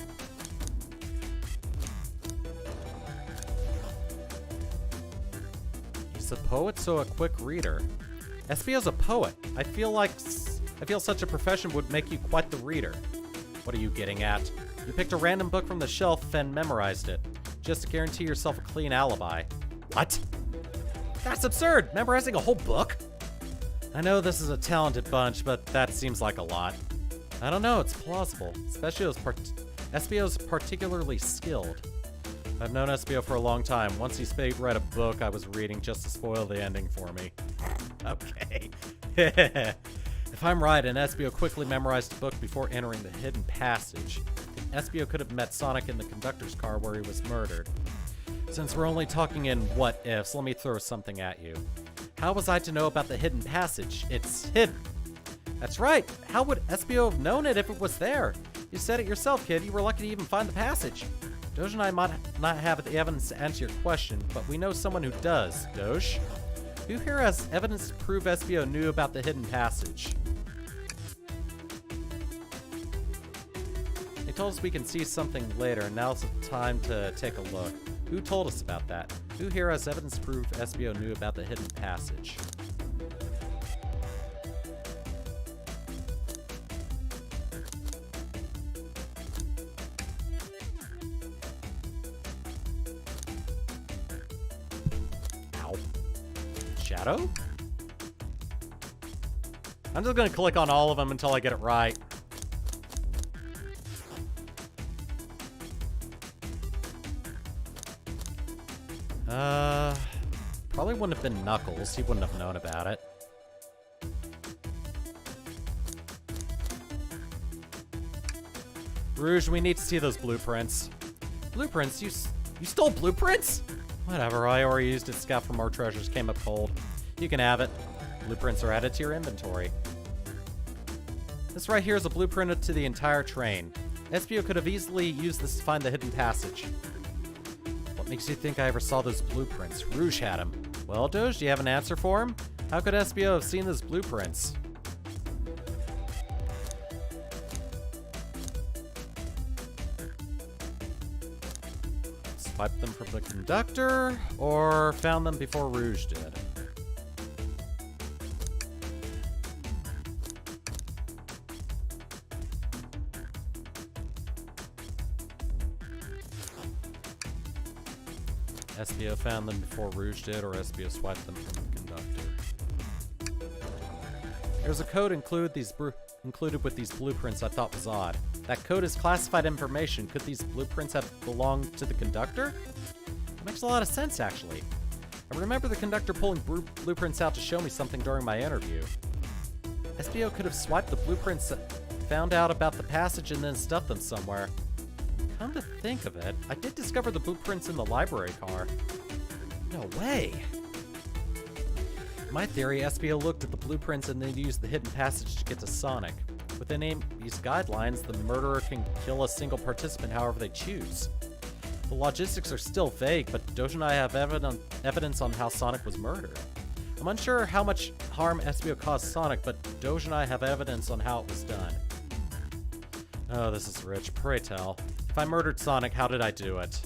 He's a poet, so a quick reader. Espio's a poet. I feel such a profession would make you quite the reader. What are you getting at? You picked a random book from the shelf and memorized it, just to guarantee yourself a clean alibi. What? That's absurd! Memorizing a whole book? I know this is a talented bunch, but that seems like a lot. I don't know, it's plausible. Espio's particularly skilled. I've known Espio for a long time. Once he read a book I was reading just to spoil the ending for me. Okay. If I'm right, and Espio quickly memorized the book before entering the hidden passage, then Espio could have met Sonic in the conductor's car where he was murdered. Since we're only talking in what-ifs, let me throw something at you. How was I to know about the hidden passage? It's hidden. That's right. How would Espio have known it if it was there? You said it yourself, kid. You were lucky to even find the passage. Doge and I might not have the evidence to answer your question, but we know someone who does. Doge? Who here has evidence to prove Espio knew about the hidden passage? They told us we can see something later, and now's the time to take a look. Who told us about that? Who here has evidence to prove Espio knew about the hidden passage? Ow. Shadow? I'm just gonna click on all of them until I get it right. Probably wouldn't have been Knuckles. He wouldn't have known about it. Rouge, we need to see those blueprints. Blueprints? You stole blueprints? Whatever, I already used it to scout for more treasures, came up cold. You can have it. Blueprints are added to your inventory. This right here is a blueprint to the entire train. Espio could have easily used this to find the hidden passage. What makes you think I ever saw those blueprints? Rouge had them. Well, Doge, do you have an answer for him? How could Espio have seen those blueprints? Swiped them from the conductor, or found them before Rouge did? SBO found them before Rouge did, or SBO swiped them from the conductor. There's a code included with these blueprints I thought was odd. That code is classified information. Could these blueprints have belonged to the conductor? That makes a lot of sense, actually. I remember the conductor pulling blueprints out to show me something during my interview. SBO could have swiped the blueprints, found out about the passage, and then stuffed them somewhere. Come to think of it, I did discover the blueprints in the library car. No way! In my theory, SBO looked at the blueprints and then used the hidden passage to get to Sonic. Within these guidelines, the murderer can kill a single participant however they choose. The logistics are still vague, but Doge and I have evidence on how Sonic was murdered. I'm unsure how much harm SBO caused Sonic, but Doge and I have evidence on how it was done. Oh, this is rich. Pray tell. If I murdered Sonic, how did I do it?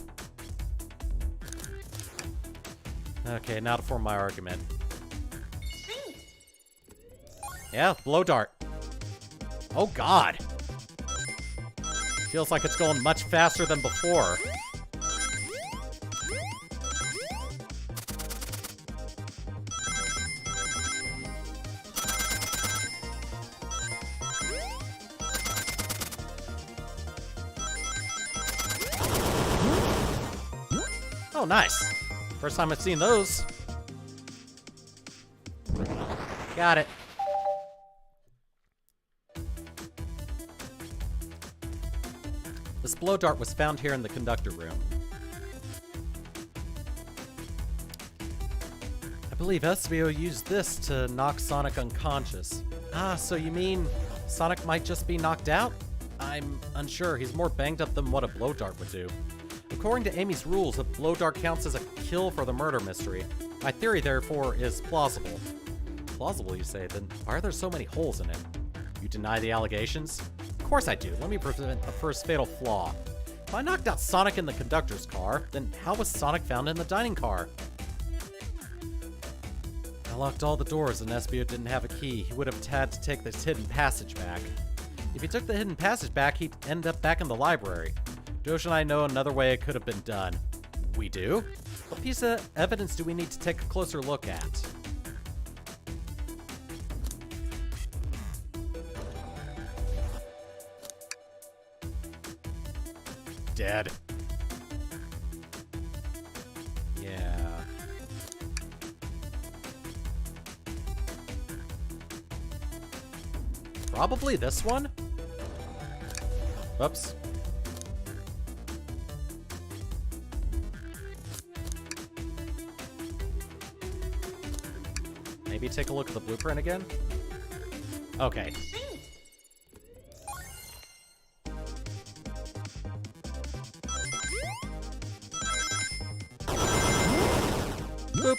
Okay, now to form my argument. Yeah, blow dart. Oh god! Feels like it's going much faster than before. Oh, nice. First time I've seen those. Got it. This blow dart was found here in the conductor room. I believe SBO used this to knock Sonic unconscious. Ah, so you mean Sonic might just be knocked out? I'm unsure. He's more banged up than what a blow dart would do. According to Amy's rules, a blow dart counts as a kill for the murder mystery. My theory, therefore, is plausible. Plausible, you say? Then why are there so many holes in it? You deny the allegations? Of course I do. Let me present the first fatal flaw. If I knocked out Sonic in the conductor's car, then how was Sonic found in the dining car? I locked all the doors and SBO didn't have a key. He would have had to take this hidden passage back. If he took the hidden passage back, he'd end up back in the library. Doge and I know another way it could have been done. We do? What piece of evidence do we need to take a closer look at? Dead. Yeah. Probably this one? Oops. Maybe take a look at the blueprint again? Okay. Boop.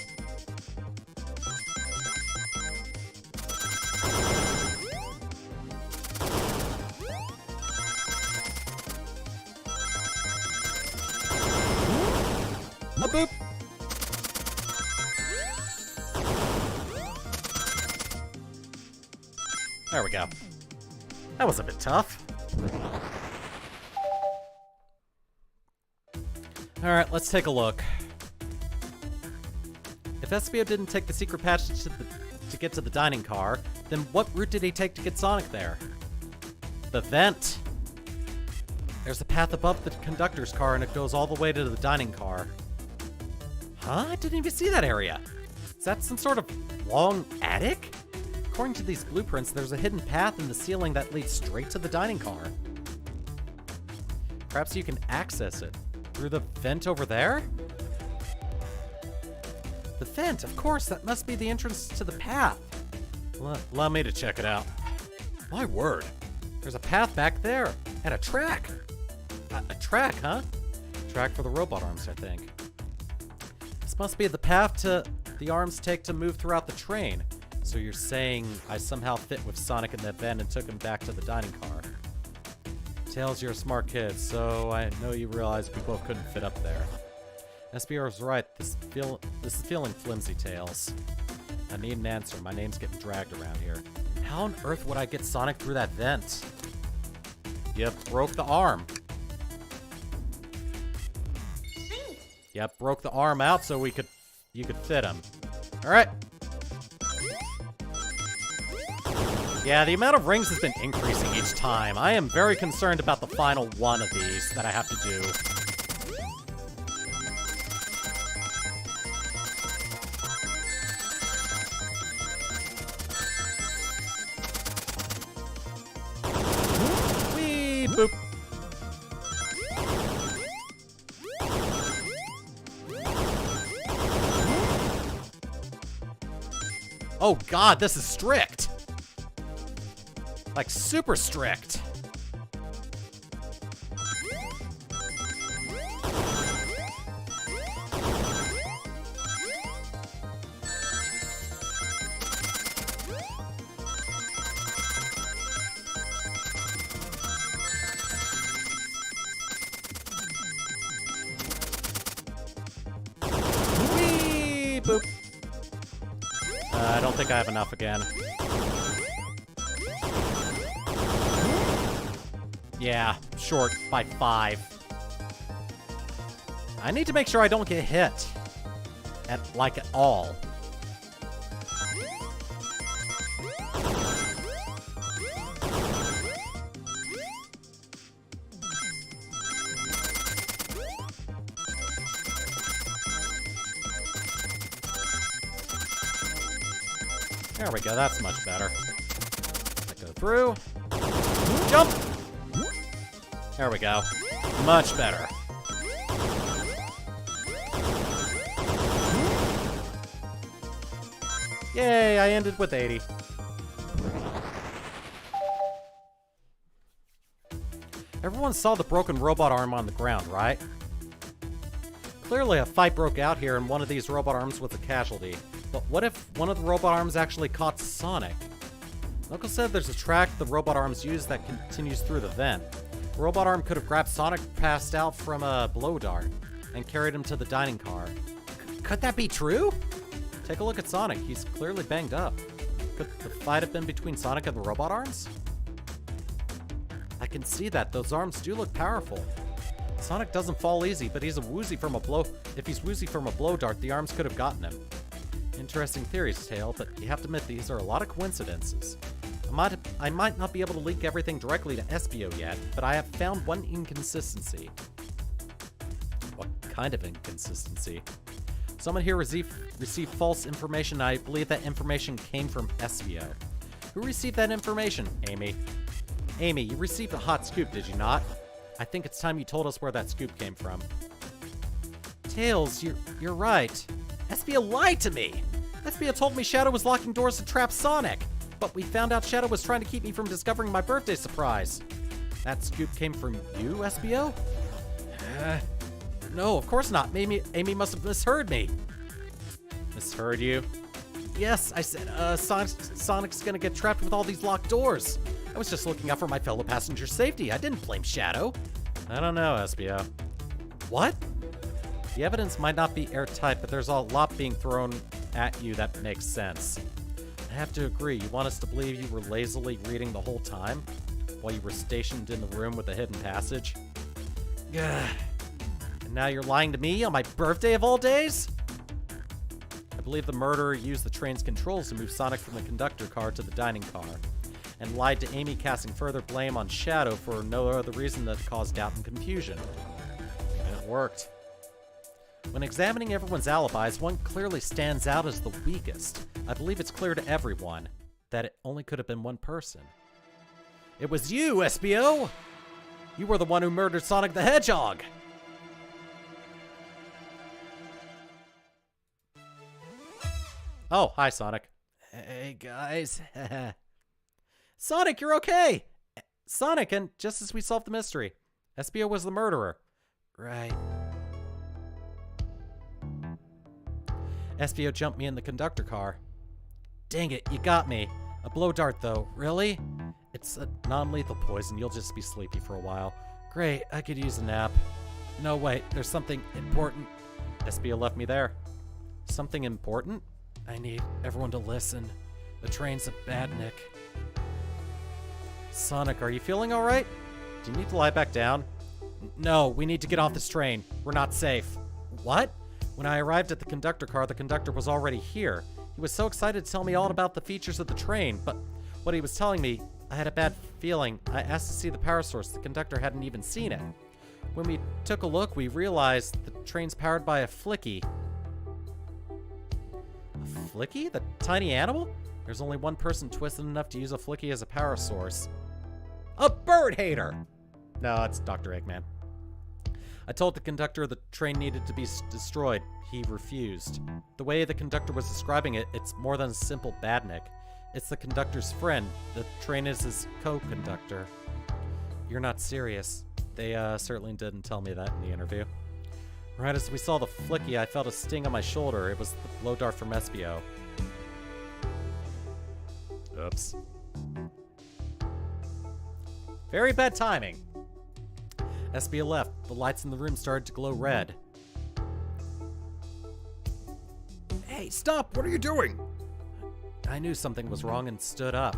A boop. There we go. That was a bit tough. Alright, let's take a look. If SBO didn't take the secret passage to get to the dining car, then what route did he take to get Sonic there? The vent. There's a path above the conductor's car and it goes all the way to the dining car. Huh? I didn't even see that area. Is that some sort of long attic? According to these blueprints, there's a hidden path in the ceiling that leads straight to the dining car. Perhaps you can access it through the vent over there? The vent, of course, that must be the entrance to the path. Allow me to check it out. My word, there's a path back there, and a track. A track, huh? Track for the robot arms, I think. This must be the path the arms take to move throughout the train. So you're saying I somehow fit with Sonic in that vent and took him back to the dining car. Tails, you're a smart kid, so I know you realize we both couldn't fit up there. SBR was right. This is feeling flimsy, Tails. I need an answer. My name's getting dragged around here. How on earth would I get Sonic through that vent? You broke the arm. Yep, broke the arm out so you could fit him. Alright. Yeah, the amount of rings has been increasing each time. I am very concerned about the final one of these that I have to do. Whee! Boop! Oh god, this is strict! Like, super strict. Whee! Boop. I don't think I have enough again. Yeah, short by 5. I need to make sure I don't get hit. At all. There we go, that's much better. Go through. Jump! There we go. Much better. Yay, I ended with 80. Everyone saw the broken robot arm on the ground, right? Clearly a fight broke out here and one of these robot arms was a casualty. But what if one of the robot arms actually caught Sonic? Knuckles said there's a track the robot arms use that continues through the vent. The robot arm could have grabbed Sonic passed out from a blow dart and carried him to the dining car. Could that be true? Take a look at Sonic. He's clearly banged up. Could the fight have been between Sonic and the robot arms? I can see that. Those arms do look powerful. Sonic doesn't fall easy, but he's a woozy from a blow. If he's woozy from a blow dart, the arms could have gotten him. Interesting theories, Tail, but you have to admit these are a lot of coincidences. I might not be able to link everything directly to Espio yet, but I have found one inconsistency. What kind of inconsistency? Someone here received false information, and I believe that information came from Espio. Who received that information? Amy. Amy, you received a hot scoop, did you not? I think it's time you told us where that scoop came from. Tails, you're right. Espio lied to me! Espio told me Shadow was locking doors to trap Sonic, but we found out Shadow was trying to keep me from discovering my birthday surprise. That scoop came from you, Espio? No, of course not. Amy must have misheard me. Misheard you? Yes, I said, Sonic's gonna get trapped with all these locked doors. I was just looking out for my fellow passenger's safety. I didn't blame Shadow. I don't know, Espio. What? The evidence might not be airtight, but there's a lot being thrown at you that makes sense. I have to agree, you want us to believe you were lazily reading the whole time? While you were stationed in the room with the hidden passage? Gah. And now you're lying to me on my birthday of all days? I believe the murderer used the train's controls to move Sonic from the conductor car to the dining car, and lied to Amy, casting further blame on Shadow for no other reason than to cause doubt and confusion. And it worked. When examining everyone's alibis, one clearly stands out as the weakest. I believe it's clear to everyone that it only could have been one person. It was you, Espio! You were the one who murdered Sonic the Hedgehog! Oh, hi, Sonic. Hey, guys. Sonic, you're okay! Sonic, and just as we solved the mystery, Espio was the murderer. Right. Espio jumped me in the conductor car. Dang it, you got me. A blow dart, though. Really? It's a non-lethal poison. You'll just be sleepy for a while. Great, I could use a nap. No, wait, there's something important. Espia left me there. Something important? I need everyone to listen. The train's a bad nick. Sonic, are you feeling alright? Do you need to lie back down? No, we need to get off this train. We're not safe. What? When I arrived at the conductor car, the conductor was already here. He was so excited to tell me all about the features of the train, but what he was telling me, I had a bad feeling. I asked to see the power source. The conductor hadn't even seen it. When we took a look, we realized the train's powered by a flicky. A flicky? The tiny animal? There's only one person twisted enough to use a flicky as a power source. A bird hater! No, it's Dr. Eggman. I told the conductor the train needed to be destroyed. He refused. The way the conductor was describing it, it's more than a simple badnik. It's the conductor's friend. The train is his co-conductor. You're not serious. They certainly didn't tell me that in the interview. Right as we saw the flicky, I felt a sting on my shoulder. It was the blow dart from Espio. Oops. Very bad timing. Espio left. The lights in the room started to glow red. Hey, stop! What are you doing? I knew something was wrong and stood up.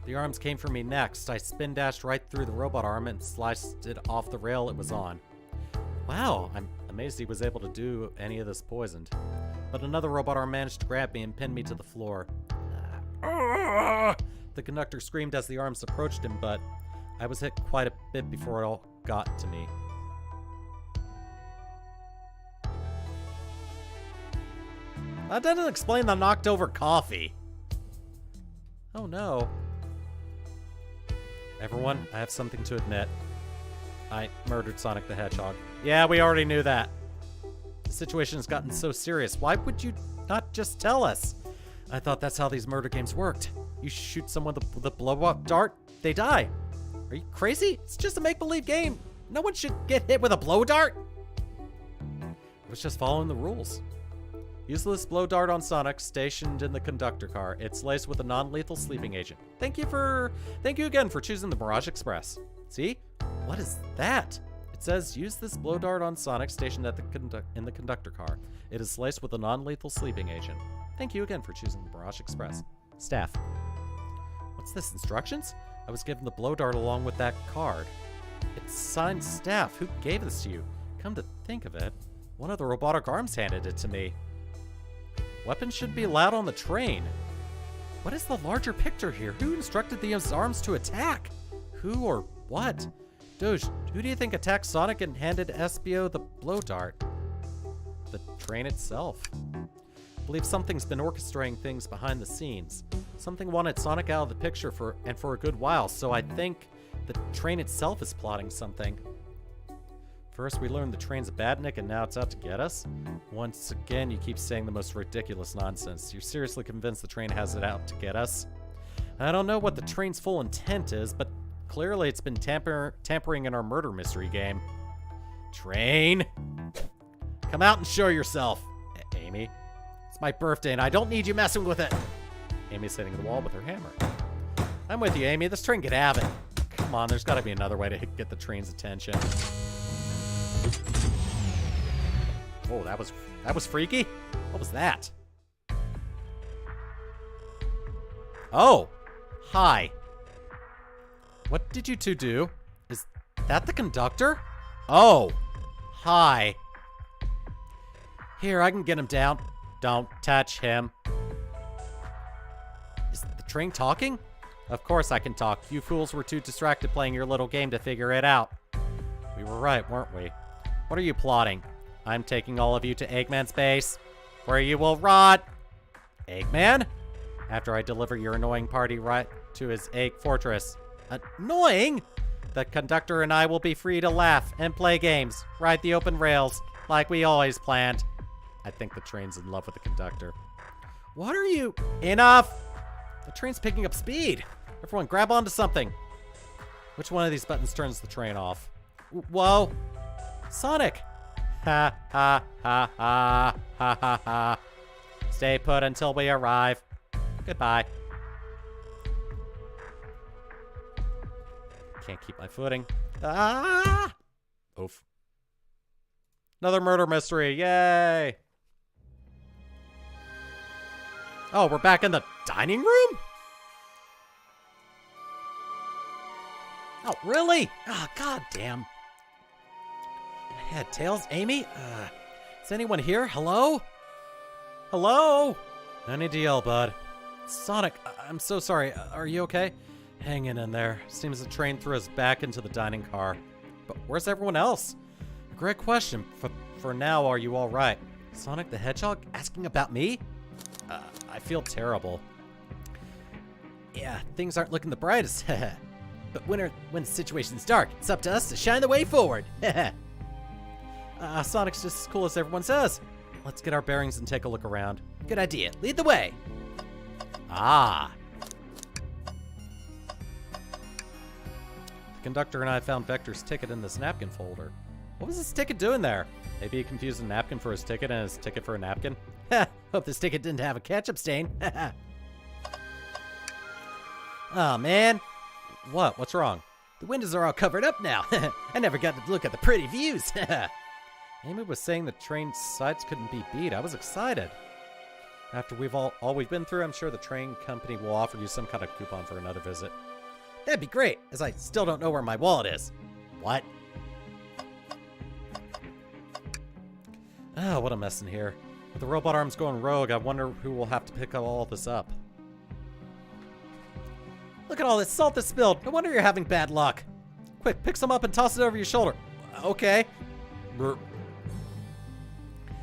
The arms came for me next. I spin dashed right through the robot arm and sliced it off the rail it was on. Wow, I'm amazed he was able to do any of this poisoned. But another robot arm managed to grab me and pin me to the floor. The conductor screamed as the arms approached him, but I was hit quite a bit before it all got to me. That doesn't explain the knocked over coffee. Oh no. Everyone, I have something to admit. I murdered Sonic the Hedgehog. Yeah, we already knew that. The situation has gotten so serious. Why would you not just tell us? I thought that's how these murder games worked. You shoot someone with a blow-up dart, they die. Are you crazy? It's just a make-believe game. No one should get hit with a blow dart. I was just following the rules. Useless blow dart on Sonic stationed in the conductor car. It's laced with a non-lethal sleeping agent. Thank you again for choosing the Mirage Express. See? What is that? It says use this blow dart on Sonic stationed at in the conductor car. It is laced with a non-lethal sleeping agent. Thank you again for choosing the Mirage Express. Staff. What's this? Instructions? I was given the blow dart along with that card. It's signed staff. Who gave this to you? Come to think of it, one of the robotic arms handed it to me. Weapons should be allowed on the train. What is the larger picture here? Who instructed these arms to attack? Who or what? Doge, who do you think attacked Sonic and handed Espio the blow dart? The train itself. I believe something's been orchestrating things behind the scenes. Something wanted Sonic out of the picture for a good while, so I think the train itself is plotting something. First, we learned the train's a badnik, and now it's out to get us? Once again, you keep saying the most ridiculous nonsense. You're seriously convinced the train has it out to get us? I don't know what the train's full intent is, but clearly it's been tampering in our murder mystery game. Train! Come out and show yourself! Amy? It's my birthday, and I don't need you messing with it! Amy's hitting the wall with her hammer. I'm with you, Amy. This train could have it. Come on, there's gotta be another way to get the train's attention. Oh, that was freaky? What was that? Oh! Hi. What did you two do? Is that the conductor? Oh! Hi. Here, I can get him down. Don't touch him. Is the train talking? Of course I can talk. You fools were too distracted playing your little game to figure it out. We were right, weren't we? What are you plotting? I'm taking all of you to Eggman's base, where you will rot. Eggman? After I deliver your annoying party right to his egg fortress. Annoying? The conductor and I will be free to laugh and play games, ride the open rails, like we always planned. I think the train's in love with the conductor. What are you? Enough! The train's picking up speed. Everyone grab onto something. Which one of these buttons turns the train off? Whoa! Sonic! Ha ha ha ha ha ha ha. Stay put until we arrive. Goodbye. Can't keep my footing. Ah! Oof. Another murder mystery. Yay! Oh, we're back in the dining room? Oh, really? Oh, goddamn. Head, tails, Amy? Is anyone here? Hello? Hello? No need to yell, bud. Sonic, I'm so sorry. Are you okay? Hanging in there. Seems the train threw us back into the dining car. But where's everyone else? Great question. For now, are you all right? Sonic the Hedgehog asking about me? I feel terrible. Yeah, things aren't looking the brightest. But when the situation's dark, it's up to us to shine the way forward. Sonic's just as cool as everyone says. Let's get our bearings and take a look around. Good idea. Lead the way. Ah. The conductor and I found Vector's ticket in this napkin folder. What was this ticket doing there? Maybe he confused a napkin for his ticket and his ticket for a napkin? Hope this ticket didn't have a ketchup stain. Oh, man. What? What's wrong? The windows are all covered up now. I never got to look at the pretty views. Amy was saying the train sides couldn't be beat. I was excited. After all we've been through, I'm sure the train company will offer you some kind of coupon for another visit. That'd be great, as I still don't know where my wallet is. What? Oh, what a mess in here. With the robot arms going rogue, I wonder who will have to pick all this up. Look at all this salt that's spilled. No wonder you're having bad luck. Quick, pick some up and toss it over your shoulder. Okay. Brr.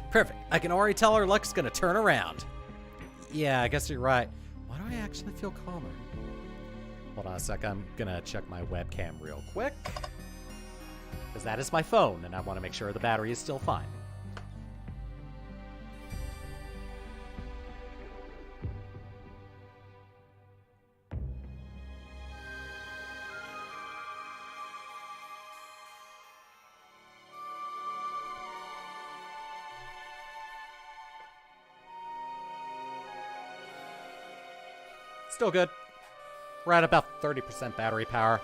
Perfect. I can already tell our luck's gonna turn around. Yeah, I guess you're right. Why do I actually feel calmer? Hold on a sec. I'm gonna check my webcam real quick. Because that is my phone, and I want to make sure the battery is still fine. Still good. We're at about 30% battery power.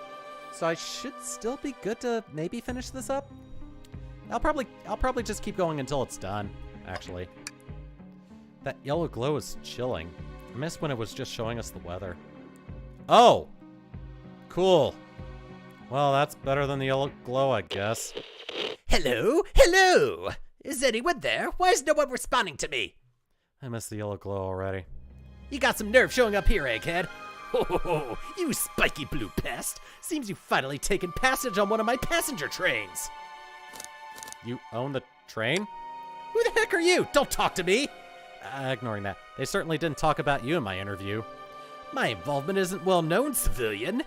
So I should still be good to maybe finish this up. I'll probably just keep going until it's done, actually. That yellow glow is chilling. I missed when it was just showing us the weather. Oh! Cool. Well, that's better than the yellow glow, I guess. Hello? Hello? Is anyone there? Why is no one responding to me? I missed the yellow glow already. You got some nerve showing up here, egghead. Ho ho ho, you spiky blue pest. Seems you've finally taken passage on one of my passenger trains. You own the train? Who the heck are you? Don't talk to me. Ignoring that. They certainly didn't talk about you in my interview. My involvement isn't well known, civilian.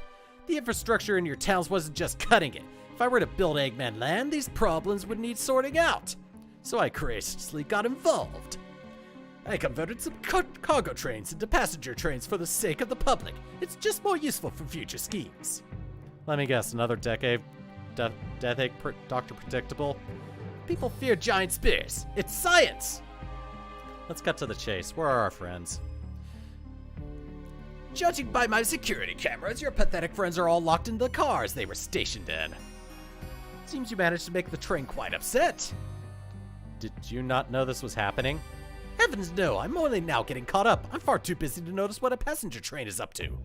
The infrastructure in your towns wasn't just cutting it. If I were to build Eggman Land, these problems would need sorting out. So I courageously got involved. I converted some cargo trains into passenger trains for the sake of the public. It's just more useful for future schemes. Let me guess, another decade? Death egg Dr. Predictable? People fear giant spears. It's science! Let's cut to the chase. Where are our friends? Judging by my security cameras, your pathetic friends are all locked in the cars they were stationed in. Seems you managed to make the train quite upset. Did you not know this was happening? Heavens no, I'm only now getting caught up. I'm far too busy to notice what a passenger train is up to. You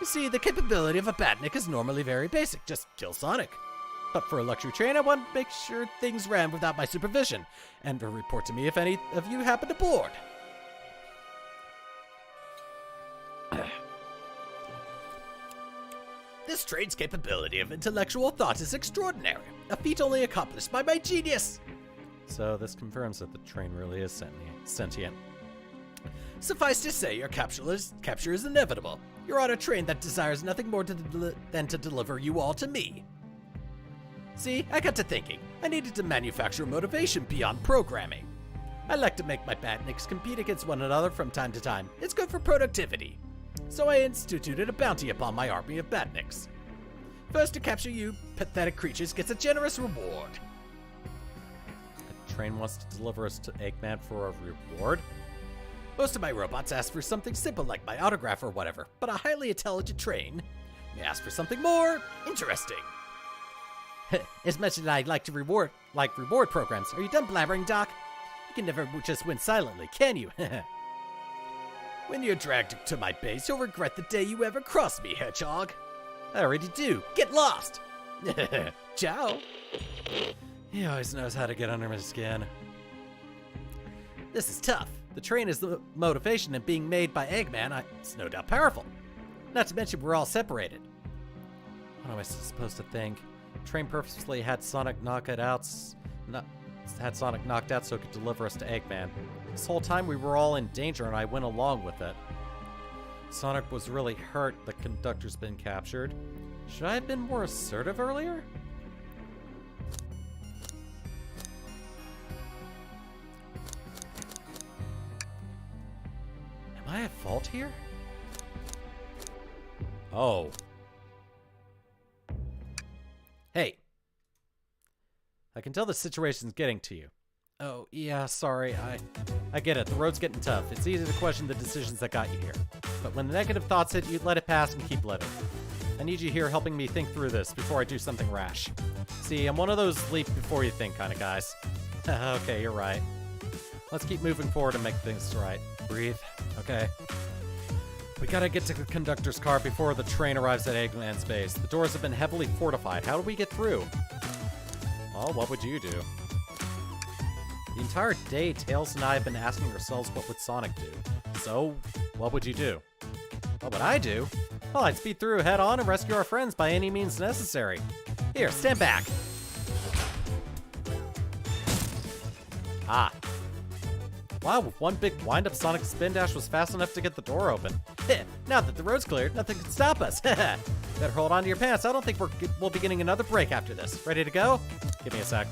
see, the capability of a Batnik is normally very basic, just kill Sonic. But for a luxury train, I want to make sure things ran without my supervision, and to report to me if any of you happen to board. This train's capability of intellectual thought is extraordinary, a feat only accomplished by my genius. So this confirms that the train really is sentient. Suffice to say, your capture is inevitable. You're on a train that desires nothing more than to deliver you all to me. See, I got to thinking. I needed to manufacture motivation beyond programming. I like to make my Batniks compete against one another from time to time. It's good for productivity. So I instituted a bounty upon my army of Batniks. First to capture you pathetic creatures gets a generous reward. The train wants to deliver us to Eggman for a reward? Most of my robots ask for something simple like my autograph or whatever, but a highly intelligent train may ask for something more interesting. As much as I'd like to reward programs, are you done blabbering, Doc? You can never just win silently, can you? When you're dragged to my base, you'll regret the day you ever crossed me, Hedgehog. I already do. Get lost! Ciao! He always knows how to get under my skin. This is tough. The train is the motivation, and being made by Eggman, it's no doubt powerful. Not to mention we're all separated. What am I supposed to think? Train purposely had Sonic knocked out so it could deliver us to Eggman. This whole time we were all in danger and I went along with it. Sonic was really hurt the conductor's been captured. Should I have been more assertive earlier? Am I at fault here? Oh. Hey. I can tell the situation's getting to you. Oh, yeah, sorry, I get it. The road's getting tough. It's easy to question the decisions that got you here. But when the negative thoughts hit you, let it pass and keep living. I need you here helping me think through this before I do something rash. See, I'm one of those leap before you think kind of guys. Okay, you're right. Let's keep moving forward and make things right. Breathe. Okay. We gotta get to the conductor's car before the train arrives at Eggman's base. The doors have been heavily fortified. How do we get through? Well, what would you do? The entire day, Tails and I have been asking ourselves what would Sonic do. So, what would you do? What would I do? Well, I'd speed through head on and rescue our friends by any means necessary. Here, stand back. Ah. Wow, with one big wind-up, Sonic's spin dash was fast enough to get the door open. Now that the road's cleared, nothing can stop us. Better hold on to your pants. I don't think we'll be getting another break after this. Ready to go? Give me a sec.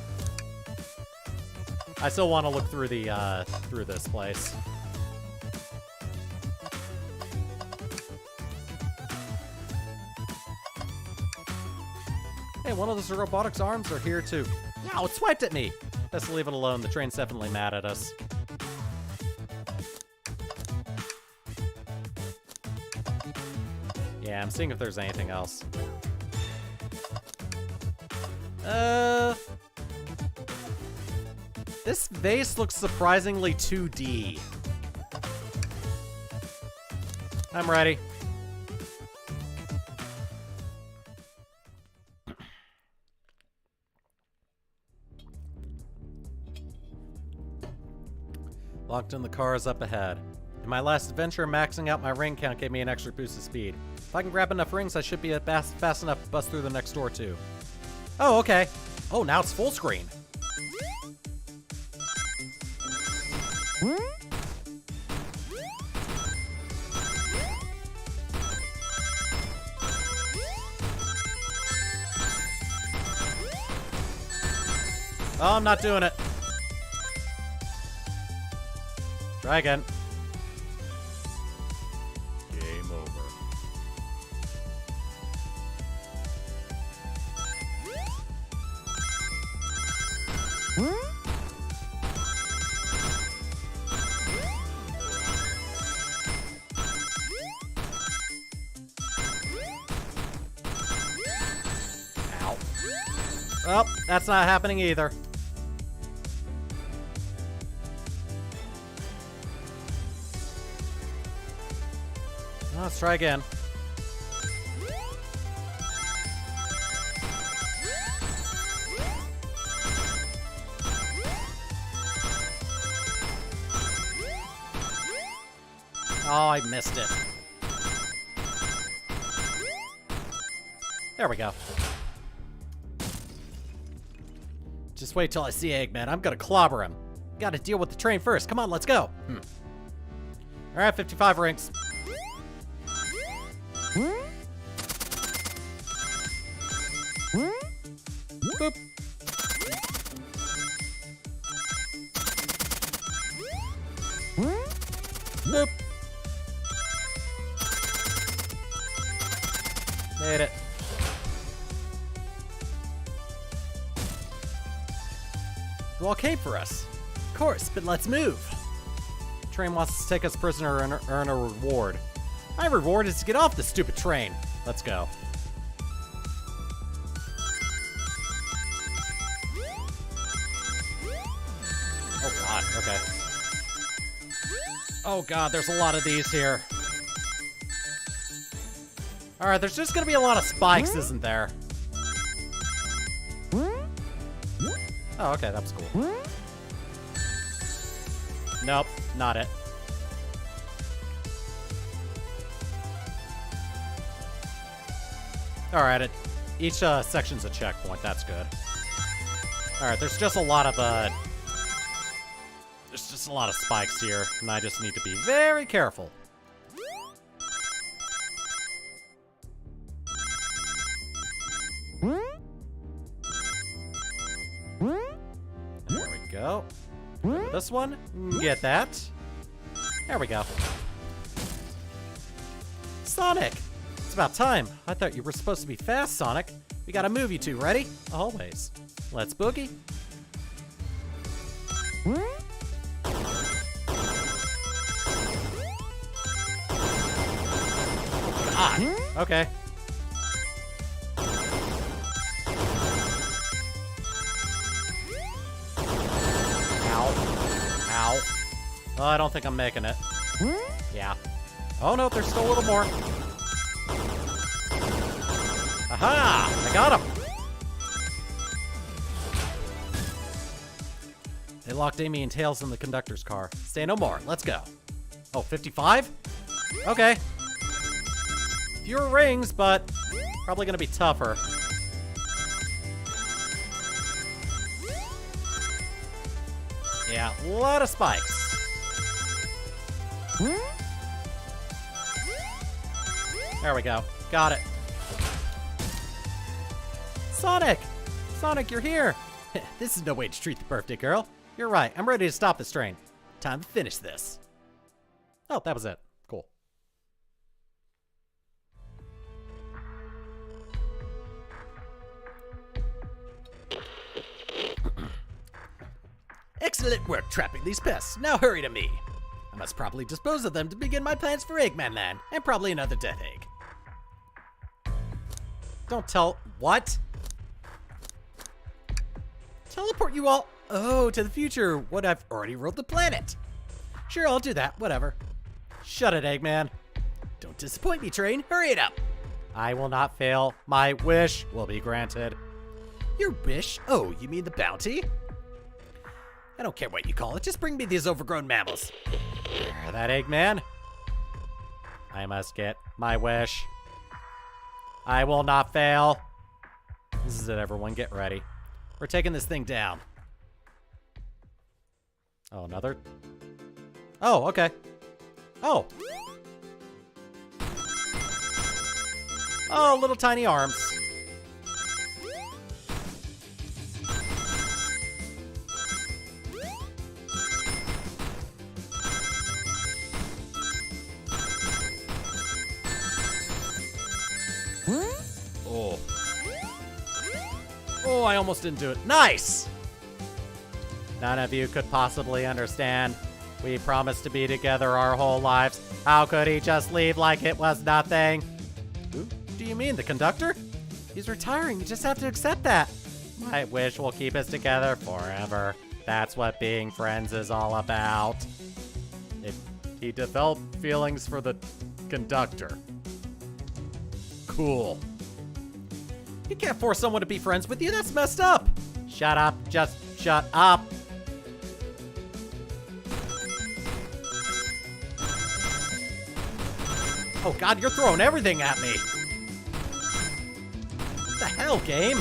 I still want to look through the through this place. Hey, one of those robotics arms are here too. Ow, it swiped at me. Best leave it alone. The train's definitely mad at us. Yeah, I'm seeing if there's anything else. This vase looks surprisingly 2D. I'm ready. Locked in the car is up ahead. In my last adventure, maxing out my ring count gave me an extra boost of speed. If I can grab enough rings, I should be fast enough to bust through the next door too. Oh, okay. Oh, now it's full screen. Oh, I'm not doing it. Try again. Game over. Ow. Well, that's not happening either. Let's try again. Oh, I missed it. There we go. Just wait till I see Eggman. I'm gonna clobber him. Gotta deal with the train first. Come on, let's go. Alright, 55 rings. Boop. Boop. Made it. You all came for us. Of course, but let's move. The train wants us to take us prisoner and earn a reward. My reward is to get off this stupid train. Let's go. Oh god, okay. Oh god, there's a lot of these here. Alright, there's just gonna be a lot of spikes, isn't there? Oh, okay, that was cool. Nope, not it. Alright, each section's a checkpoint, that's good. Alright, there's just a lot of, there's just a lot of spikes here, and I just need to be very careful. There we go. This one, get that. There we go. Sonic! It's about time. I thought you were supposed to be fast, Sonic. We gotta move you two, ready? Always. Let's boogie. God. Okay. Ow. Oh, I don't think I'm making it. Yeah. Oh no, there's still a little more. Aha! I got him! They locked Amy and Tails in the conductor's car. Say no more. Let's go. Oh, 55? Okay. Fewer rings, but probably gonna be tougher. Yeah, a lot of spikes. There we go. Got it. Sonic! Sonic, you're here! This is no way to treat the birthday girl. You're right. I'm ready to stop this train. Time to finish this. Oh, that was it. Cool. Excellent work trapping these pests. Now hurry to me. I must properly dispose of them to begin my plans for Eggman Land, and probably another Death Egg. Don't tell... What? Teleport you all... Oh, to the future, when I've already ruled the planet. Sure, I'll do that. Whatever. Shut it, Eggman. Don't disappoint me, train. Hurry it up. I will not fail. My wish will be granted. Your wish? Oh, you mean the bounty? I don't care what you call it. Just bring me these overgrown mammals. Hear that, Eggman? I must get my wish. I will not fail. This is it, everyone. Get ready. We're taking this thing down. Oh, another? Oh, okay. Oh. Oh, little tiny arms. Oh. Oh, I almost didn't do it. Nice! None of you could possibly understand. We promised to be together our whole lives. How could he just leave like it was nothing? Who do you mean, the conductor? He's retiring. You just have to accept that. My wish will keep us together forever. That's what being friends is all about. He developed feelings for the conductor. Cool. You can't force someone to be friends with you. That's messed up. Shut up. Just shut up. Oh god, you're throwing everything at me. What the hell, game?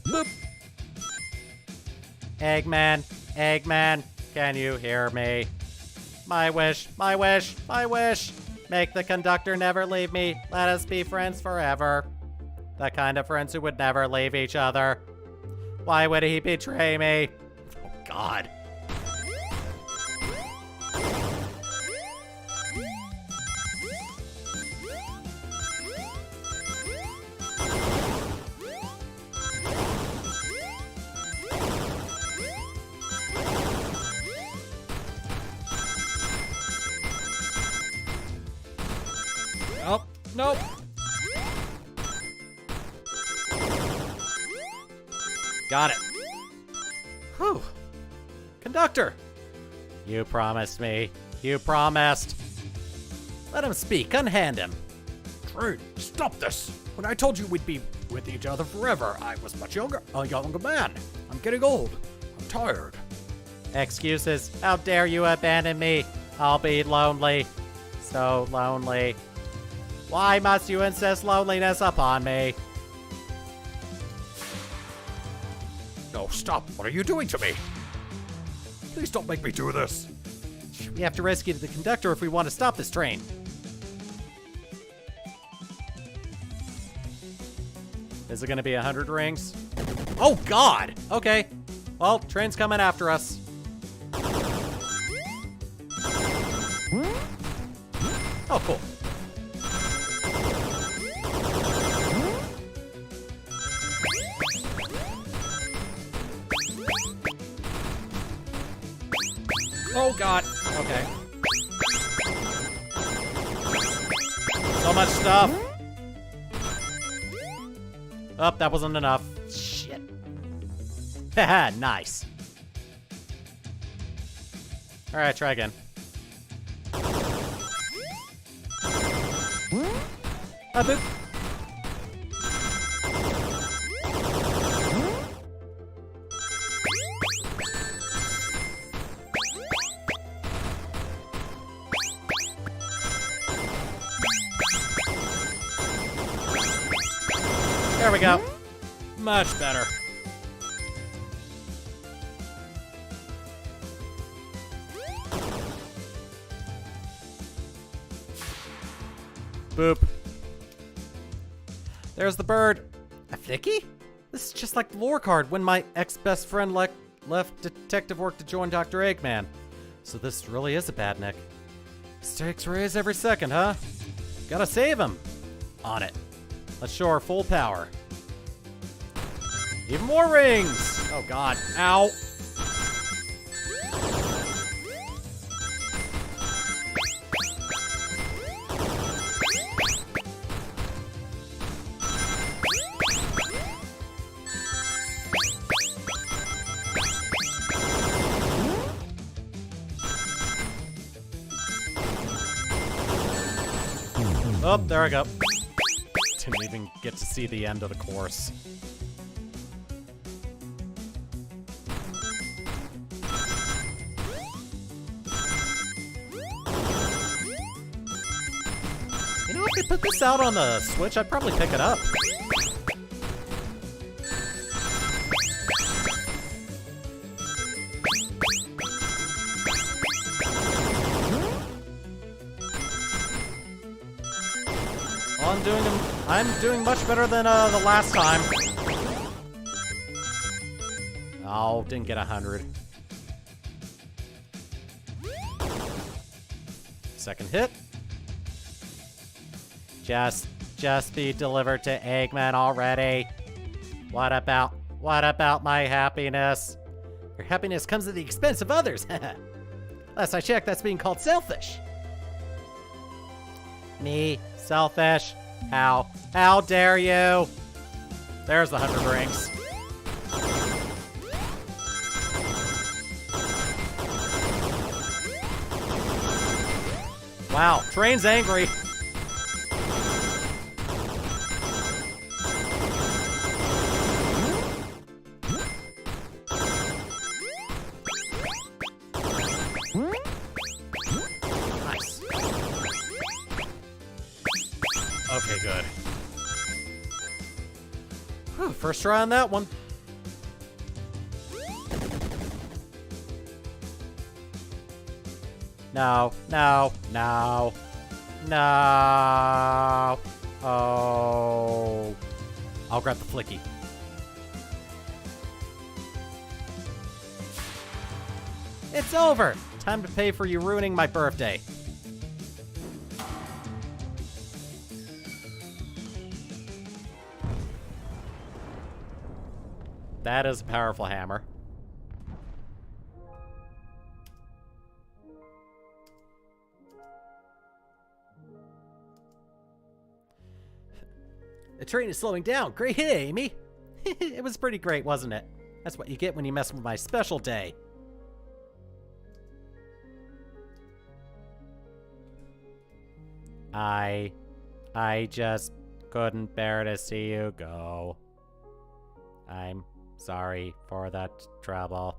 Boop. Eggman, Eggman, can you hear me? My wish, my wish, my wish. Make the conductor never leave me. Let us be friends forever. The kind of friends who would never leave each other. Why would he betray me? Oh, God. Nope. Nope. Got it. Whew. Conductor, You promised me. You promised. let him speak. Unhand him. Train, stop this. When I told you we'd be with each other forever, I was a younger man. I'm getting old. I'm tired. Excuses. How dare you abandon me? I'll be lonely. So lonely. Why must you insist loneliness upon me? No, stop. What are you doing to me? Please don't make me do this. We have to rescue the conductor if we want to stop this train. Is it gonna be 100 rings? Oh, God! Okay. Well, train's coming after us. Oh, cool. Oh, God. Okay. So much stuff. Oh, that wasn't enough. Shit. Haha, nice. Alright, try again. Boop. There we go. Much better. Boop. There's the bird. A Vicky? This is just like the lore card when my ex-best friend left detective work to join Dr. Eggman. So this really is a bad Nick. Stakes raise every second, huh? Gotta save him. On it. Let's show our full power. Even more rings! Oh god. Ow. Oh, there I go. Didn't even get to see the end of the course. You know, if they put this out on the Switch, I'd probably pick it up. Well, I'm doing much better than the last time. Oh, didn't get 100. Second hit. Just be delivered to Eggman already. What about my happiness? Your happiness comes at the expense of others. Last I checked, that's being called selfish. Me? Selfish? How dare you? There's the 100 rings. Wow, train's angry. Nice. Okay, good. Whew, first try on that one. No. Oh. I'll grab the flicky. It's over. Time to pay for you ruining my birthday. That is a powerful hammer. The train is slowing down. Great hit, Amy. It was pretty great, wasn't it? That's what you get when you mess with my special day. I just couldn't bear to see you go. I'm sorry for that trouble.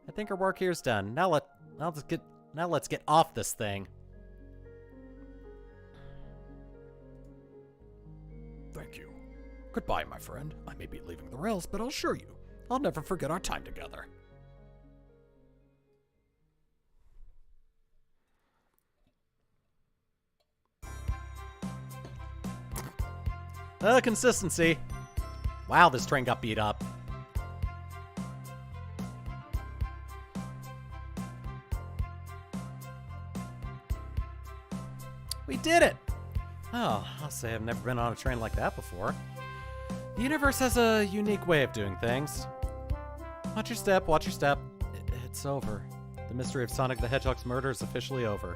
I think our work here's done. Now let's get off this thing. Thank you. Goodbye, my friend. I may be leaving the rails, but I'll assure you, I'll never forget our time together. Consistency. Wow, this train got beat up. We did it! Oh, I'll say I've never been on a train like that before. The universe has a unique way of doing things. Watch your step, watch your step. It's over. The mystery of Sonic the Hedgehog's murder is officially over.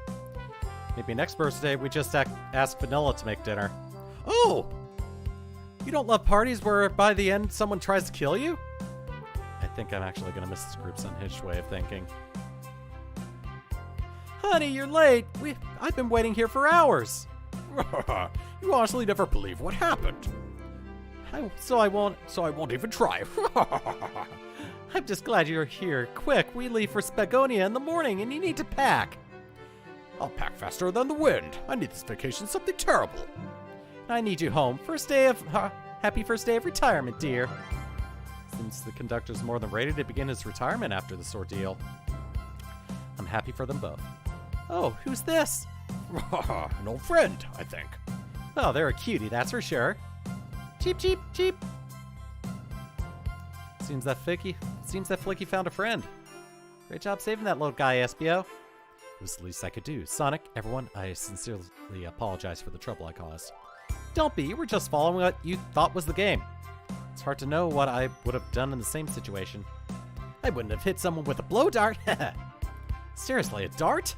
Maybe next birthday we just ask Vanilla to make dinner. Oh! You don't love parties where by the end someone tries to kill you? I think I'm actually gonna miss this group's unhinged way of thinking. Honey, you're late. I've been waiting here for hours. You honestly never believe what happened. So I won't even try. I'm just glad you're here. Quick, we leave for Spagonia in the morning and you need to pack. I'll pack faster than the wind. I need this vacation something terrible. I need you home. Happy first day of retirement, dear. Seems the conductor's more than ready to begin his retirement after this ordeal. I'm happy for them both. Oh, who's this? An old friend, I think. Oh, they're a cutie, that's for sure. Cheep, cheep, cheep. Seems that Flicky found a friend. Great job saving that little guy, Espio. It was the least I could do. Sonic, everyone, I sincerely apologize for the trouble I caused. Don't be, we're just following what you thought was the game. It's hard to know what I would have done in the same situation. I wouldn't have hit someone with a blow dart. Seriously, a dart?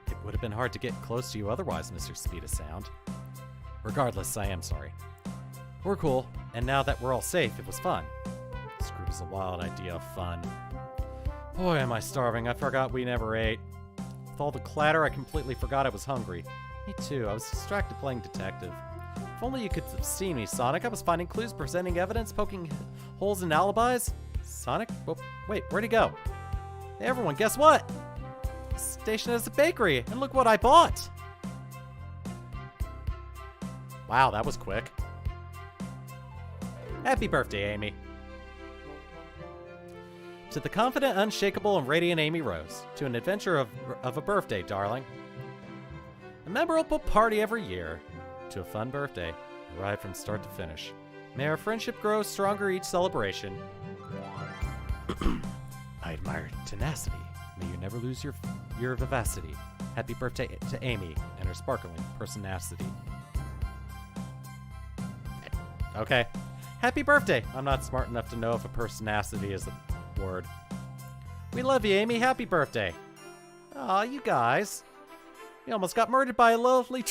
It would have been hard to get close to you otherwise, Mr. Speed of Sound. Regardless, I am sorry. We're cool, and now that we're all safe, it was fun. This group is a wild idea of fun. Boy, am I starving. I forgot we never ate. With all the clatter, I completely forgot I was hungry. Me too. I was distracted playing detective. If only you could have seen me, Sonic. I was finding clues, presenting evidence, poking holes in alibis. Sonic? Oh, wait, where'd he go? Hey, everyone, guess what? The station has a bakery, and look what I bought. Wow, that was quick. Happy birthday, Amy. To the confident, unshakable, and radiant Amy Rose. To an adventure of a birthday, darling. A memorable party every year. To a fun birthday. Arrived from start to finish. May our friendship grow stronger each celebration. I admire tenacity. May you never lose your vivacity. Happy birthday to Amy and her sparkling personacity. Okay. Happy birthday! I'm not smart enough to know if a personacity is a word. We love you, Amy. Happy birthday. Aw, you guys. We almost got murdered by a lonely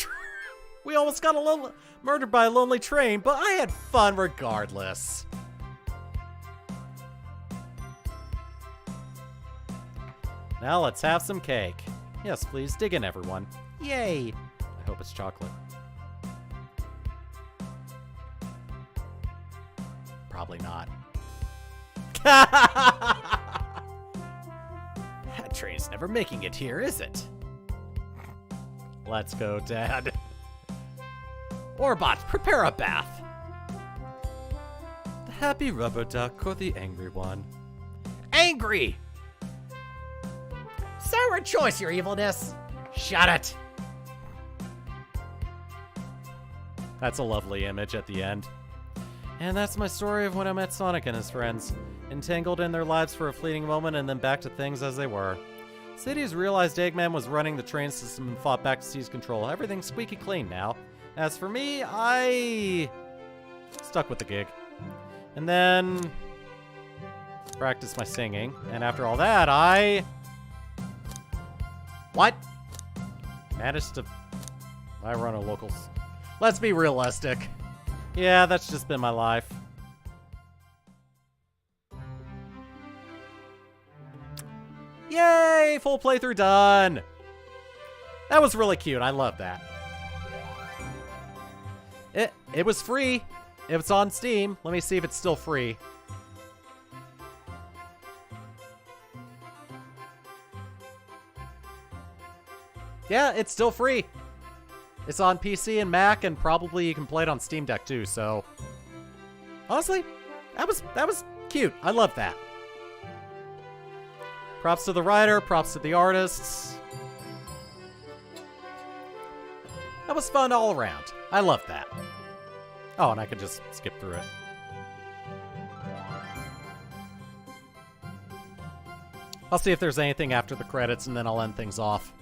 train, but I had fun regardless. Now let's have some cake. Yes, please, dig in, everyone. Yay! I hope it's chocolate. Probably not. That train's never making it here, is it? Let's go, Dad. Orbot, prepare a bath. The happy rubber duck or the angry one? Angry! Sour choice, your evilness. Shut it. That's a lovely image at the end. And that's my story of when I met Sonic and his friends. Entangled in their lives for a fleeting moment and then back to things as they were. Cities realized Eggman was running the train system and fought back to seize control. Everything's squeaky clean now. As for me, I stuck with the gig. And then practiced my singing. And after all that, What? Managed to... I run a local... Let's be realistic. Yeah, that's just been my life. Yay! Full playthrough done! That was really cute. I love that. It was free. It was on Steam. Let me see if it's still free. Yeah, it's still free. It's on PC and Mac, and probably you can play it on Steam Deck too, so... Honestly, that was cute. I love that. Props to the writer, props to the artists. That was fun all around. I love that. Oh, and I could just skip through it. I'll see if there's anything after the credits, and then I'll end things off.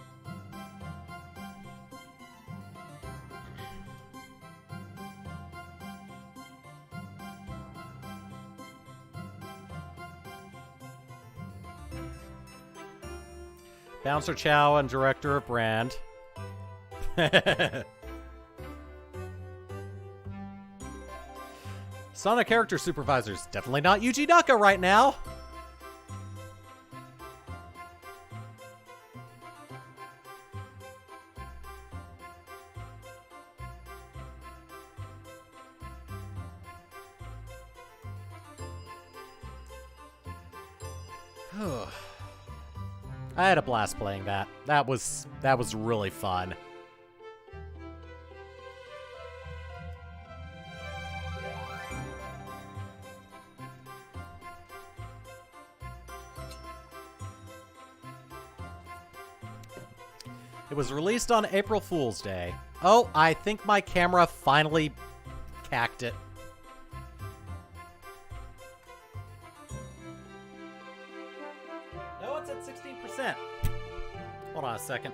Bouncer Chow and Director of Brand. Sonic Character Supervisors. Definitely not Yuji Naka right now. I had a blast playing that. That was really fun. It was released on April Fool's Day. Oh, I think my camera finally cacked it. No, it's at 16%. Hold on a second.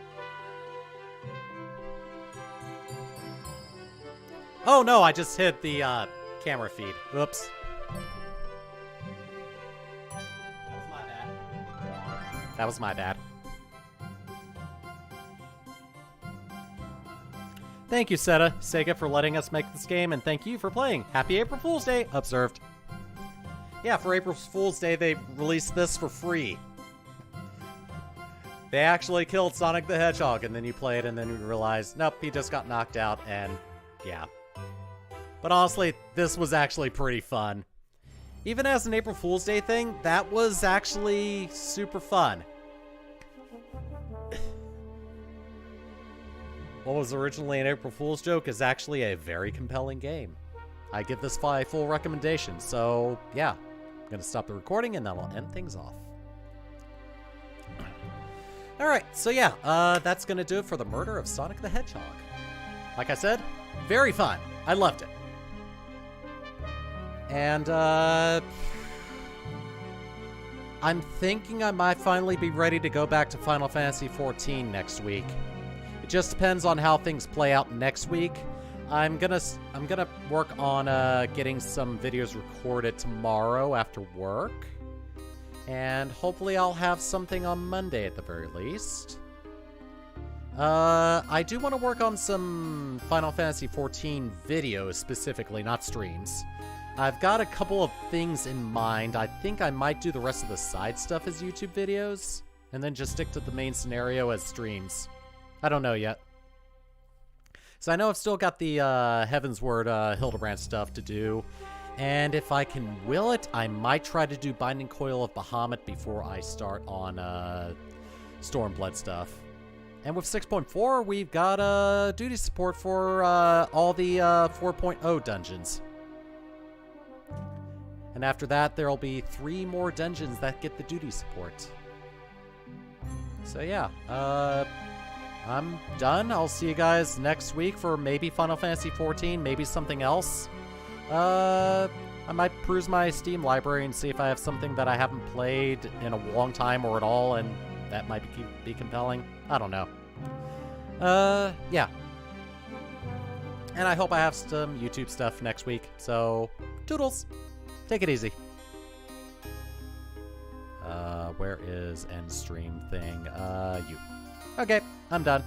Oh no, I just hit the camera feed. Oops. That was my bad. That was my bad. Thank you, Sega, for letting us make this game, and thank you for playing. Happy April Fool's Day, observed. Yeah, for April Fool's Day, they released this for free. They actually killed Sonic the Hedgehog, and then you play it, and then you realize, nope, he just got knocked out, and yeah. But honestly, this was actually pretty fun. Even as an April Fool's Day thing, that was actually super fun. What was originally an April Fool's joke is actually a very compelling game. I give this a full recommendation, so yeah. I'm gonna stop the recording and then I'll end things off. Alright, so yeah, that's gonna do it for the murder of Sonic the Hedgehog. Like I said, very fun. I loved it. And, I'm thinking I might finally be ready to go back to Final Fantasy XIV next week. It just depends on how things play out next week. I'm gonna work on getting some videos recorded tomorrow after work. And hopefully I'll have something on Monday at the very least. I do want to work on some Final Fantasy XIV videos specifically, not streams. I've got a couple of things in mind. I think I might do the rest of the side stuff as YouTube videos, and then just stick to the main scenario as streams. I don't know yet. So I know I've still got the Heavensward Hildebrand stuff to do. And if I can will it, I might try to do Binding Coil of Bahamut before I start on Stormblood stuff. And with 6.4, we've got duty support for all the 4.0 dungeons. And after that, there'll be 3 more dungeons that get the duty support. So yeah, I'm done. I'll see you guys next week for maybe Final Fantasy XIV, maybe something else. I might peruse my Steam library and see if I have something that I haven't played in a long time or at all, and that might be compelling. I don't know. Yeah. And I hope I have some YouTube stuff next week, so toodles. Take it easy. Where is end stream thing? You. Okay, I'm done.